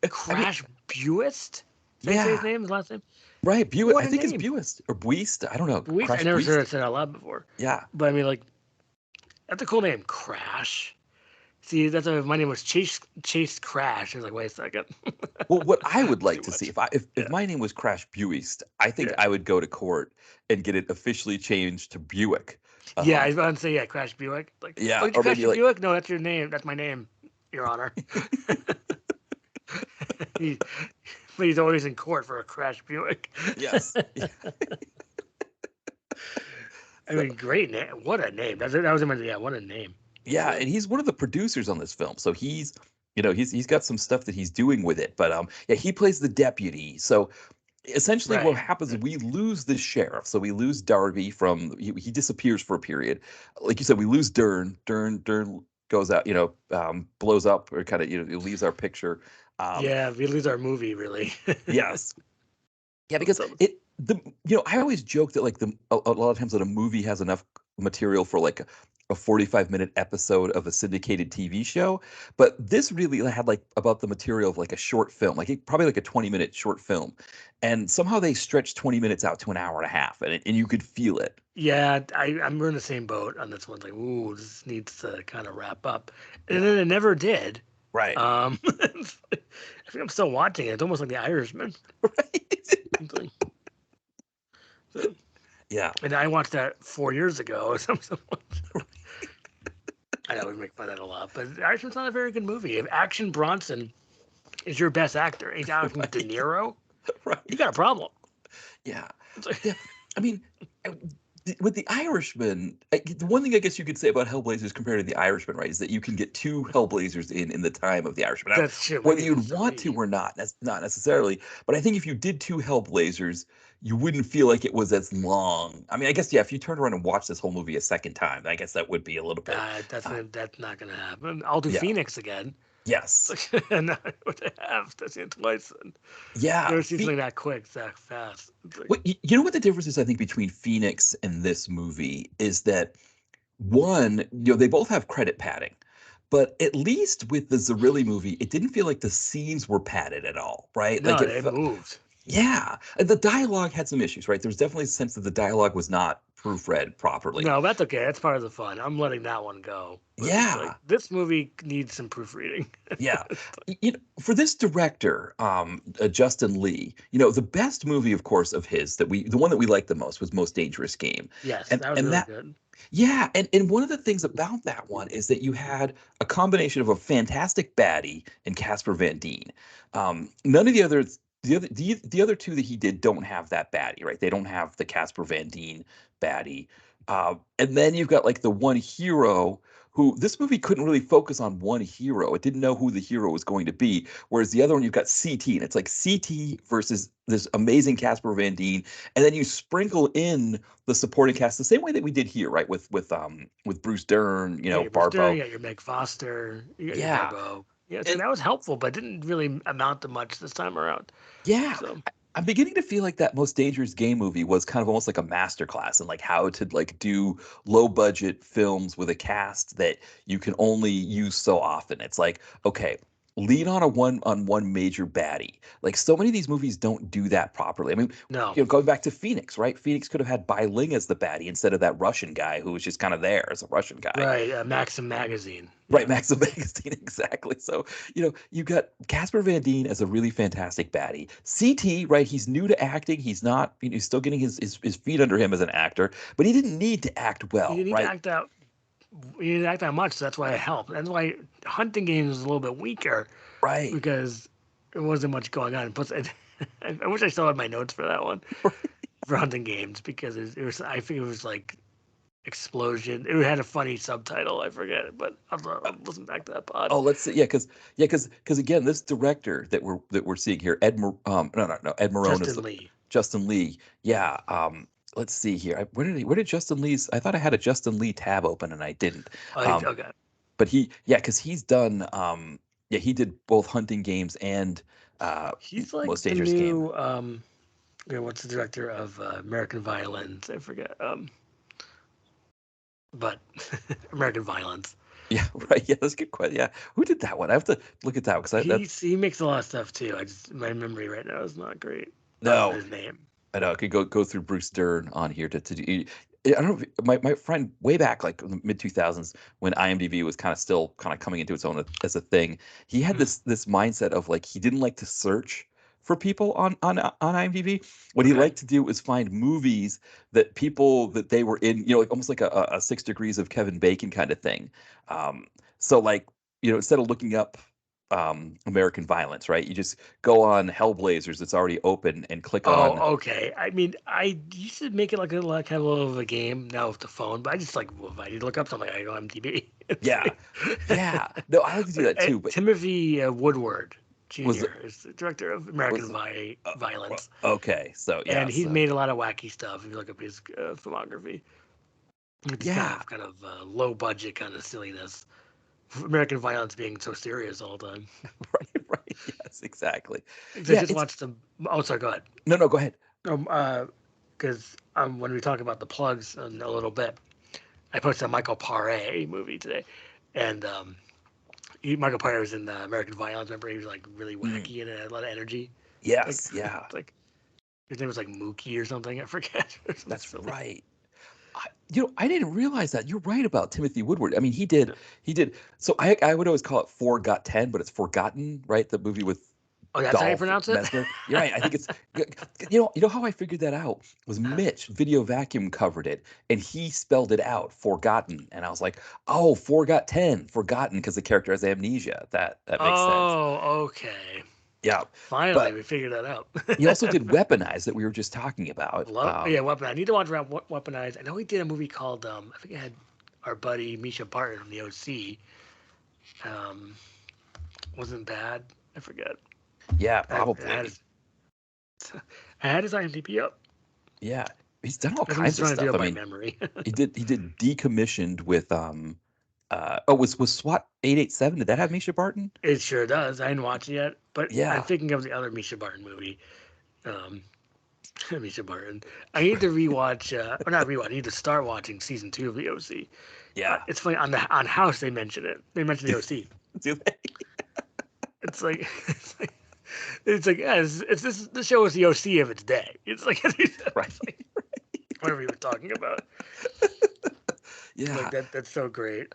[SPEAKER 2] Crash Buist? Did I say his name, his last name?
[SPEAKER 3] Right. Buist.
[SPEAKER 2] What
[SPEAKER 3] I
[SPEAKER 2] a
[SPEAKER 3] think it's
[SPEAKER 2] name.
[SPEAKER 3] Buist or Buist. I don't know.
[SPEAKER 2] Buist? I
[SPEAKER 3] Crash
[SPEAKER 2] never heard it
[SPEAKER 3] Buist.
[SPEAKER 2] said out loud before.
[SPEAKER 3] Yeah.
[SPEAKER 2] But I mean, like, that's a cool name, Crash. See, that's if my name was Chase Crash. I was like, wait a second.
[SPEAKER 3] Well, what I would like
[SPEAKER 2] Too
[SPEAKER 3] to
[SPEAKER 2] much.
[SPEAKER 3] see if my name was Crash Buist, I think
[SPEAKER 2] Yeah.
[SPEAKER 3] I would go to court and get it officially changed to Buick.
[SPEAKER 2] Yeah, I was about to say, Crash Buick. Like,
[SPEAKER 3] Yeah,
[SPEAKER 2] oh,
[SPEAKER 3] or
[SPEAKER 2] Crash
[SPEAKER 3] maybe like
[SPEAKER 2] Buick? No, that's your name. That's my name, Your Honor. he, but he's always in court for a Crash Buick.
[SPEAKER 3] yes.
[SPEAKER 2] I mean, great name. What a name. That was what a name.
[SPEAKER 3] Yeah, and he's one of the producers on this film, so he's got some stuff that he's doing with it. But yeah, he plays the deputy. So essentially, what
[SPEAKER 2] Right.
[SPEAKER 3] happens is we lose the sheriff. So we lose Darby from he disappears for a period. Like you said, we lose Dern. Dern goes out, blows up or kind of leaves our picture.
[SPEAKER 2] Yeah, we lose our movie, really.
[SPEAKER 3] Yes. Yeah, because I always joke that like a lot of times that a movie has enough material for like a 45-minute episode of a syndicated TV show, but this really had like about the material of like a short film, probably like a 20-minute short film, and somehow they stretched 20 minutes out to an hour and a half, and you could feel it.
[SPEAKER 2] Yeah, I'm in the same boat on this one. Like, ooh, this needs to kind of wrap up, and then it never did.
[SPEAKER 3] Right.
[SPEAKER 2] I think I'm still watching it. It's almost like The Irishman.
[SPEAKER 3] Right.
[SPEAKER 2] So,
[SPEAKER 3] Yeah.
[SPEAKER 2] and I watched that 4 years ago. I know we make fun of that a lot, but The Irishman's not a very good movie. If Action Bronson is your best actor, he's out from De Niro,
[SPEAKER 3] Right.
[SPEAKER 2] you got a problem.
[SPEAKER 3] Yeah.
[SPEAKER 2] It's like-
[SPEAKER 3] Yeah. I mean, with The Irishman, the one thing I guess you could say about Hellblazers compared to The Irishman, right, is that you can get 2 Hellblazers in the time of The Irishman. Now,
[SPEAKER 2] That's true.
[SPEAKER 3] whether you'd want to or not, that's not necessarily. But I think if you did 2 Hellblazers, you wouldn't feel like it was as long. I mean, I guess, yeah, if you turned around and watched this whole movie a second time, I guess that would be a little bit.
[SPEAKER 2] That's not gonna happen. I'll do
[SPEAKER 3] Yeah.
[SPEAKER 2] Phoenix again.
[SPEAKER 3] Yes.
[SPEAKER 2] And what they have to see it twice. And
[SPEAKER 3] Yeah.
[SPEAKER 2] never seen something that quick, that fast. It's like,
[SPEAKER 3] What you know what the difference is, I think, between Phoenix and this movie is that one, they both have credit padding, but at least with the Zerilli movie, it didn't feel like the scenes were padded at all, right?
[SPEAKER 2] no,
[SPEAKER 3] Like
[SPEAKER 2] they moved.
[SPEAKER 3] yeah, and the dialogue had some issues, right? There's definitely a sense that the dialogue was not proofread properly.
[SPEAKER 2] No, that's okay. That's part of the fun. I'm letting that one go. But it's
[SPEAKER 3] Yeah.
[SPEAKER 2] like, this movie needs some proofreading.
[SPEAKER 3] Yeah. For this director, Justin Lee, the best movie, of course, of his the one that we liked the most was Most Dangerous Game.
[SPEAKER 2] Yes,
[SPEAKER 3] And-
[SPEAKER 2] that was
[SPEAKER 3] and
[SPEAKER 2] really
[SPEAKER 3] that-
[SPEAKER 2] good.
[SPEAKER 3] Yeah, and one of the things about that one is that you had a combination of a fantastic baddie and Casper Van Dien. None of the other 2 that he did don't have that baddie, right? They don't have the Casper Van Dien baddie. And then you've got like the one hero who this movie couldn't really focus on one hero. It didn't know who the hero was going to be. Whereas the other one, you've got CT, and it's like CT versus this amazing Casper Van Dien, and then you sprinkle in the supporting cast the same way that we did here, right? With Bruce Dern,
[SPEAKER 2] your Bruce
[SPEAKER 3] Barbo.
[SPEAKER 2] Dern, you got your Meg Foster, you got
[SPEAKER 3] Yeah.
[SPEAKER 2] your Barbo. Yeah, so that was helpful, but didn't really amount to much this time around.
[SPEAKER 3] Yeah.
[SPEAKER 2] So
[SPEAKER 3] I'm beginning to feel like that Most Dangerous Game movie was kind of almost like a masterclass in like how to like do low budget films with a cast that you can only use so often. It's like, okay, lean on one major baddie. Like so many of these movies don't do that properly. I mean,
[SPEAKER 2] no,
[SPEAKER 3] going back to Phoenix, right? Phoenix could have had Bai Ling as the baddie instead of that Russian guy who was just kind of there as a Russian guy.
[SPEAKER 2] right? Maxim Magazine.
[SPEAKER 3] Right, Maxim Magazine, exactly. So, you got Casper Van Dien as a really fantastic baddie. CT, right, he's new to acting. He's not, he's still getting his feet under him as an actor, but he didn't need to act well,
[SPEAKER 2] You didn't
[SPEAKER 3] right?
[SPEAKER 2] act out. You didn't act that much, so that's why it helped. That's why Hunting Games was a little bit weaker
[SPEAKER 3] Right.
[SPEAKER 2] because there wasn't much going on. Plus, I wish I still had my notes for that one for Hunting Games because it was. I think it was like explosion. It had a funny subtitle. I forget it, but I'll listen back to that pod.
[SPEAKER 3] Oh, let's see. Because again, this director that we're seeing here, no, Ed Marone is
[SPEAKER 2] Justin Lee.
[SPEAKER 3] Justin Lee. Yeah. Let's see here. Where did Justin Lee's? I thought I had a Justin Lee tab open and I didn't.
[SPEAKER 2] Okay.
[SPEAKER 3] But because he's done. He did both Hunting Games and
[SPEAKER 2] He's like
[SPEAKER 3] Most
[SPEAKER 2] the
[SPEAKER 3] Dangerous Game.
[SPEAKER 2] new what's the director of American Violence? I forget. But American Violence.
[SPEAKER 3] Yeah, right. Yeah, that's a good question. Yeah, who did that one? I have to look at that because
[SPEAKER 2] he makes a lot of stuff too. My memory right now is not great.
[SPEAKER 3] No,
[SPEAKER 2] his name.
[SPEAKER 3] I know. I could go through Bruce Dern on here to do. I don't know. My friend way back, like in the mid 2000s, when IMDb was kind of coming into its own as a thing, he had this mindset of like he didn't like to search for people on IMDb. What he liked to do was find movies that people that they were in, like almost like a 6 Degrees of Kevin Bacon kind of thing. So like instead of looking up American Violence, right? You just go on Hellblazers. It's already open and click on.
[SPEAKER 2] Oh, okay. I mean, I used to make it like kind of a little of a game now with the phone, but I just if I need to look up something, I go MDB.
[SPEAKER 3] Yeah. No, I like to do that too. But
[SPEAKER 2] Timothy Woodward Jr. is the director of American Violence.
[SPEAKER 3] Okay, so yeah,
[SPEAKER 2] and he's made a lot of wacky stuff. If you look up his filmography, it's kind of low budget kind of silliness. American Violence being so serious all the time.
[SPEAKER 3] Right. Yes, exactly.
[SPEAKER 2] I just watched them. Oh, sorry. Go ahead.
[SPEAKER 3] No, go ahead.
[SPEAKER 2] Because when we talk about the plugs in a little bit, I posted a Michael Paré movie today, and Michael Paré was in American Violence. Remember, he was like really wacky and had a lot of energy.
[SPEAKER 3] Yes,
[SPEAKER 2] Like his name was like Mookie or something. I forget.
[SPEAKER 3] That's right. I didn't realize that. You're right about Timothy Woodward. I mean, he did. So I would always call it Forgot 10, but it's Forgotten, right? The movie with.
[SPEAKER 2] Oh, that's how you pronounce it?
[SPEAKER 3] Messner. You're right. I think it's. You know how I figured that out was Mitch Video Vacuum covered it, and he spelled it out, Forgotten, and I was like, oh, Forgot 10, Forgotten, because the character has amnesia. That makes sense.
[SPEAKER 2] Oh, okay.
[SPEAKER 3] Yeah.
[SPEAKER 2] Finally, we figured that out.
[SPEAKER 3] He also did Weaponize that we were just talking about.
[SPEAKER 2] Weaponize. I need to watch Weaponize. I know he did a movie called, I think it had our buddy Misha Barton from the OC. Wasn't bad. I forget.
[SPEAKER 3] Yeah, probably.
[SPEAKER 2] I had his IMDb up.
[SPEAKER 3] Yeah. He's done all kinds of stuff. I mean,
[SPEAKER 2] memory.
[SPEAKER 3] he did Decommissioned with was SWAT 887? Did that have Misha Barton?
[SPEAKER 2] It sure does. I didn't watch it yet, but
[SPEAKER 3] yeah.
[SPEAKER 2] I'm thinking of the other Misha Barton movie. Misha Barton. I need to rewatch. Or not rewatch. I need to start watching season 2 of the OC.
[SPEAKER 3] Yeah,
[SPEAKER 2] it's funny on House they mention it. They mention the OC.
[SPEAKER 3] Do they?
[SPEAKER 2] It's like this show is the OC of its day. It's like
[SPEAKER 3] right.
[SPEAKER 2] Whatever you were talking about.
[SPEAKER 3] Yeah,
[SPEAKER 2] like that's so great.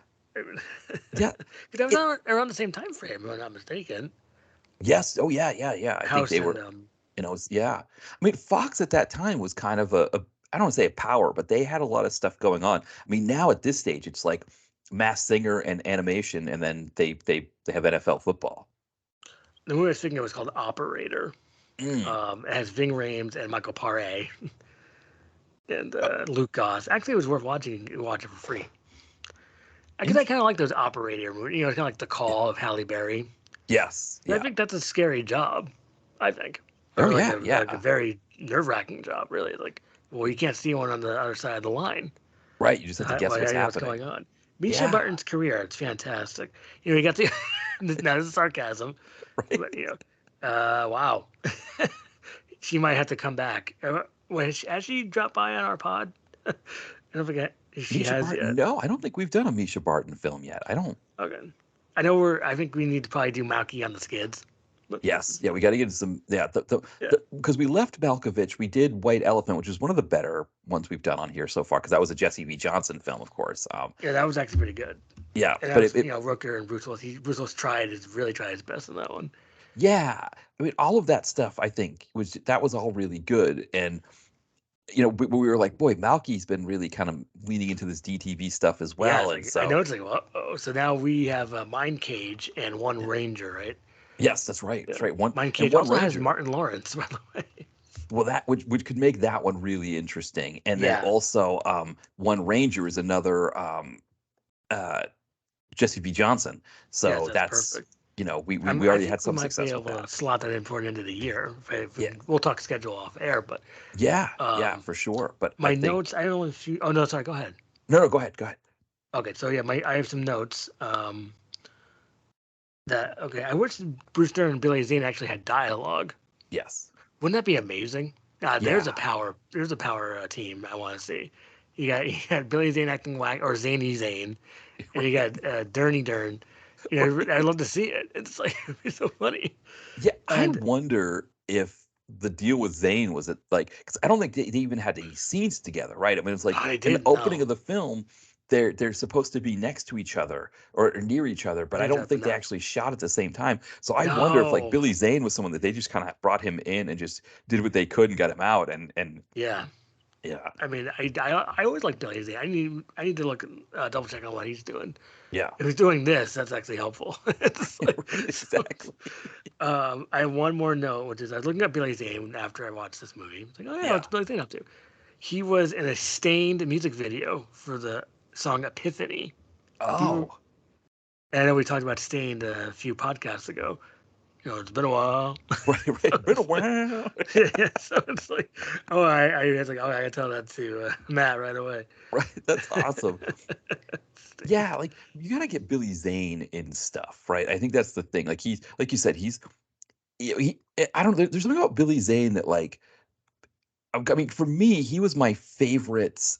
[SPEAKER 3] Yeah,
[SPEAKER 2] because that was around the same time frame, if I'm not mistaken.
[SPEAKER 3] Yes. Oh yeah. I think they were. Yeah. I mean, Fox at that time was kind of a I don't want to say a power, but they had a lot of stuff going on. I mean, now at this stage, it's like Masked Singer and animation, and then they have NFL football.
[SPEAKER 2] The movie I was thinking of was called Operator. It has Ving Rhames and Michael Paré and Luke Goss. Actually, it was worth watching. You watch it for free. Because I kind of like those Operator movies. Kind of like The Call of Halle Berry.
[SPEAKER 3] Yes.
[SPEAKER 2] Yeah. I think that's a scary job. I think.
[SPEAKER 3] Oh,
[SPEAKER 2] Like a very nerve-wracking job, really. Like, well, you can't see one on the other side of the line.
[SPEAKER 3] Right. You just have to guess what's happening.
[SPEAKER 2] What's going on. Misha Barton's career, it's fantastic. You got the now this is sarcasm.
[SPEAKER 3] Right.
[SPEAKER 2] But, wow. She might have to come back. Has she dropped by on our pod? I don't forget. She
[SPEAKER 3] Misha
[SPEAKER 2] has
[SPEAKER 3] Barton? No, I don't think we've done a Misha Barton film yet. I don't.
[SPEAKER 2] Okay. I think we need to probably do Malky on the Skids.
[SPEAKER 3] Yes. Yeah, we got to get some. Yeah. Because we left Malkovich. We did White Elephant, which is one of the better ones we've done on here so far, because that was a Jesse V. Johnson film, of course.
[SPEAKER 2] Yeah, that was actually pretty good.
[SPEAKER 3] Yeah.
[SPEAKER 2] And but Rooker and Bruce Willis. Bruce Willis really tried his best in that one.
[SPEAKER 3] Yeah. I mean, all of that stuff, I think, was all really good. And, we were like, boy, Malky's been really kind of leaning into this DTV stuff as well.
[SPEAKER 2] Yeah, I know it's like, so now we have a Mind Cage and one Ranger, right?
[SPEAKER 3] Yes, that's right. That's right.
[SPEAKER 2] Mind Cage also has Martin Lawrence, by the way.
[SPEAKER 3] Well, that which could make that one really interesting. And then
[SPEAKER 2] Yeah.
[SPEAKER 3] also, One Ranger is another uh, Jesse B. Johnson.
[SPEAKER 2] Yes,
[SPEAKER 3] So
[SPEAKER 2] that's
[SPEAKER 3] that's
[SPEAKER 2] perfect.
[SPEAKER 3] we
[SPEAKER 2] I
[SPEAKER 3] already had
[SPEAKER 2] think we
[SPEAKER 3] some
[SPEAKER 2] might be
[SPEAKER 3] success with
[SPEAKER 2] able to
[SPEAKER 3] that.
[SPEAKER 2] slot that in for an end of the year.
[SPEAKER 3] Yeah,
[SPEAKER 2] We'll talk schedule off air, but
[SPEAKER 3] yeah,
[SPEAKER 2] um,
[SPEAKER 3] for sure. But I
[SPEAKER 2] my
[SPEAKER 3] think
[SPEAKER 2] notes. I don't know if you. Oh no, sorry. Go ahead.
[SPEAKER 3] no, go ahead, go ahead.
[SPEAKER 2] Okay, so yeah, I have some notes. I wish Bruce Dern and Billy Zane actually had dialogue.
[SPEAKER 3] Yes,
[SPEAKER 2] Wouldn't that be amazing? There's a
[SPEAKER 3] yeah,
[SPEAKER 2] power. There's a power team I want to see. You got Billy Zane acting whack or Zany Zane, and you got Derny Dern. I'd love to see it. It's like it'd be so funny.
[SPEAKER 3] yeah. I
[SPEAKER 2] And
[SPEAKER 3] wonder if the deal with Zayn was it like because I don't think they even had any scenes together, right? I mean, it's like
[SPEAKER 2] I
[SPEAKER 3] in the
[SPEAKER 2] didn't
[SPEAKER 3] opening
[SPEAKER 2] know.
[SPEAKER 3] of the film, they're supposed to be next to each other or near each other, but I
[SPEAKER 2] They
[SPEAKER 3] don't think they
[SPEAKER 2] no,
[SPEAKER 3] actually shot at the same time. So I wonder if like
[SPEAKER 2] no,
[SPEAKER 3] Billy Zane was someone that they just kind of brought him in and just did what they could and got him out, and
[SPEAKER 2] yeah.
[SPEAKER 3] yeah,
[SPEAKER 2] I mean, I always like Billy Zane. I need to look double check on what he's doing.
[SPEAKER 3] yeah,
[SPEAKER 2] If he's doing this, that's actually helpful. It's like,
[SPEAKER 3] right,
[SPEAKER 2] so,
[SPEAKER 3] exactly,
[SPEAKER 2] I have one more note, which is I was looking at Billy Zane after I watched this movie. It's like, oh yeah, what's
[SPEAKER 3] yeah.
[SPEAKER 2] Billy Zane up to? He was in a Stained music video for the song Epiphany. Do you?
[SPEAKER 3] Oh,
[SPEAKER 2] And I know we talked about Stained a few podcasts ago. It's been a while.
[SPEAKER 3] right, right. Been a while.
[SPEAKER 2] Yeah, so it's like, I was like, oh, I gotta tell that to Matt right away.
[SPEAKER 3] Right, that's awesome. Yeah, like you gotta get Billy Zane in stuff, right? I think that's the thing. Like he's like you said, I don't there's something about Billy Zane that like I mean for me, he was my favorite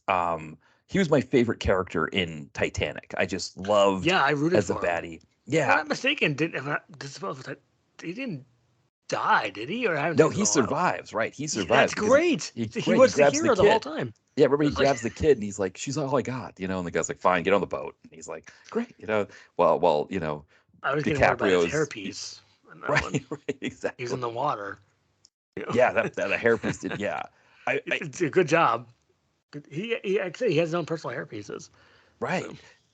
[SPEAKER 3] character in Titanic. I just loved
[SPEAKER 2] Yeah, I rooted
[SPEAKER 3] as a
[SPEAKER 2] for him.
[SPEAKER 3] baddie.
[SPEAKER 2] If I'm
[SPEAKER 3] Yeah.
[SPEAKER 2] not mistaken, he didn't die, did he? Or I haven't
[SPEAKER 3] No,
[SPEAKER 2] seen it in
[SPEAKER 3] he
[SPEAKER 2] a while.
[SPEAKER 3] survives, right? He survives
[SPEAKER 2] That's
[SPEAKER 3] because
[SPEAKER 2] great. He
[SPEAKER 3] he
[SPEAKER 2] was the
[SPEAKER 3] grabs the
[SPEAKER 2] hero the whole
[SPEAKER 3] kid.
[SPEAKER 2] time.
[SPEAKER 3] Yeah, remember he
[SPEAKER 2] It's like,
[SPEAKER 3] grabs the kid and he's like, "She's all I got," and the guy's like, "Fine, get on the boat." And he's like, "Great," Well,
[SPEAKER 2] I was getting worried about his
[SPEAKER 3] DiCaprio's
[SPEAKER 2] hairpiece in that one.
[SPEAKER 3] right, right,
[SPEAKER 2] He's
[SPEAKER 3] exactly.
[SPEAKER 2] in the water.
[SPEAKER 3] Yeah, that the hairpiece did. Yeah, I
[SPEAKER 2] It's a good job. He actually he has his own personal hairpieces. So
[SPEAKER 3] right.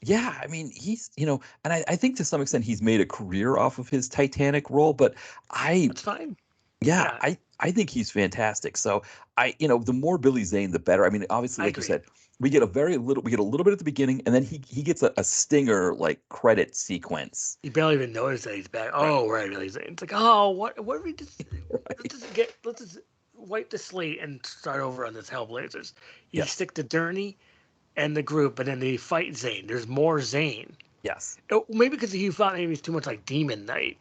[SPEAKER 3] Yeah, I mean, and I think to some extent he's made a career off of his Titanic role, but I,
[SPEAKER 2] that's fine.
[SPEAKER 3] yeah,
[SPEAKER 2] Yeah,
[SPEAKER 3] I think he's fantastic. So the more Billy Zane, the better. I mean, obviously,
[SPEAKER 2] I
[SPEAKER 3] like you
[SPEAKER 2] agree.
[SPEAKER 3] said, we get a little bit at the beginning, and then he gets a stinger like credit sequence.
[SPEAKER 2] You barely even notice that he's back.
[SPEAKER 3] Right.
[SPEAKER 2] Oh, right, really. It's like, oh, what did we just
[SPEAKER 3] Right.
[SPEAKER 2] let's just wipe the slate and start over on this Hellblazers. You
[SPEAKER 3] Yes.
[SPEAKER 2] stick to Durney and the group, and then they fight Zane. There's more Zane.
[SPEAKER 3] Yes.
[SPEAKER 2] Maybe because he thought maybe it's too much like Demon Knight,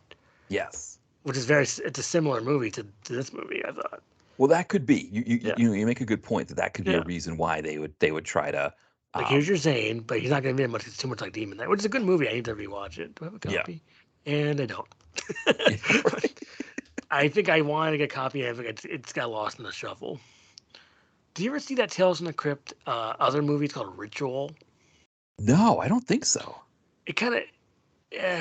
[SPEAKER 3] Yes.
[SPEAKER 2] which is it's a similar movie to this movie. I thought.
[SPEAKER 3] Well, that could be.
[SPEAKER 2] Yeah,
[SPEAKER 3] You make a good point that could be a
[SPEAKER 2] yeah.
[SPEAKER 3] reason why they would try to
[SPEAKER 2] Like here's
[SPEAKER 3] um
[SPEAKER 2] your Zane, but he's not gonna be much. It's too much like Demon Knight, which is a good movie. I need to rewatch it. Do I have a
[SPEAKER 3] yeah.
[SPEAKER 2] copy? And I don't.
[SPEAKER 3] Yeah, right.
[SPEAKER 2] I think I wanted to get a copy. I think it's got lost in the shuffle. Do you ever see that Tales from the Crypt other movie called Ritual?
[SPEAKER 3] No, I don't think so.
[SPEAKER 2] It kind of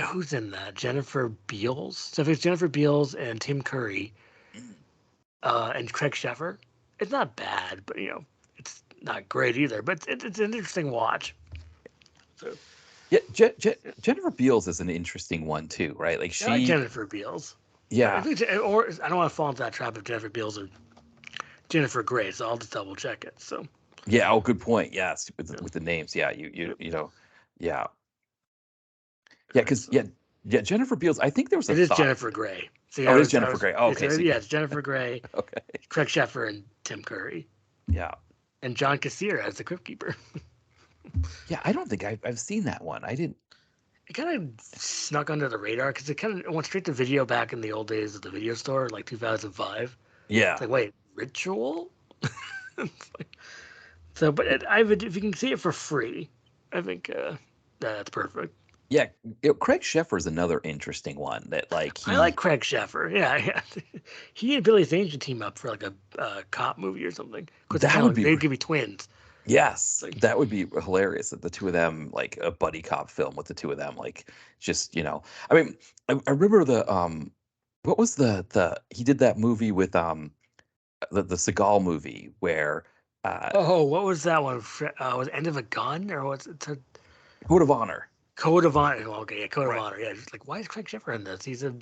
[SPEAKER 2] who's in that? Jennifer Beals. So if it's Jennifer Beals and Tim Curry
[SPEAKER 3] Mm.
[SPEAKER 2] and Craig Sheffer, it's not bad, but it's not great either. But it's an interesting watch. So
[SPEAKER 3] Yeah, Jennifer Beals is an interesting one too, right? Like
[SPEAKER 2] I like
[SPEAKER 3] she,
[SPEAKER 2] Jennifer Beals. I
[SPEAKER 3] yeah,
[SPEAKER 2] think, or I don't want to fall into that trap of Jennifer Beals or Jennifer Grey, so I'll just double check it. So
[SPEAKER 3] yeah. Oh, good point. Yes, with
[SPEAKER 2] yeah,
[SPEAKER 3] with the names. Yeah,
[SPEAKER 2] yeah.
[SPEAKER 3] yeah,
[SPEAKER 2] All
[SPEAKER 3] yeah.
[SPEAKER 2] right,
[SPEAKER 3] Because
[SPEAKER 2] so
[SPEAKER 3] yeah, Jennifer Beals. I think there was a
[SPEAKER 2] it is
[SPEAKER 3] thought.
[SPEAKER 2] Jennifer Grey. See,
[SPEAKER 3] Oh, it is Jennifer Grey. Oh, okay, so
[SPEAKER 2] it's Jennifer Grey,
[SPEAKER 3] okay,
[SPEAKER 2] Craig Sheffer, and Tim Curry,
[SPEAKER 3] yeah,
[SPEAKER 2] and John Cassier as the Crypt Keeper.
[SPEAKER 3] yeah. I don't think I've seen that one. I didn't.
[SPEAKER 2] It kind of snuck under the radar because it went straight to video back in the old days of the video store, like 2005. It's
[SPEAKER 3] Yeah,
[SPEAKER 2] like, wait, Ritual? It's like, so, but if you can see it for free, I think that's perfect.
[SPEAKER 3] yeah. Craig Sheffer is another interesting one that like
[SPEAKER 2] I like Craig Sheffer. Yeah, yeah. He and Billy Zane should team up for like a cop movie or something. Because
[SPEAKER 3] that would be.
[SPEAKER 2] they could be twins.
[SPEAKER 3] Yes,
[SPEAKER 2] Like,
[SPEAKER 3] that would be hilarious that the two of them, like a buddy cop film with the two of them, like just, I mean, I remember what was he did that movie with the Seagal movie where
[SPEAKER 2] oh, what was that one? Was it End of a Gun or was it
[SPEAKER 3] Code of Honor.
[SPEAKER 2] Code of Honor? Okay, yeah, Code of
[SPEAKER 3] Right.
[SPEAKER 2] Honor. Yeah, just like why is Craig Sheffer in this? He's a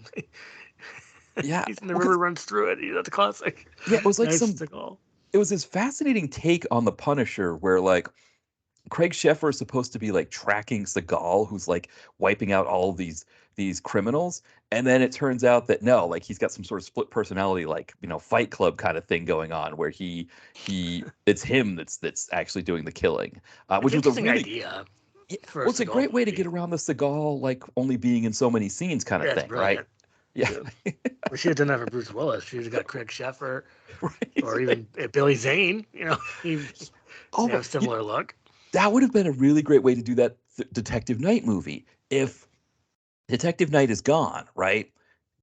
[SPEAKER 3] Yeah.
[SPEAKER 2] He's in the
[SPEAKER 3] Well,
[SPEAKER 2] river
[SPEAKER 3] 'cause-
[SPEAKER 2] runs through it. That's a classic.
[SPEAKER 3] yeah, it was like
[SPEAKER 2] Nice
[SPEAKER 3] some.
[SPEAKER 2] to call.
[SPEAKER 3] It was this fascinating take on the Punisher, where like Craig Sheffer is supposed to be like tracking Seagal, who's like wiping out all of these criminals, and then it turns out that no, like he's got some sort of split personality, like Fight Club kind of thing going on, where he it's him that's actually doing the killing,
[SPEAKER 2] It's
[SPEAKER 3] which
[SPEAKER 2] an
[SPEAKER 3] was a
[SPEAKER 2] interesting
[SPEAKER 3] really
[SPEAKER 2] idea for a
[SPEAKER 3] well, it's a
[SPEAKER 2] Seagal
[SPEAKER 3] great way to
[SPEAKER 2] movie.
[SPEAKER 3] get around the Seagal like only being in so many scenes kind of
[SPEAKER 2] Yeah, it's
[SPEAKER 3] thing, right?
[SPEAKER 2] brilliant.
[SPEAKER 3] Yeah,
[SPEAKER 2] Yeah. We should have done that for Bruce Willis. She should have got Craig Sheffer or
[SPEAKER 3] right.
[SPEAKER 2] even Billy Zane. He
[SPEAKER 3] Oh,
[SPEAKER 2] similar look.
[SPEAKER 3] that would have been a really great way to do that Detective Night movie if Detective Knight is gone, right?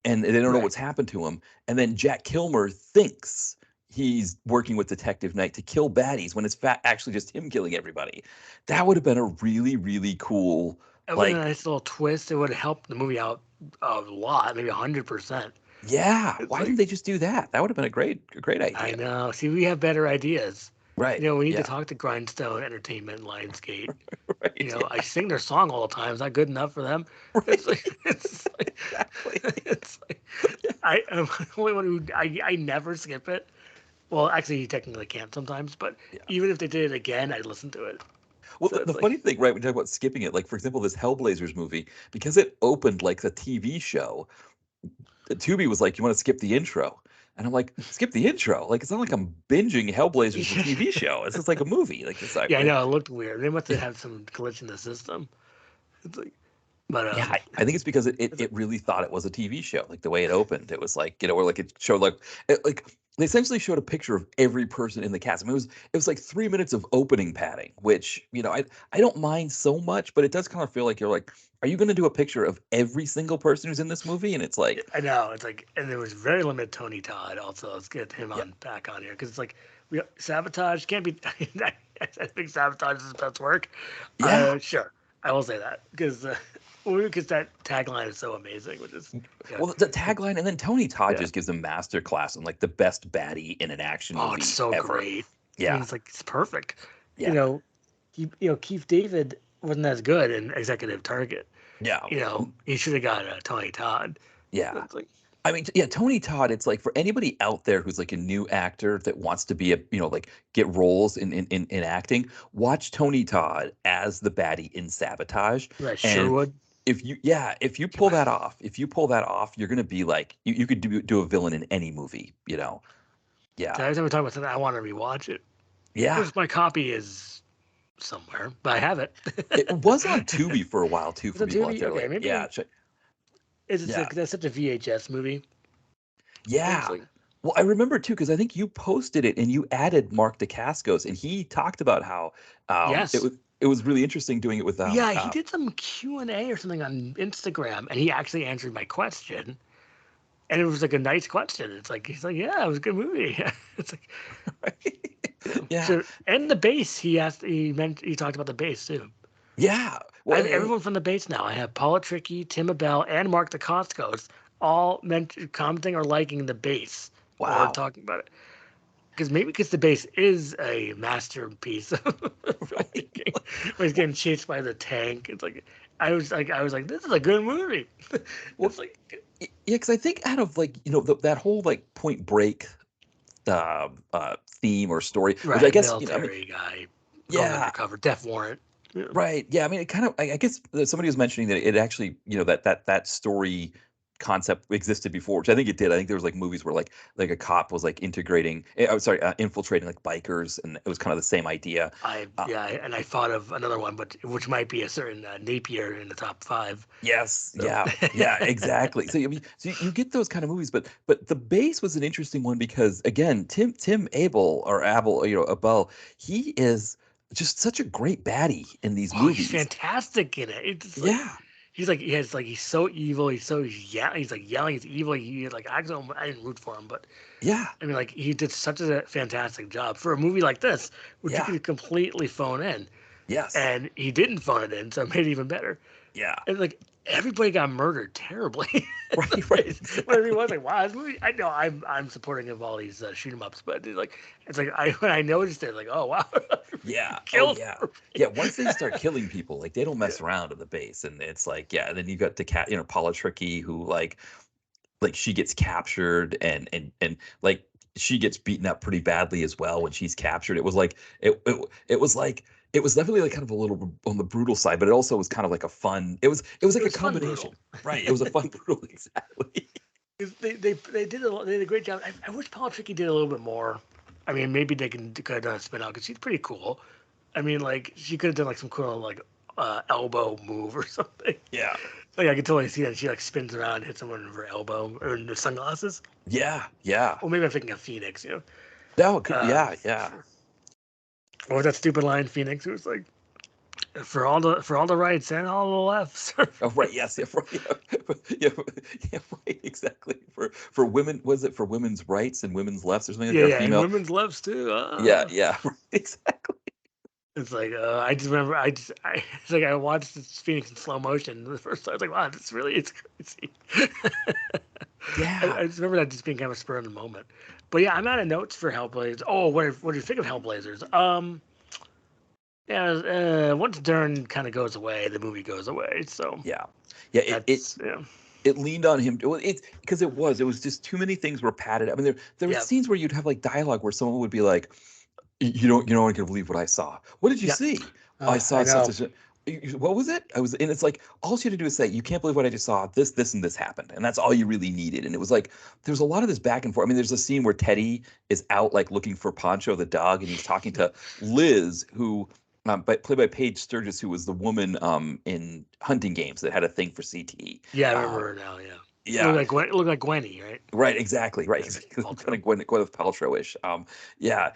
[SPEAKER 3] And they don't know
[SPEAKER 2] Right.
[SPEAKER 3] what's happened to him. And then Jack Kilmer thinks he's working with Detective Knight to kill baddies when it's actually just him killing everybody. That would have been a really, really cool,
[SPEAKER 2] That would have been a
[SPEAKER 3] like,
[SPEAKER 2] nice little twist. It would have helped the movie out a lot, maybe 100%.
[SPEAKER 3] yeah,
[SPEAKER 2] It's
[SPEAKER 3] why
[SPEAKER 2] like,
[SPEAKER 3] didn't they just do that? That would have been a great
[SPEAKER 2] I
[SPEAKER 3] idea.
[SPEAKER 2] know. See, we have better ideas.
[SPEAKER 3] Right.
[SPEAKER 2] We need to
[SPEAKER 3] Yeah.
[SPEAKER 2] talk to Grindstone Entertainment and Lionsgate.
[SPEAKER 3] Right.
[SPEAKER 2] I
[SPEAKER 3] Yeah.
[SPEAKER 2] sing their song all the time. Is that good enough for them? It's
[SPEAKER 3] Right.
[SPEAKER 2] like, it's like,
[SPEAKER 3] Exactly.
[SPEAKER 2] it's like, I am the only one who I never skip it. Well, actually, you technically can't sometimes, but
[SPEAKER 3] Yeah.
[SPEAKER 2] even if they did it again, I'd listen to it.
[SPEAKER 3] Well,
[SPEAKER 2] So
[SPEAKER 3] the
[SPEAKER 2] it's
[SPEAKER 3] funny
[SPEAKER 2] like,
[SPEAKER 3] thing, right, when you talk about skipping it, like for example, this Hellblazers movie, because it opened like a TV show, Tubi was like, "You want to skip the intro?" And I'm like, "Skip the intro? Like it's not like I'm binging Hellblazers, the TV show. It's just like a movie. Like it's like,
[SPEAKER 2] yeah, I know it looked weird. They must have had some glitch in the system. It's like, but
[SPEAKER 3] yeah, I think it's because it really thought it was a TV show. Like the way it opened, it was like where like it showed like they essentially showed a picture of every person in the cast. I mean, it was like 3 minutes of opening padding, which I don't mind so much, but it does kind of feel like you're like, are you going to do a picture of every single person who's in this movie? And it's like,
[SPEAKER 2] I know it's like, and there was very limited Tony Todd. Also, let's get him
[SPEAKER 3] yeah,
[SPEAKER 2] back on here because it's like Sabotage can't be. I think Sabotage is his best work.
[SPEAKER 3] yeah.
[SPEAKER 2] Sure, I will say that because that tagline is so amazing, which is
[SPEAKER 3] Well, the tagline, and then Tony Todd
[SPEAKER 2] yeah.
[SPEAKER 3] just gives a master class on like the best baddie in an action
[SPEAKER 2] Oh, it's
[SPEAKER 3] movie
[SPEAKER 2] so
[SPEAKER 3] ever.
[SPEAKER 2] great. I mean,
[SPEAKER 3] Yeah,
[SPEAKER 2] it's perfect.
[SPEAKER 3] yeah,
[SPEAKER 2] Keith David wasn't as good in Executive Target.
[SPEAKER 3] yeah,
[SPEAKER 2] He should have got Tony Todd.
[SPEAKER 3] yeah.
[SPEAKER 2] It's like,
[SPEAKER 3] I mean, yeah, Tony Todd. It's like for anybody out there who's like a new actor that wants to be like get roles in acting, watch Tony Todd as the baddie in Sabotage,
[SPEAKER 2] right,
[SPEAKER 3] and
[SPEAKER 2] Sherwood.
[SPEAKER 3] if you pull that off, you're gonna be like you could do a villain in any movie. Yeah,
[SPEAKER 2] Every time we talk about something, I want to rewatch it.
[SPEAKER 3] yeah.
[SPEAKER 2] Which my copy is somewhere, but I have it.
[SPEAKER 3] It was on Tubi for a while too
[SPEAKER 2] It's
[SPEAKER 3] for
[SPEAKER 2] on
[SPEAKER 3] people out
[SPEAKER 2] Tubi.
[SPEAKER 3] there.
[SPEAKER 2] Okay,
[SPEAKER 3] Like,
[SPEAKER 2] maybe
[SPEAKER 3] yeah,
[SPEAKER 2] that's such a VHS movie. It's
[SPEAKER 3] yeah.
[SPEAKER 2] like,
[SPEAKER 3] Well, I remember too because I think you posted it and you added Mark DeCascos, and he talked about how it
[SPEAKER 2] yes,
[SPEAKER 3] was really interesting doing it with
[SPEAKER 2] yeah, he did some Q&A or something on Instagram, and he actually answered my question, and it was like a nice question. It's like he's like, yeah, it was a good movie. It's like,
[SPEAKER 3] yeah,
[SPEAKER 2] so, and the bass. He talked about the bass too.
[SPEAKER 3] yeah.
[SPEAKER 2] I
[SPEAKER 3] Well,
[SPEAKER 2] have everyone from the bass now. I have Paula Tricky, Tim Abell, and Mark DeCostos all commenting or liking the bass or
[SPEAKER 3] wow.
[SPEAKER 2] talking about it. Because the bass is a masterpiece of
[SPEAKER 3] Right.
[SPEAKER 2] filmmaking. When he's getting chased by the tank, it's like I was like, this is a good movie.
[SPEAKER 3] Well,
[SPEAKER 2] It's like,
[SPEAKER 3] yeah, because I think out of like that whole like Point Break theme or story, which I
[SPEAKER 2] right,
[SPEAKER 3] guess I mean,
[SPEAKER 2] military guy going
[SPEAKER 3] yeah.
[SPEAKER 2] undercover, death warrant. Yeah.
[SPEAKER 3] Right. Yeah. I mean, it kind of. I guess somebody was mentioning that it actually, that story concept existed before, which I think it did. I think there was like movies where like a cop was like I'm sorry, infiltrating like bikers, and it was kind of the same idea.
[SPEAKER 2] And I thought of another one, but which might be a certain Napier in the top five.
[SPEAKER 3] Yes.
[SPEAKER 2] So.
[SPEAKER 3] Yeah. Yeah. Exactly. So I mean, so you get those kind of movies, but the base was an interesting one because again, Tim Abel, he is just such a great baddie in these
[SPEAKER 2] Oh, he's
[SPEAKER 3] movies.
[SPEAKER 2] fantastic in it. It's like
[SPEAKER 3] Yeah.
[SPEAKER 2] he's so evil. He's like yelling. He's evil. He like I didn't root for him, but
[SPEAKER 3] Yeah.
[SPEAKER 2] I mean like he did such a fantastic job for a movie like this, which you
[SPEAKER 3] Yeah.
[SPEAKER 2] could completely phone in,
[SPEAKER 3] Yes.
[SPEAKER 2] and he didn't phone it in, so it made it even better.
[SPEAKER 3] Yeah.
[SPEAKER 2] And like everybody got murdered terribly.
[SPEAKER 3] Right. Right.
[SPEAKER 2] When he was like, wow, this movie. I know I'm supporting of all these shoot 'em ups, but it's like when I noticed it, like, oh wow,
[SPEAKER 3] Yeah. Oh
[SPEAKER 2] killed.
[SPEAKER 3] yeah. Yeah. Once they start killing people, like they don't mess around at the base, and it's like, yeah. And then you got Paula Tricky, who like like she gets captured and like she gets beaten up pretty badly as well when she's captured. It was like it was like it was definitely like kind of a little on the brutal side, but it also was kind of like a fun. It was like
[SPEAKER 2] It
[SPEAKER 3] a
[SPEAKER 2] was fun
[SPEAKER 3] combination,
[SPEAKER 2] brutal.
[SPEAKER 3] right? It was a fun brutal, exactly.
[SPEAKER 2] They did they did a great job. I wish Paul Tricky did a little bit more. I mean, maybe could have done a spin out because she's pretty cool. I mean, like she could have done like some cool like elbow move or something.
[SPEAKER 3] Yeah,
[SPEAKER 2] Like I could totally see that she like spins around, hits someone in her elbow or in the sunglasses.
[SPEAKER 3] yeah, yeah.
[SPEAKER 2] Or maybe I'm thinking of Phoenix, you know.
[SPEAKER 3] No,
[SPEAKER 2] Uh,
[SPEAKER 3] yeah, yeah.
[SPEAKER 2] or that stupid line Phoenix, it was like for all the rights and all the lefts.
[SPEAKER 3] Oh, right. Yes. Yeah. Right, yeah. Yeah. Yeah. Right. Exactly. For women, was it for women's rights and women's lefts or something like
[SPEAKER 2] Yeah,
[SPEAKER 3] that? Or
[SPEAKER 2] yeah, and
[SPEAKER 3] female.
[SPEAKER 2] women's lefts too.
[SPEAKER 3] Yeah. Yeah. Right, exactly.
[SPEAKER 2] It's like I just remember it's like I watched this Phoenix in slow motion the first time. I was like, wow, this really it's crazy.
[SPEAKER 3] Yeah.
[SPEAKER 2] I just remember that just being kind of a spur of the moment. But yeah, I'm out of notes for Hellblazers. Oh, what do you think of Hellblazers? Yeah, once Dern kind of goes away, the movie goes away. So
[SPEAKER 3] Yeah. Yeah.
[SPEAKER 2] that's yeah,
[SPEAKER 3] It leaned on him. Well, it's because it was just too many things were padded. I mean, there were
[SPEAKER 2] yeah,
[SPEAKER 3] scenes where you'd have like dialogue where someone would be like, you're not gonna believe what I saw. What did you
[SPEAKER 2] yeah.
[SPEAKER 3] see? I saw
[SPEAKER 2] I
[SPEAKER 3] such
[SPEAKER 2] know.
[SPEAKER 3] and such. What was it? And it's like all you had to do is say, you can't believe what I just saw. This, and this happened, and that's all you really needed. And it was like there's a lot of this back and forth. I mean, there's a scene where Teddy is out like looking for Poncho the dog, and he's talking to Liz, who played by Paige Sturgis, who was the woman in Hunting Games that had a thing for CTE.
[SPEAKER 2] Yeah, I
[SPEAKER 3] Uh,
[SPEAKER 2] remember her now. Yeah,
[SPEAKER 3] yeah,
[SPEAKER 2] it looked like Gwenny, right?
[SPEAKER 3] right, exactly, right. Exactly.
[SPEAKER 2] Paltrow.
[SPEAKER 3] Kind of Gwyneth Paltrow-ish. Yeah,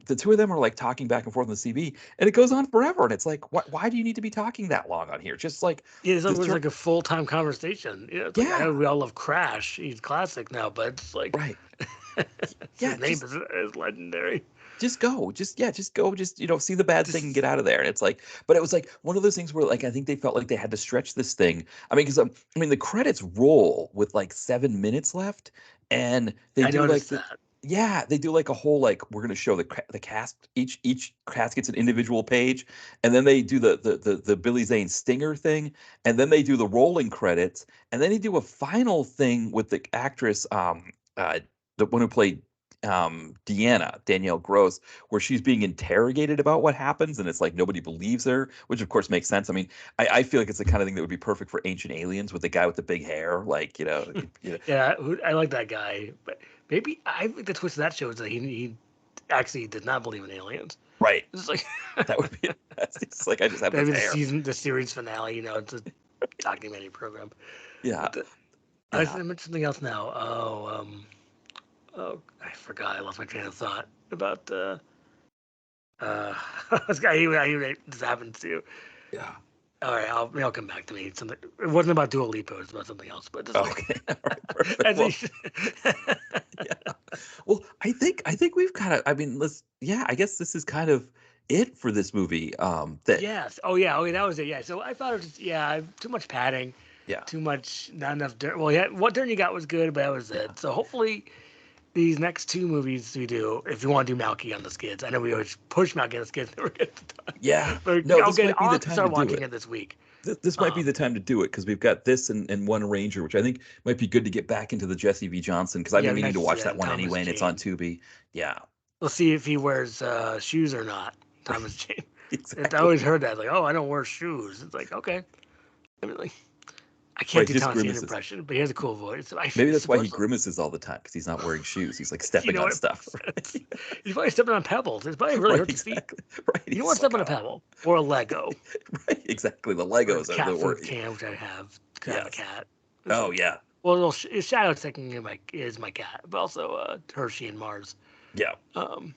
[SPEAKER 3] the two of them are like talking back and forth on the CB, and it goes on forever. And it's like, why do you need to be talking that long on here? Just like,
[SPEAKER 2] Yeah, it
[SPEAKER 3] this,
[SPEAKER 2] was like a full time conversation. Yeah, it's like I know
[SPEAKER 3] yeah,
[SPEAKER 2] we all love Crash. He's classic now, but it's like
[SPEAKER 3] right, yeah,
[SPEAKER 2] his name is legendary.
[SPEAKER 3] just go, just go, just see the bad thing and
[SPEAKER 2] Just
[SPEAKER 3] get out of there. And it's like, but it was like one of those things where like I think they felt like they had to stretch this thing. I mean, because I mean the credits roll with like 7 minutes left, and they
[SPEAKER 2] I
[SPEAKER 3] do like
[SPEAKER 2] noticed
[SPEAKER 3] the.
[SPEAKER 2] that.
[SPEAKER 3] Yeah, they do like a whole like we're gonna show the cast, each cast gets an individual page, and then they do the Billy Zane stinger thing, and then they do the rolling credits, and then they do a final thing with the actress the one who played Deanna, Danielle Gross, where she's being interrogated about what happens, and it's like nobody believes her, which of course makes sense. I mean, I feel like it's the kind of thing that would be perfect for Ancient Aliens with the guy with the big hair, like
[SPEAKER 2] Yeah, I like that guy, but maybe I think the twist of that show is that he actually did not believe in aliens.
[SPEAKER 3] right.
[SPEAKER 2] It's like
[SPEAKER 3] That would be it's like I just have this
[SPEAKER 2] maybe
[SPEAKER 3] hair.
[SPEAKER 2] the series finale. You know, it's a documentary program.
[SPEAKER 3] Yeah,
[SPEAKER 2] But I
[SPEAKER 3] yeah.
[SPEAKER 2] mentioned something else now. Oh, I forgot. I lost my train of thought about this guy. This happens to.
[SPEAKER 3] Yeah.
[SPEAKER 2] All right, I'll come back to me. Something. It wasn't about Dua Lipa. It was about something else. But just like,
[SPEAKER 3] Okay. All right. Perfect.
[SPEAKER 2] I
[SPEAKER 3] Well,
[SPEAKER 2] think.
[SPEAKER 3] yeah. Well, I think we've kind of. I mean, Yeah. I guess this is kind of it for this movie. That.
[SPEAKER 2] Yes. Oh yeah. Okay, that was it. Yeah. So I thought it was just, yeah, too much padding,
[SPEAKER 3] Yeah.
[SPEAKER 2] too much, not enough dirt. Well, yeah, what dirt you got was good, but that was
[SPEAKER 3] Yeah.
[SPEAKER 2] it. So hopefully these next two movies we do, if you want to do Malky on the Skids, I know we always push Malky on the Skids, never get the time.
[SPEAKER 3] Yeah.
[SPEAKER 2] But
[SPEAKER 3] No,
[SPEAKER 2] I'll
[SPEAKER 3] this might be
[SPEAKER 2] I'll
[SPEAKER 3] the
[SPEAKER 2] have to
[SPEAKER 3] time
[SPEAKER 2] start
[SPEAKER 3] to do
[SPEAKER 2] watching
[SPEAKER 3] it.
[SPEAKER 2] it this week.
[SPEAKER 3] This might be the time to do it because we've got this and One Ranger, which I think might be good to get back into the Jesse V. Johnson because I've
[SPEAKER 2] Yeah,
[SPEAKER 3] been meaning to watch that
[SPEAKER 2] and
[SPEAKER 3] one
[SPEAKER 2] Thomas
[SPEAKER 3] anyway, and it's on
[SPEAKER 2] Jane.
[SPEAKER 3] Tubi. Yeah.
[SPEAKER 2] We'll see if he wears shoes or not. Thomas Jane. I
[SPEAKER 3] Exactly.
[SPEAKER 2] always heard that, like, oh, I don't wear shoes. It's like, okay. I mean, like, I can't
[SPEAKER 3] Right.
[SPEAKER 2] do
[SPEAKER 3] Just
[SPEAKER 2] Thomas Jane
[SPEAKER 3] grimaces.
[SPEAKER 2] impression, but he has a cool voice.
[SPEAKER 3] Maybe
[SPEAKER 2] It's
[SPEAKER 3] that's why he
[SPEAKER 2] supposed to.
[SPEAKER 3] grimaces all the time because he's not wearing shoes. He's like
[SPEAKER 2] You
[SPEAKER 3] stepping
[SPEAKER 2] know
[SPEAKER 3] on
[SPEAKER 2] what?
[SPEAKER 3] stuff.
[SPEAKER 2] He's probably stepping on pebbles. It's probably really
[SPEAKER 3] Right.
[SPEAKER 2] hurt his feet.
[SPEAKER 3] Exactly. Right.
[SPEAKER 2] You don't
[SPEAKER 3] He's
[SPEAKER 2] want to step
[SPEAKER 3] like,
[SPEAKER 2] on a
[SPEAKER 3] oh.
[SPEAKER 2] pebble or a Lego
[SPEAKER 3] Right. Exactly. The
[SPEAKER 2] or a
[SPEAKER 3] Legos are
[SPEAKER 2] cat
[SPEAKER 3] the
[SPEAKER 2] food
[SPEAKER 3] word.
[SPEAKER 2] can, which I have. 'Cause I have a
[SPEAKER 3] Yes.
[SPEAKER 2] cat. It's
[SPEAKER 3] Oh
[SPEAKER 2] like,
[SPEAKER 3] yeah.
[SPEAKER 2] well, Shadow's technically is my cat, but also Hershey and Mars.
[SPEAKER 3] Yeah.
[SPEAKER 2] Um,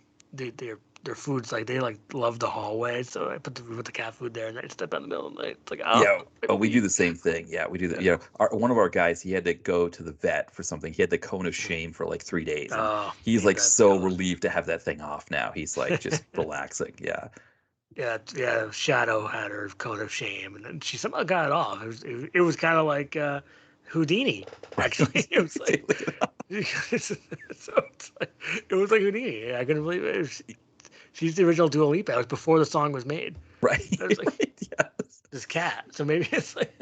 [SPEAKER 2] their food's like they like love the hallway, so I put the cat food there and I step out in the middle of the night. It's like, oh,
[SPEAKER 3] Yeah. Oh, we do
[SPEAKER 2] baby.
[SPEAKER 3] the same thing. Yeah, we do that.
[SPEAKER 2] Yeah.
[SPEAKER 3] One of our guys, he had to go to the vet for something. He had the cone of shame for like 3 days, and
[SPEAKER 2] Oh,
[SPEAKER 3] he's
[SPEAKER 2] baby,
[SPEAKER 3] like
[SPEAKER 2] that's
[SPEAKER 3] so
[SPEAKER 2] jealous.
[SPEAKER 3] relieved to have that thing off now. He's like just relaxing. Yeah.
[SPEAKER 2] Yeah, yeah. Shadow had her cone of shame, and then she somehow got it off. It was kind of like Houdini, actually.
[SPEAKER 3] Right.
[SPEAKER 2] It was like so it's like it was like Houdini. I couldn't believe it. She's the original Dua Lipa. It was before the song was made.
[SPEAKER 3] Right.
[SPEAKER 2] I was like,
[SPEAKER 3] Right. Yes.
[SPEAKER 2] this cat. So maybe it's like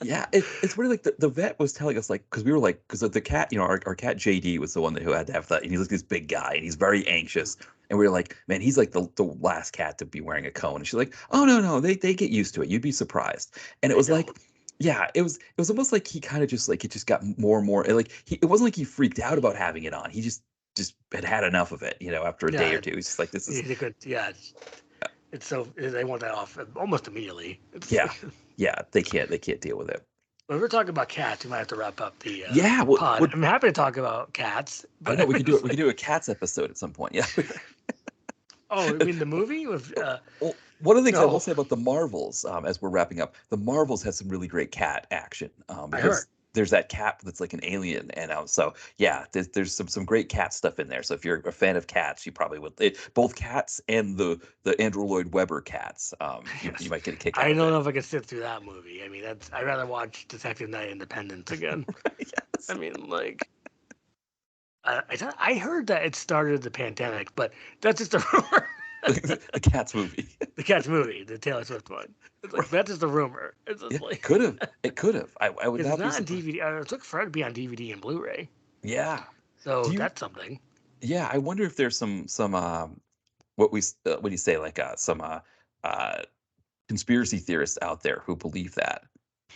[SPEAKER 3] Yeah, it's really like the vet was telling us, like, because we were like, because the cat, our cat JD was the one who had to have that, and he's like this big guy, and he's very anxious, and we were like, man, he's like the last cat to be wearing a cone, and she's like, oh no, they get used to it, you'd be surprised, and it
[SPEAKER 2] They
[SPEAKER 3] was like,
[SPEAKER 2] don't.
[SPEAKER 3] yeah, it was almost like he kind of just like it just got more and more, and like it wasn't like he freaked out about having it on, he just had enough of it, after a day or
[SPEAKER 2] Yeah,
[SPEAKER 3] two, he's just like, this is,
[SPEAKER 2] they could. Yeah, it's so they want that off almost immediately. It's
[SPEAKER 3] yeah,
[SPEAKER 2] like,
[SPEAKER 3] yeah, they can't deal with it.
[SPEAKER 2] when we're talking about cats, we might have to wrap up the
[SPEAKER 3] Yeah, well,
[SPEAKER 2] pod. I'm happy to talk about cats,
[SPEAKER 3] I
[SPEAKER 2] but
[SPEAKER 3] know we could do it.
[SPEAKER 2] it's
[SPEAKER 3] We could
[SPEAKER 2] like,
[SPEAKER 3] do a cats episode at some point. Yeah.
[SPEAKER 2] oh, I mean the movie with
[SPEAKER 3] Well, one of the things I will
[SPEAKER 2] no,
[SPEAKER 3] say about the Marvels, as we're wrapping up, the Marvels has some really great cat action,
[SPEAKER 2] I heard.
[SPEAKER 3] because there's that cat that's like an alien, and so yeah, there's some great cat stuff in there. So if you're a fan of cats, you probably would. Both cats and the Andrew Lloyd Webber cats, you
[SPEAKER 2] Yes.
[SPEAKER 3] might get a kick out
[SPEAKER 2] I
[SPEAKER 3] of
[SPEAKER 2] don't
[SPEAKER 3] it.
[SPEAKER 2] know if I could sit through that movie. I mean, I'd rather watch Detective Night Independence again.
[SPEAKER 3] Yes.
[SPEAKER 2] I mean, like, I heard that it started the pandemic, but that's just a rumor.
[SPEAKER 3] The cats movie.
[SPEAKER 2] The Cats movie, the Taylor Swift one. It's like that's just a rumor. It's
[SPEAKER 3] Yeah,
[SPEAKER 2] just like
[SPEAKER 3] could have. It could have. I would
[SPEAKER 2] because it's
[SPEAKER 3] not be
[SPEAKER 2] not on
[SPEAKER 3] surprised.
[SPEAKER 2] DVD. It took forever to be on DVD and Blu-ray,
[SPEAKER 3] Yeah.
[SPEAKER 2] so
[SPEAKER 3] Do you?
[SPEAKER 2] that's something.
[SPEAKER 3] Yeah, I wonder if there's some what do you say, like some uh conspiracy theorists out there who believe that.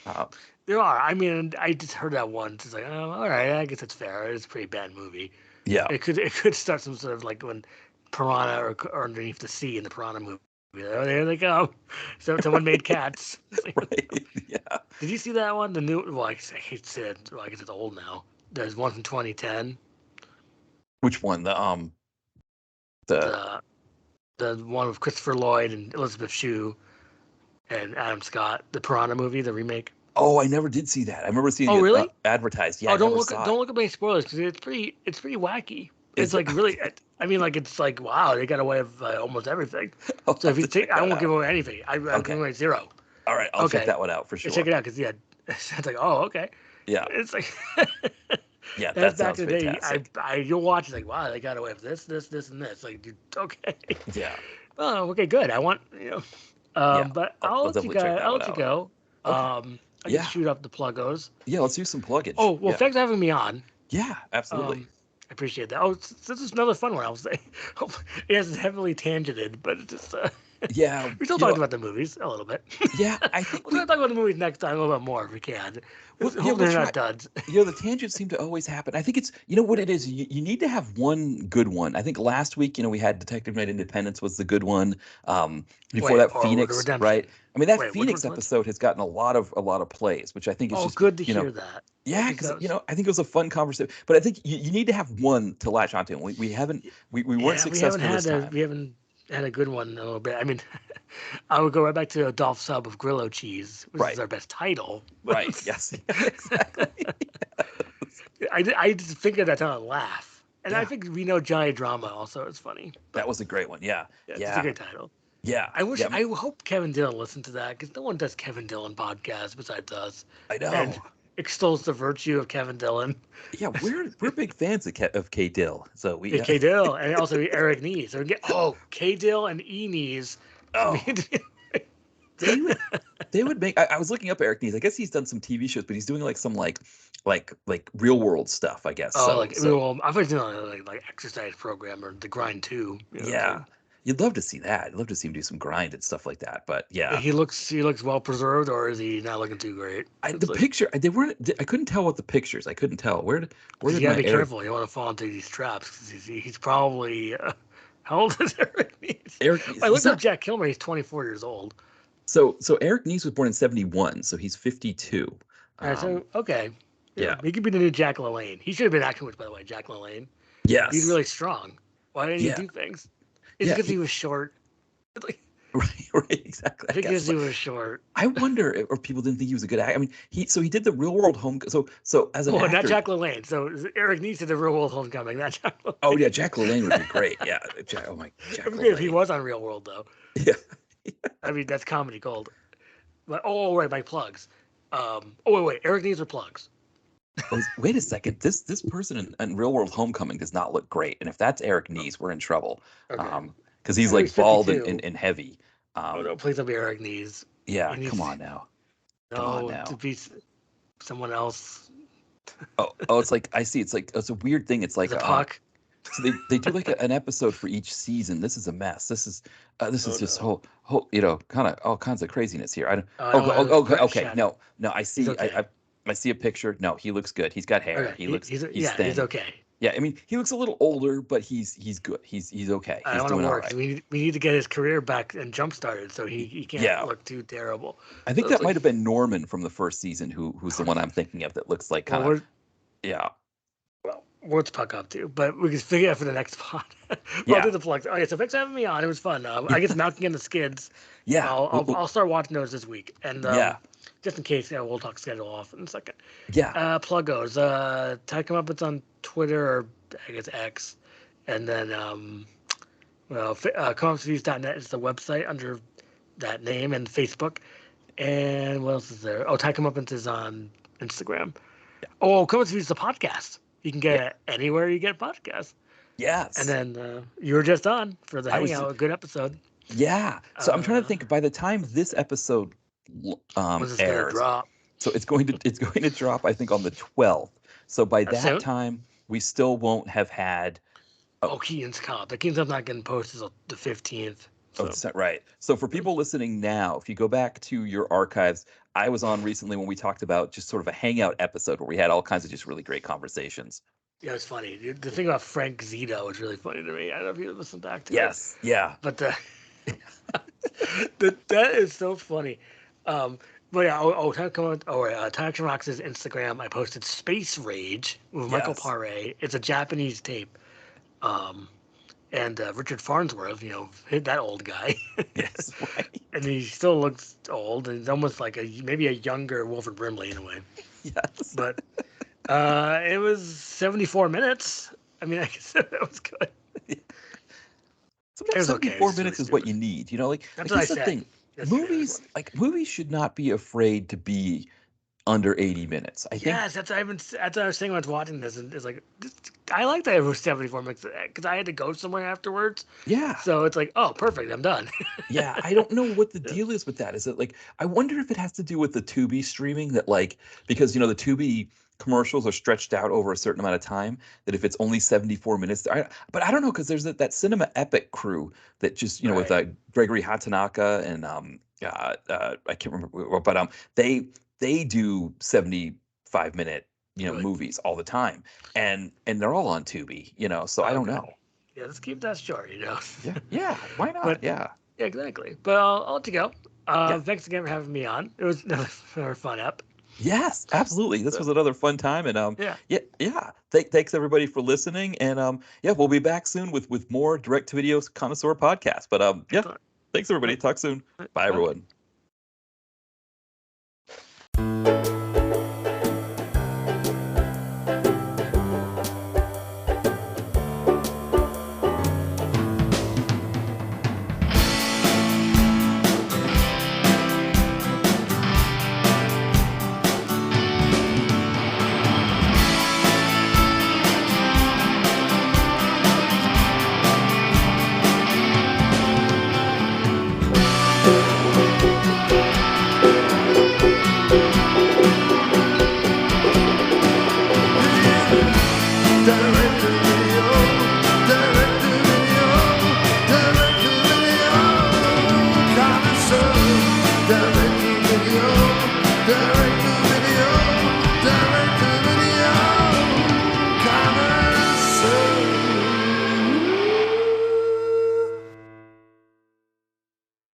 [SPEAKER 3] Uh,
[SPEAKER 2] There are. I mean, I just heard that once. It's like, oh, all right. I guess it's fair. It's a pretty bad movie.
[SPEAKER 3] yeah,
[SPEAKER 2] It could start some sort of like when Piranha or Underneath the Sea in the Piranha movie. Oh, there they go. So someone made cats.
[SPEAKER 3] right. Yeah.
[SPEAKER 2] Did you see that one? The new. Well, I hate to say it. Well, I guess it's old now. There's one from 2010.
[SPEAKER 3] Which one? The
[SPEAKER 2] The the one with Christopher Lloyd and Elizabeth Shue and Adam Scott. The Piranha movie, the remake.
[SPEAKER 3] Oh, I never did see that. I remember seeing
[SPEAKER 2] Oh,
[SPEAKER 3] it
[SPEAKER 2] really?
[SPEAKER 3] advertised. Yeah,
[SPEAKER 2] Oh,
[SPEAKER 3] I never saw it.
[SPEAKER 2] don't look at any spoilers because it's pretty wacky. It's
[SPEAKER 3] Is it?
[SPEAKER 2] like really. I mean, like it's like wow, they got away with almost everything.
[SPEAKER 3] I'll
[SPEAKER 2] So
[SPEAKER 3] have
[SPEAKER 2] if you
[SPEAKER 3] to
[SPEAKER 2] take,
[SPEAKER 3] check
[SPEAKER 2] I
[SPEAKER 3] that
[SPEAKER 2] won't give
[SPEAKER 3] out.
[SPEAKER 2] away anything. I'm
[SPEAKER 3] Okay.
[SPEAKER 2] giving away zero.
[SPEAKER 3] All right, I'll check
[SPEAKER 2] Okay,
[SPEAKER 3] that one out for
[SPEAKER 2] check
[SPEAKER 3] sure.
[SPEAKER 2] it out because yeah, it's like oh okay,
[SPEAKER 3] Yeah.
[SPEAKER 2] it's like
[SPEAKER 3] Yeah,
[SPEAKER 2] that's
[SPEAKER 3] that
[SPEAKER 2] back
[SPEAKER 3] sounds
[SPEAKER 2] in the day.
[SPEAKER 3] fantastic.
[SPEAKER 2] You'll watch it like wow, they got away with this, and this. Like dude, okay,
[SPEAKER 3] Yeah.
[SPEAKER 2] oh okay, good. I want
[SPEAKER 3] Yeah.
[SPEAKER 2] But
[SPEAKER 3] I'll definitely check that
[SPEAKER 2] I'll
[SPEAKER 3] one
[SPEAKER 2] let you
[SPEAKER 3] out.
[SPEAKER 2] go.
[SPEAKER 3] Okay.
[SPEAKER 2] I can
[SPEAKER 3] Yeah.
[SPEAKER 2] shoot up the pluggos.
[SPEAKER 3] Yeah, let's do some pluggage.
[SPEAKER 2] Oh well,
[SPEAKER 3] Yeah.
[SPEAKER 2] thanks for having me on.
[SPEAKER 3] Yeah, absolutely.
[SPEAKER 2] I appreciate that. Oh, this is another fun one. I was saying, yes, it's heavily tangented, but it's just
[SPEAKER 3] Yeah,
[SPEAKER 2] we still talked about the movies a little bit.
[SPEAKER 3] yeah, I think
[SPEAKER 2] We're gonna talk about the movies next time a little bit more if we can. Hopefully
[SPEAKER 3] we'll
[SPEAKER 2] they're
[SPEAKER 3] try.
[SPEAKER 2] not duds.
[SPEAKER 3] The tangents seem to always happen. I think it's, what it is. You need to have one good one. I think last week, we had Detective Night Independence was the good one. Before
[SPEAKER 2] Wait,
[SPEAKER 3] that,
[SPEAKER 2] or the
[SPEAKER 3] Phoenix, right?
[SPEAKER 2] redemption.
[SPEAKER 3] I mean, that
[SPEAKER 2] Wait, which
[SPEAKER 3] Phoenix
[SPEAKER 2] one's what?
[SPEAKER 3] episode has gotten a lot of plays, which I think is
[SPEAKER 2] Oh,
[SPEAKER 3] just,
[SPEAKER 2] good to hear that.
[SPEAKER 3] yeah,
[SPEAKER 2] Because
[SPEAKER 3] because
[SPEAKER 2] that was,
[SPEAKER 3] I think it was a fun conversation. But I think you need to have one to latch onto. And we haven't we weren't
[SPEAKER 2] yeah,
[SPEAKER 3] successful this time.
[SPEAKER 2] we haven't had a good one in a little bit. I mean, I would go right back to Dolph Sub of Grillo Cheese, which
[SPEAKER 3] Right.
[SPEAKER 2] is our best title.
[SPEAKER 3] Right. Yes. Exactly.
[SPEAKER 2] I just think of that time and laugh. And I
[SPEAKER 3] Yeah.
[SPEAKER 2] think we know Giant Drama also is funny.
[SPEAKER 3] That was a great one. Yeah.
[SPEAKER 2] Yeah, it's a
[SPEAKER 3] Yeah.
[SPEAKER 2] great title.
[SPEAKER 3] Yeah.
[SPEAKER 2] I wish
[SPEAKER 3] Yeah.
[SPEAKER 2] I hope Kevin Dillon listened to that because no one does Kevin Dillon podcasts besides us
[SPEAKER 3] I know.
[SPEAKER 2] and extols the virtue of Kevin Dillon.
[SPEAKER 3] Yeah, we're big fans of K Dill. So we
[SPEAKER 2] K Dill and also Eric Nees. So K Dill and E Nees.
[SPEAKER 3] oh they would make. I was looking up Eric Nees. I guess he's done some TV shows, but he's doing like some like real world stuff. I guess.
[SPEAKER 2] Well, I've been doing like exercise program or the Grind 2.
[SPEAKER 3] Yeah, you'd love to see that. You'd love to see him do some grind and stuff like that. But yeah,
[SPEAKER 2] He looks well preserved, or is he not looking too great?
[SPEAKER 3] picture they weren't. I couldn't tell what the pictures. I couldn't tell where did
[SPEAKER 2] You
[SPEAKER 3] my
[SPEAKER 2] gotta be
[SPEAKER 3] Eric.
[SPEAKER 2] careful. You don't want to fall into these traps because he's probably how old is Eric Nees?
[SPEAKER 3] Eric.
[SPEAKER 2] I looked up Jack Kilmer. He's 24 years old.
[SPEAKER 3] So Eric Nees was born in 1971, so he's 52.
[SPEAKER 2] So okay,
[SPEAKER 3] yeah.
[SPEAKER 2] he could be the new Jack LaLanne. He should have been acting with, by the way, Jack LaLanne.
[SPEAKER 3] Yes.
[SPEAKER 2] He's really strong. Why didn't
[SPEAKER 3] Yeah.
[SPEAKER 2] he do things? It's
[SPEAKER 3] Yeah,
[SPEAKER 2] because he was short. It's like,
[SPEAKER 3] right, exactly. I guess.
[SPEAKER 2] because he was short.
[SPEAKER 3] I wonder if people didn't think he was a good actor. I mean, he did the Real World Home. So as an
[SPEAKER 2] Well,
[SPEAKER 3] actor,
[SPEAKER 2] not Jack LaLanne. So Eric Nees did the Real World Homecoming, not Jack LaLanne.
[SPEAKER 3] oh yeah, Jack LaLanne would be great. Yeah, Jack. Oh my, Jack
[SPEAKER 2] It'd be great if he
[SPEAKER 3] LaLanne.
[SPEAKER 2] was on Real World, though.
[SPEAKER 3] Yeah.
[SPEAKER 2] I mean, that's comedy gold. But right, my plugs. Wait, Eric Nees are plugs.
[SPEAKER 3] Wait a second. This person in Real World Homecoming does not look great. And if that's Eric Nees, we're in trouble.
[SPEAKER 2] Okay.
[SPEAKER 3] Because he's
[SPEAKER 2] I know
[SPEAKER 3] like
[SPEAKER 2] he's
[SPEAKER 3] bald
[SPEAKER 2] 52.
[SPEAKER 3] and heavy.
[SPEAKER 2] Oh no, please don't be Eric Nees.
[SPEAKER 3] Yeah,
[SPEAKER 2] He needs-
[SPEAKER 3] come on now. Come on
[SPEAKER 2] No,
[SPEAKER 3] now.
[SPEAKER 2] to be someone else.
[SPEAKER 3] Oh, it's like I see. It's like it's a weird thing. It's like
[SPEAKER 2] The puck.
[SPEAKER 3] so they do like an episode for each season. This is a mess. This is just
[SPEAKER 2] no.
[SPEAKER 3] whole kind of all kinds of craziness here. I don't.
[SPEAKER 2] I don't wanna
[SPEAKER 3] Okay.
[SPEAKER 2] shed.
[SPEAKER 3] No, I see.
[SPEAKER 2] He's okay.
[SPEAKER 3] I see a picture. No, he looks good. He's got hair.
[SPEAKER 2] Okay,
[SPEAKER 3] He's
[SPEAKER 2] yeah,
[SPEAKER 3] thin.
[SPEAKER 2] he's okay.
[SPEAKER 3] Yeah, I mean, he looks a little older, but he's good. He's okay.
[SPEAKER 2] I
[SPEAKER 3] He's
[SPEAKER 2] don't want
[SPEAKER 3] doing
[SPEAKER 2] to
[SPEAKER 3] all
[SPEAKER 2] work.
[SPEAKER 3] right.
[SPEAKER 2] We need to get his career back and jump started, so he can't
[SPEAKER 3] Yeah.
[SPEAKER 2] look too terrible.
[SPEAKER 3] I think
[SPEAKER 2] So
[SPEAKER 3] that
[SPEAKER 2] it's
[SPEAKER 3] might
[SPEAKER 2] like,
[SPEAKER 3] have been Norman from the first season, who's the one I'm thinking of that looks like
[SPEAKER 2] well,
[SPEAKER 3] kind of yeah.
[SPEAKER 2] what's Puck up to? But we can figure it out for the next pod. I'll
[SPEAKER 3] Yeah.
[SPEAKER 2] do the plug. Okay, so thanks for having me on. It was fun. I guess Malcolm and the Skids.
[SPEAKER 3] Yeah.
[SPEAKER 2] I'll start watching those this week, and
[SPEAKER 3] Yeah.
[SPEAKER 2] just in case, we'll talk schedule off in a second.
[SPEAKER 3] Yeah.
[SPEAKER 2] Plug goes. Comeuppance on Twitter, or I guess X, and then ComeuppанceReviews.net is the website under that name, and Facebook. And what else is there? Oh, Comeuppance is on Instagram.
[SPEAKER 3] Yeah.
[SPEAKER 2] Oh, Comeuppance Reviews is a podcast. You can get it anywhere you get podcasts.
[SPEAKER 3] Yes.
[SPEAKER 2] And then you were just on for the
[SPEAKER 3] I was
[SPEAKER 2] Hangout, a good episode.
[SPEAKER 3] Yeah. So I'm trying to think. By the time this episode
[SPEAKER 2] Was this gonna
[SPEAKER 3] airs,
[SPEAKER 2] drop?
[SPEAKER 3] so it's going to drop, I think, on the 12th. So by
[SPEAKER 2] That's
[SPEAKER 3] that
[SPEAKER 2] soon.
[SPEAKER 3] time, we still won't have had.
[SPEAKER 2] Oh, Keaton's Cop. The Keaton's Cop's not getting posted until the 15th.
[SPEAKER 3] Oh, right. So for people listening now, if you go back to your archives, I was on recently when we talked about just sort of a hangout episode where we had all kinds of just really great conversations.
[SPEAKER 2] Yeah, it's funny. The thing about Frank Zito was really funny to me. I don't know if you listened back to it.
[SPEAKER 3] Yes. Yeah.
[SPEAKER 2] But that is so funny. But yeah, Action Rock's Instagram. I posted Space Rage with Michael
[SPEAKER 3] Yes.
[SPEAKER 2] Paré. It's a Japanese tape. And Richard Farnsworth, hit that old guy.
[SPEAKER 3] Yes. Right.
[SPEAKER 2] And he still looks old, and he's almost like maybe a younger Wilford Brimley in a way.
[SPEAKER 3] Yes.
[SPEAKER 2] But it was 74 minutes. I mean, I guess that was good.
[SPEAKER 3] Sometimes
[SPEAKER 2] It was okay.
[SPEAKER 3] 74
[SPEAKER 2] It's
[SPEAKER 3] minutes
[SPEAKER 2] really
[SPEAKER 3] is what you
[SPEAKER 2] stupid.
[SPEAKER 3] need. Like
[SPEAKER 2] That's
[SPEAKER 3] like
[SPEAKER 2] what I
[SPEAKER 3] that's the
[SPEAKER 2] said.
[SPEAKER 3] thing.
[SPEAKER 2] Yesterday,
[SPEAKER 3] Movies should not be afraid to be under 80 minutes. I think.
[SPEAKER 2] Yes, that's what I was saying when I was watching this. And it's like, I like that it was 74 minutes because I had to go somewhere afterwards.
[SPEAKER 3] Yeah.
[SPEAKER 2] So it's like, oh, perfect, I'm done.
[SPEAKER 3] Yeah, I don't know what the deal is with that. Is it like I wonder if it has to do with the Tubi streaming that because the Tubi commercials are stretched out over a certain amount of time that if it's only 74 minutes but I don't know because there's that Cinema Epic crew that just with Gregory Hatanaka and I can't remember but they do 75-minute movies all the time and they're all on Tubi so I don't know.
[SPEAKER 2] Yeah, let's keep that short,
[SPEAKER 3] Yeah, why not?
[SPEAKER 2] But-
[SPEAKER 3] yeah
[SPEAKER 2] exactly. But I'll let you go. Thanks again for having me on. It was another fun ep.
[SPEAKER 3] Yes, absolutely. This was another fun time, and
[SPEAKER 2] Yeah.
[SPEAKER 3] Thanks everybody for listening, and we'll be back soon with more direct to video connoisseur podcasts. But thanks everybody. Talk soon. Bye everyone.